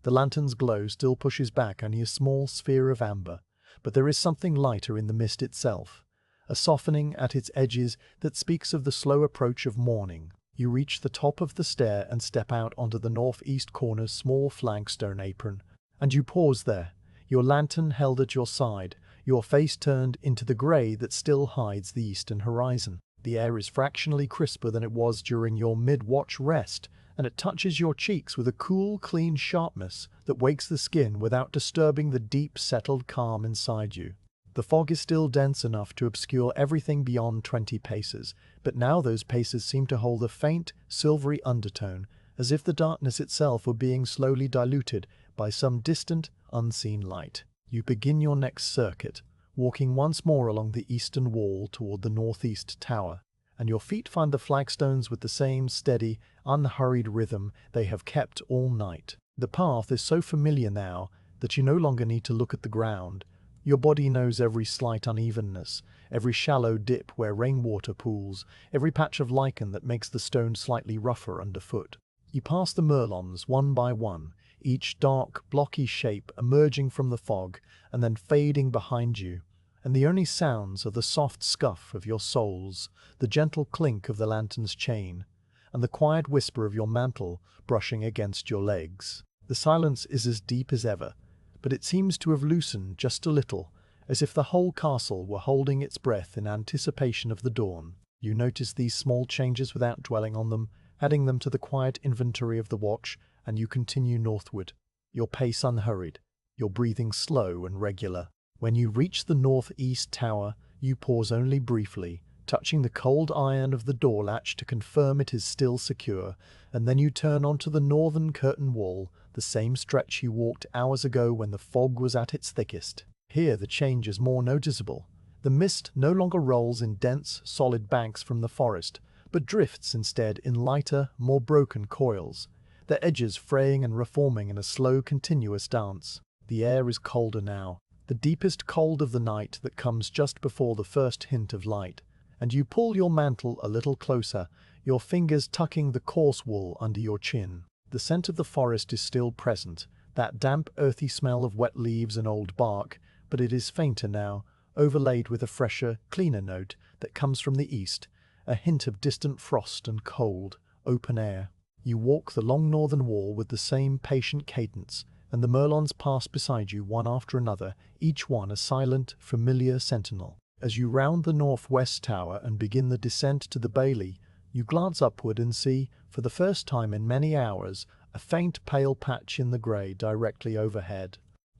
The lantern's glow still pushes back only a small sphere of amber, but there is something lighter in the mist itself, a softening at its edges that speaks of the slow approach of morning. You reach the top of the stair and step out onto the northeast corner's small flagstone apron, and you pause there, your lantern held at your side, your face turned into the grey that still hides the eastern horizon. The air is fractionally crisper than it was during your mid-watch rest, and it touches your cheeks with a cool, clean sharpness that wakes the skin without disturbing the deep, settled calm inside you. The fog is still dense enough to obscure everything beyond 20 paces, but now those paces seem to hold a faint, silvery undertone, as if the darkness itself were being slowly diluted by some distant, unseen light. You begin your next circuit, walking once more along the eastern wall toward the northeast tower, and your feet find the flagstones with the same steady, unhurried rhythm they have kept all night. The path is so familiar now that you no longer need to look at the ground. Your body knows every slight unevenness, every shallow dip where rainwater pools, every patch of lichen that makes the stone slightly rougher underfoot. You pass the merlons one by one, each dark, blocky shape emerging from the fog and then fading behind you, and the only sounds are the soft scuff of your soles, the gentle clink of the lantern's chain, and the quiet whisper of your mantle brushing against your legs. The silence is as deep as ever, but it seems to have loosened just a little, as if the whole castle were holding its breath in anticipation of the dawn. You notice these small changes without dwelling on them, adding them to the quiet inventory of the watch, and you continue northward, your pace unhurried, your breathing slow and regular. When you reach the northeast tower, you pause only briefly, touching the cold iron of the door latch to confirm it is still secure, and then you turn onto the northern curtain wall, the same stretch you walked hours ago when the fog was at its thickest. Here the change is more noticeable. The mist no longer rolls in dense, solid banks from the forest, but drifts instead in lighter, more broken coils, their edges fraying and reforming in a slow, continuous dance. The air is colder now, the deepest cold of the night that comes just before the first hint of light, and you pull your mantle a little closer, your fingers tucking the coarse wool under your chin. The scent of the forest is still present, that damp, earthy smell of wet leaves and old bark, but it is fainter now, overlaid with a fresher, cleaner note that comes from the east, a hint of distant frost and cold, open air. You walk the long northern wall with the same patient cadence, and the merlons pass beside you one after another, each one a silent, familiar sentinel. As you round the northwest tower and begin the descent to the bailey, you glance upward and see, for the first time in many hours, a faint pale patch in the grey directly overhead.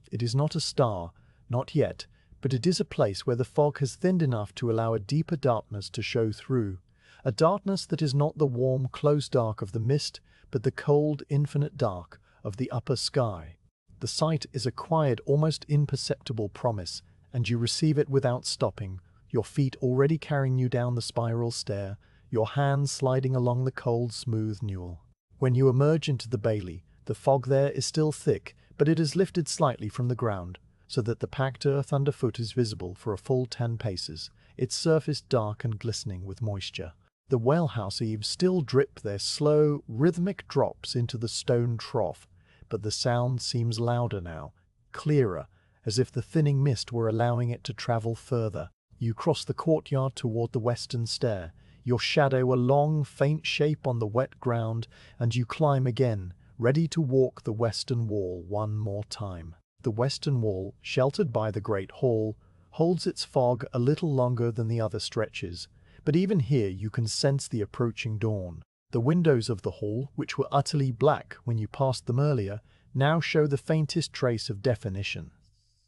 It is not a star, not yet, but it is a place where the fog has thinned enough to allow a deeper darkness to show through, a darkness that is not the warm, close dark of the mist, but the cold, infinite dark of the upper sky. The sight is a quiet, almost imperceptible promise, and you receive it without stopping, your feet already carrying you down the spiral stair, your hands sliding along the cold, smooth newel. When you emerge into the bailey, the fog there is still thick, but it has lifted slightly from the ground, so that the packed earth underfoot is visible for a full 10 paces, its surface dark and glistening with moisture. The wellhouse eaves still drip their slow, rhythmic drops into the stone trough, but the sound seems louder now, clearer, as if the thinning mist were allowing it to travel further. You cross the courtyard toward the western stair, your shadow a long, faint shape on the wet ground, and you climb again, ready to walk the western wall one more time. The western wall, sheltered by the great hall, holds its fog a little longer than the other stretches, but even here you can sense the approaching dawn. The windows of the hall, which were utterly black when you passed them earlier, now show the faintest trace of definition,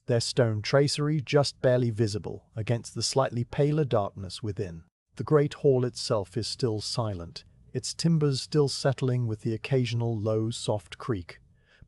their stone tracery just barely visible against the slightly paler darkness within. The great hall itself is still silent, its timbers still settling with the occasional low, soft creak,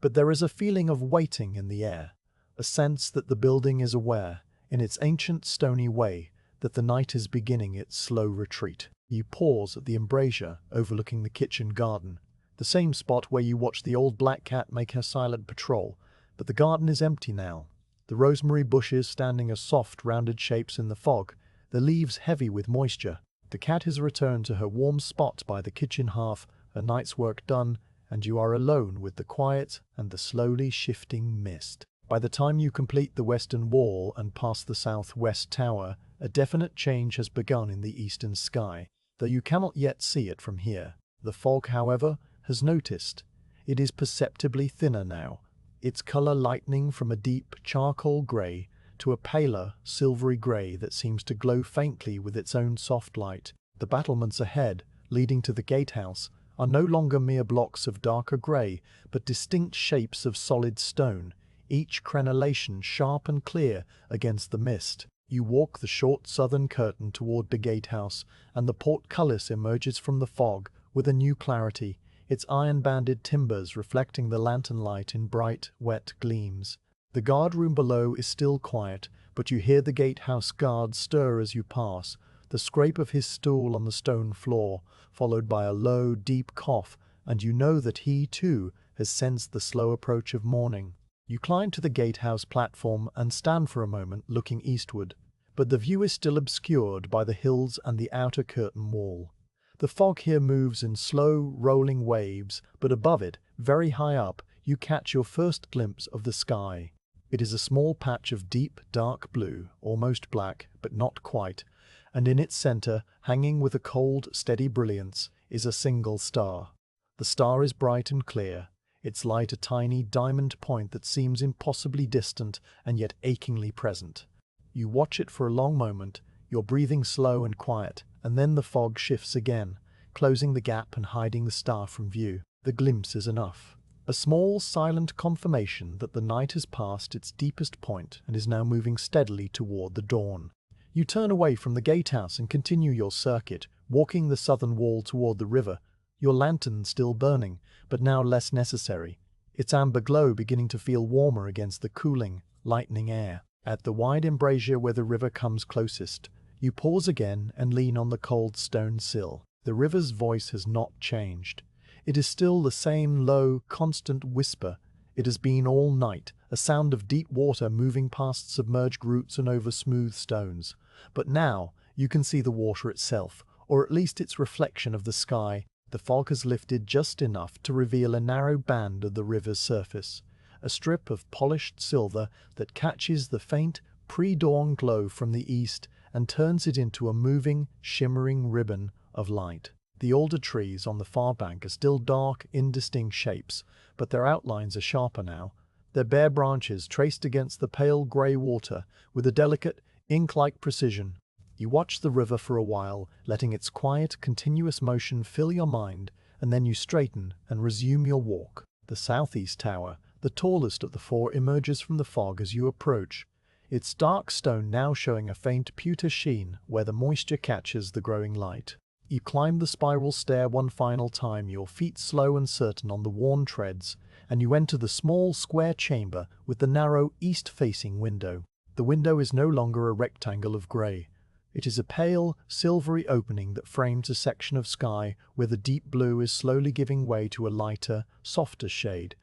but there is a feeling of waiting in the air, a sense that the building is aware, in its ancient stony way, that the night is beginning its slow retreat. You pause at the embrasure overlooking the kitchen garden, the same spot where you watched the old black cat make her silent patrol, but the garden is empty now, the rosemary bushes standing as soft, rounded shapes in the fog, the leaves heavy with moisture. The cat has returned to her warm spot by the kitchen hearth, her night's work done, and you are alone with the quiet and the slowly shifting mist. By the time you complete the western wall and pass the southwest tower, a definite change has begun in the eastern sky, though you cannot yet see it from here. The fog, however, has noticed. It is perceptibly thinner now, its color lightening from a deep charcoal gray to a paler, silvery grey that seems to glow faintly with its own soft light. The battlements ahead, leading to the gatehouse, are no longer mere blocks of darker grey, but distinct shapes of solid stone, each crenellation sharp and clear against the mist. You walk the short southern curtain toward the gatehouse, and the portcullis emerges from the fog with a new clarity, its iron-banded timbers reflecting the lantern light in bright, wet gleams. The guard-room below is still quiet, but you hear the gatehouse guard stir as you pass, the scrape of his stool on the stone floor, followed by a low, deep cough, and you know that he, too, has sensed the slow approach of morning. You climb to the gatehouse platform and stand for a moment looking eastward, but the view is still obscured by the hills and the outer curtain wall. The fog here moves in slow, rolling waves, but above it, very high up, you catch your first glimpse of the sky. It is a small patch of deep, dark blue, almost black, but not quite, and in its center, hanging with a cold, steady brilliance, is a single star. The star is bright and clear, its light a tiny diamond point that seems impossibly distant and yet achingly present. You watch it for a long moment, your breathing slow and quiet, and then the fog shifts again, closing the gap and hiding the star from view. The glimpse is enough. A small, silent confirmation that the night has passed its deepest point and is now moving steadily toward the dawn. You turn away from the gatehouse and continue your circuit, walking the southern wall toward the river, your lantern still burning, but now less necessary, its amber glow beginning to feel warmer against the cooling, lightening air. At the wide embrasure where the river comes closest, you pause again and lean on the cold stone sill. The river's voice has not changed. It is still the same low, constant whisper it has been all night, a sound of deep water moving past submerged roots and over smooth stones. But now you can see the water itself, or at least its reflection of the sky. The fog has lifted just enough to reveal a narrow band of the river's surface, a strip of polished silver that catches the faint, pre-dawn glow from the east and turns it into a moving, shimmering ribbon of light. The older trees on the far bank are still dark, indistinct shapes, but their outlines are sharper now, their bare branches traced against the pale grey water with a delicate, ink-like precision. You watch the river for a while, letting its quiet, continuous motion fill your mind, and then you straighten and resume your walk. The southeast tower, the tallest of the four, emerges from the fog as you approach, its dark stone now showing a faint pewter sheen where the moisture catches the growing light. You climb the spiral stair one final time, your feet slow and certain on the worn treads, and you enter the small square chamber with the narrow east-facing window. The window is no longer a rectangle of grey. It is a pale, silvery opening that frames a section of sky where the deep blue is slowly giving way to a lighter, softer shade,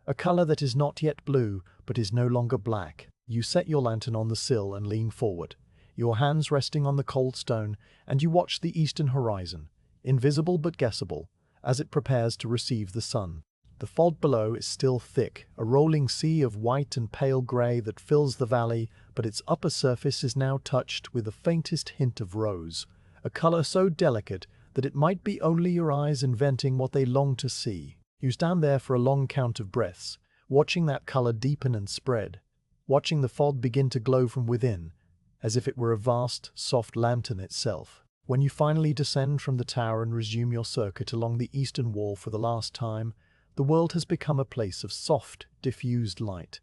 a color that is not yet blue but is no longer black. You set your lantern on the sill and lean forward, your hands resting on the cold stone, and you watch the eastern horizon, invisible but guessable, as it prepares to receive the sun. The fog below is still thick, a rolling sea of white and pale grey that fills the valley, but its upper surface is now touched with the faintest hint of rose, a color so delicate that it might be only your eyes inventing what they long to see. You stand there for a long count of breaths, watching that color deepen and spread, watching the fog begin to glow from within, as if it were a vast, soft lantern itself. When you finally descend from the tower and resume your circuit along the eastern wall for the last time, the world has become a place of soft, diffused light.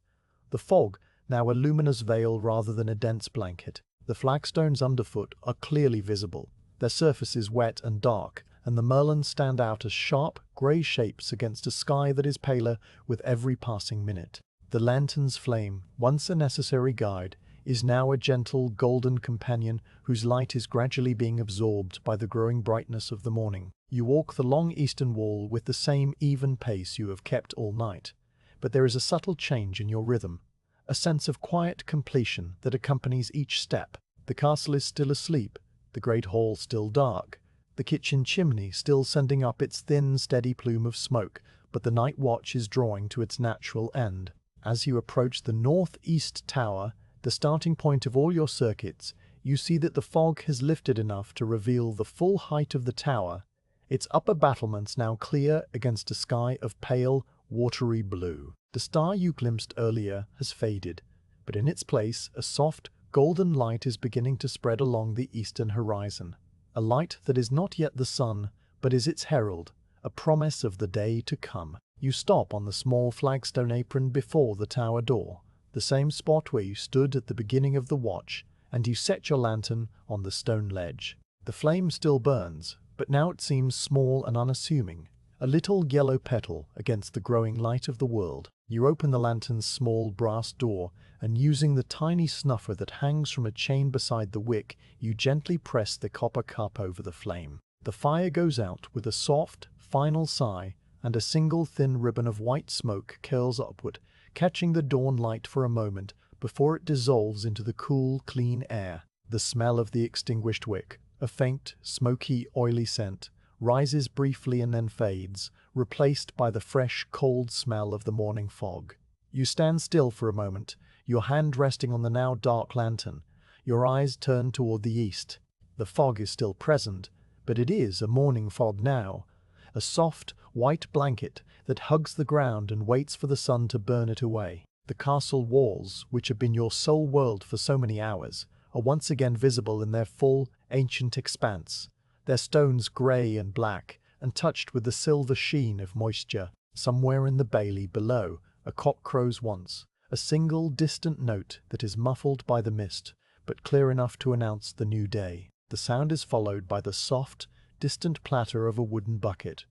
The fog, now a luminous veil rather than a dense blanket. The flagstones underfoot are clearly visible, their surfaces wet and dark, and the merlons stand out as sharp, grey shapes against a sky that is paler with every passing minute. The lantern's flame, once a necessary guide, is now a gentle, golden companion whose light is gradually being absorbed by the growing brightness of the morning. You walk the long eastern wall with the same even pace you have kept all night, but there is a subtle change in your rhythm, a sense of quiet completion that accompanies each step. The castle is still asleep, the great hall still dark, the kitchen chimney still sending up its thin, steady plume of smoke, but the night watch is drawing to its natural end. As you approach the northeast tower, the starting point of all your circuits, you see that the fog has lifted enough to reveal the full height of the tower, its upper battlements now clear against a sky of pale, watery blue. The star you glimpsed earlier has faded, but in its place a soft, golden light is beginning to spread along the eastern horizon, a light that is not yet the sun, but is its herald, a promise of the day to come. You stop on the small flagstone apron before the tower door, the same spot where you stood at the beginning of the watch, and you set your lantern on the stone ledge. The flame still burns, but now it seems small and unassuming, a little yellow petal against the growing light of the world. You open the lantern's small brass door, and using the tiny snuffer that hangs from a chain beside the wick, you gently press the copper cup over the flame. The fire goes out with a soft, final sigh, and a single thin ribbon of white smoke curls upward, catching the dawn light for a moment before it dissolves into the cool, clean air. The smell of the extinguished wick, a faint, smoky, oily scent, rises briefly and then fades, replaced by the fresh, cold smell of the morning fog. You stand still for a moment, your hand resting on the now dark lantern, your eyes turned toward the east. The fog is still present, but it is a morning fog now, a soft, white blanket that hugs the ground and waits for the sun to burn it away. The castle walls, which have been your sole world for so many hours, are once again visible in their full, ancient expanse, their stones grey and black, and touched with the silver sheen of moisture. Somewhere in the bailey below, a cock crows once, a single distant note that is muffled by the mist, but clear enough to announce the new day. The sound is followed by the soft, distant clatter of a wooden bucket,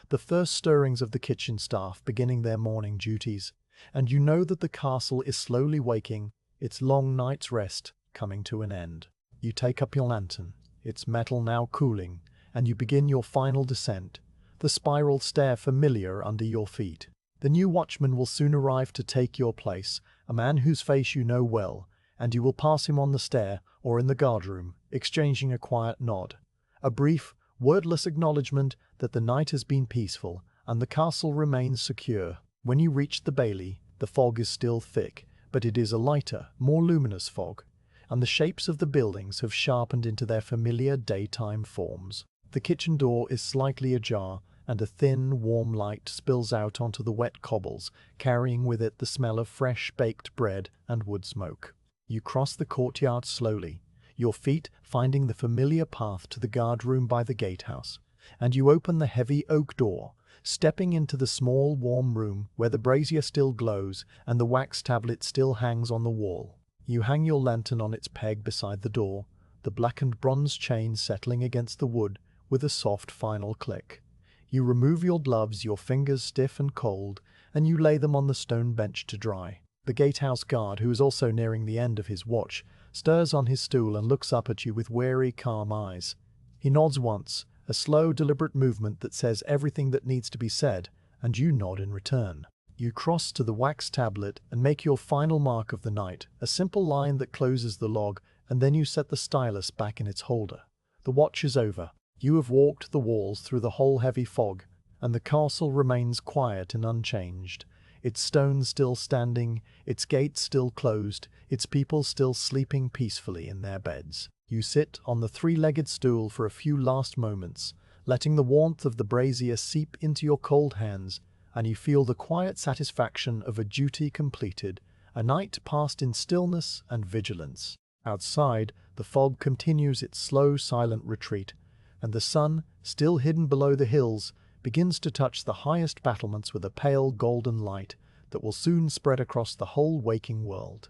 the first stirrings of the kitchen staff beginning their morning duties, and you know that the castle is slowly waking, its long night's rest coming to an end. You take up your lantern, its metal now cooling, and you begin your final descent, the spiral stair familiar under your feet. The new watchman will soon arrive to take your place, a man whose face you know well, and you will pass him on the stair or in the guardroom, exchanging a quiet nod, a brief, wordless acknowledgement that the night has been peaceful and the castle remains secure. When you reach the bailey, the fog is still thick, but it is a lighter, more luminous fog, and the shapes of the buildings have sharpened into their familiar daytime forms. The kitchen door is slightly ajar, and a thin, warm light spills out onto the wet cobbles, carrying with it the smell of fresh baked bread and wood smoke. You cross the courtyard slowly, your feet finding the familiar path to the guardroom by the gatehouse, and you open the heavy oak door, stepping into the small, warm room where the brazier still glows and the wax tablet still hangs on the wall. You hang your lantern on its peg beside the door, the blackened bronze chain settling against the wood with a soft final click. You remove your gloves, your fingers stiff and cold, and you lay them on the stone bench to dry. The gatehouse guard, who is also nearing the end of his watch, stirs on his stool and looks up at you with wary, calm eyes. He nods once, a slow, deliberate movement that says everything that needs to be said, and you nod in return. You cross to the wax tablet and make your final mark of the night, a simple line that closes the log, and then you set the stylus back in its holder. The watch is over. You have walked the walls through the whole heavy fog, and the castle remains quiet and unchanged, its stones still standing, its gates still closed, its people still sleeping peacefully in their beds. You sit on the three-legged stool for a few last moments, letting the warmth of the brazier seep into your cold hands, and you feel the quiet satisfaction of a duty completed, a night passed in stillness and vigilance. Outside, the fog continues its slow, silent retreat, and the sun, still hidden below the hills, begins to touch the highest battlements with a pale golden light that will soon spread across the whole waking world.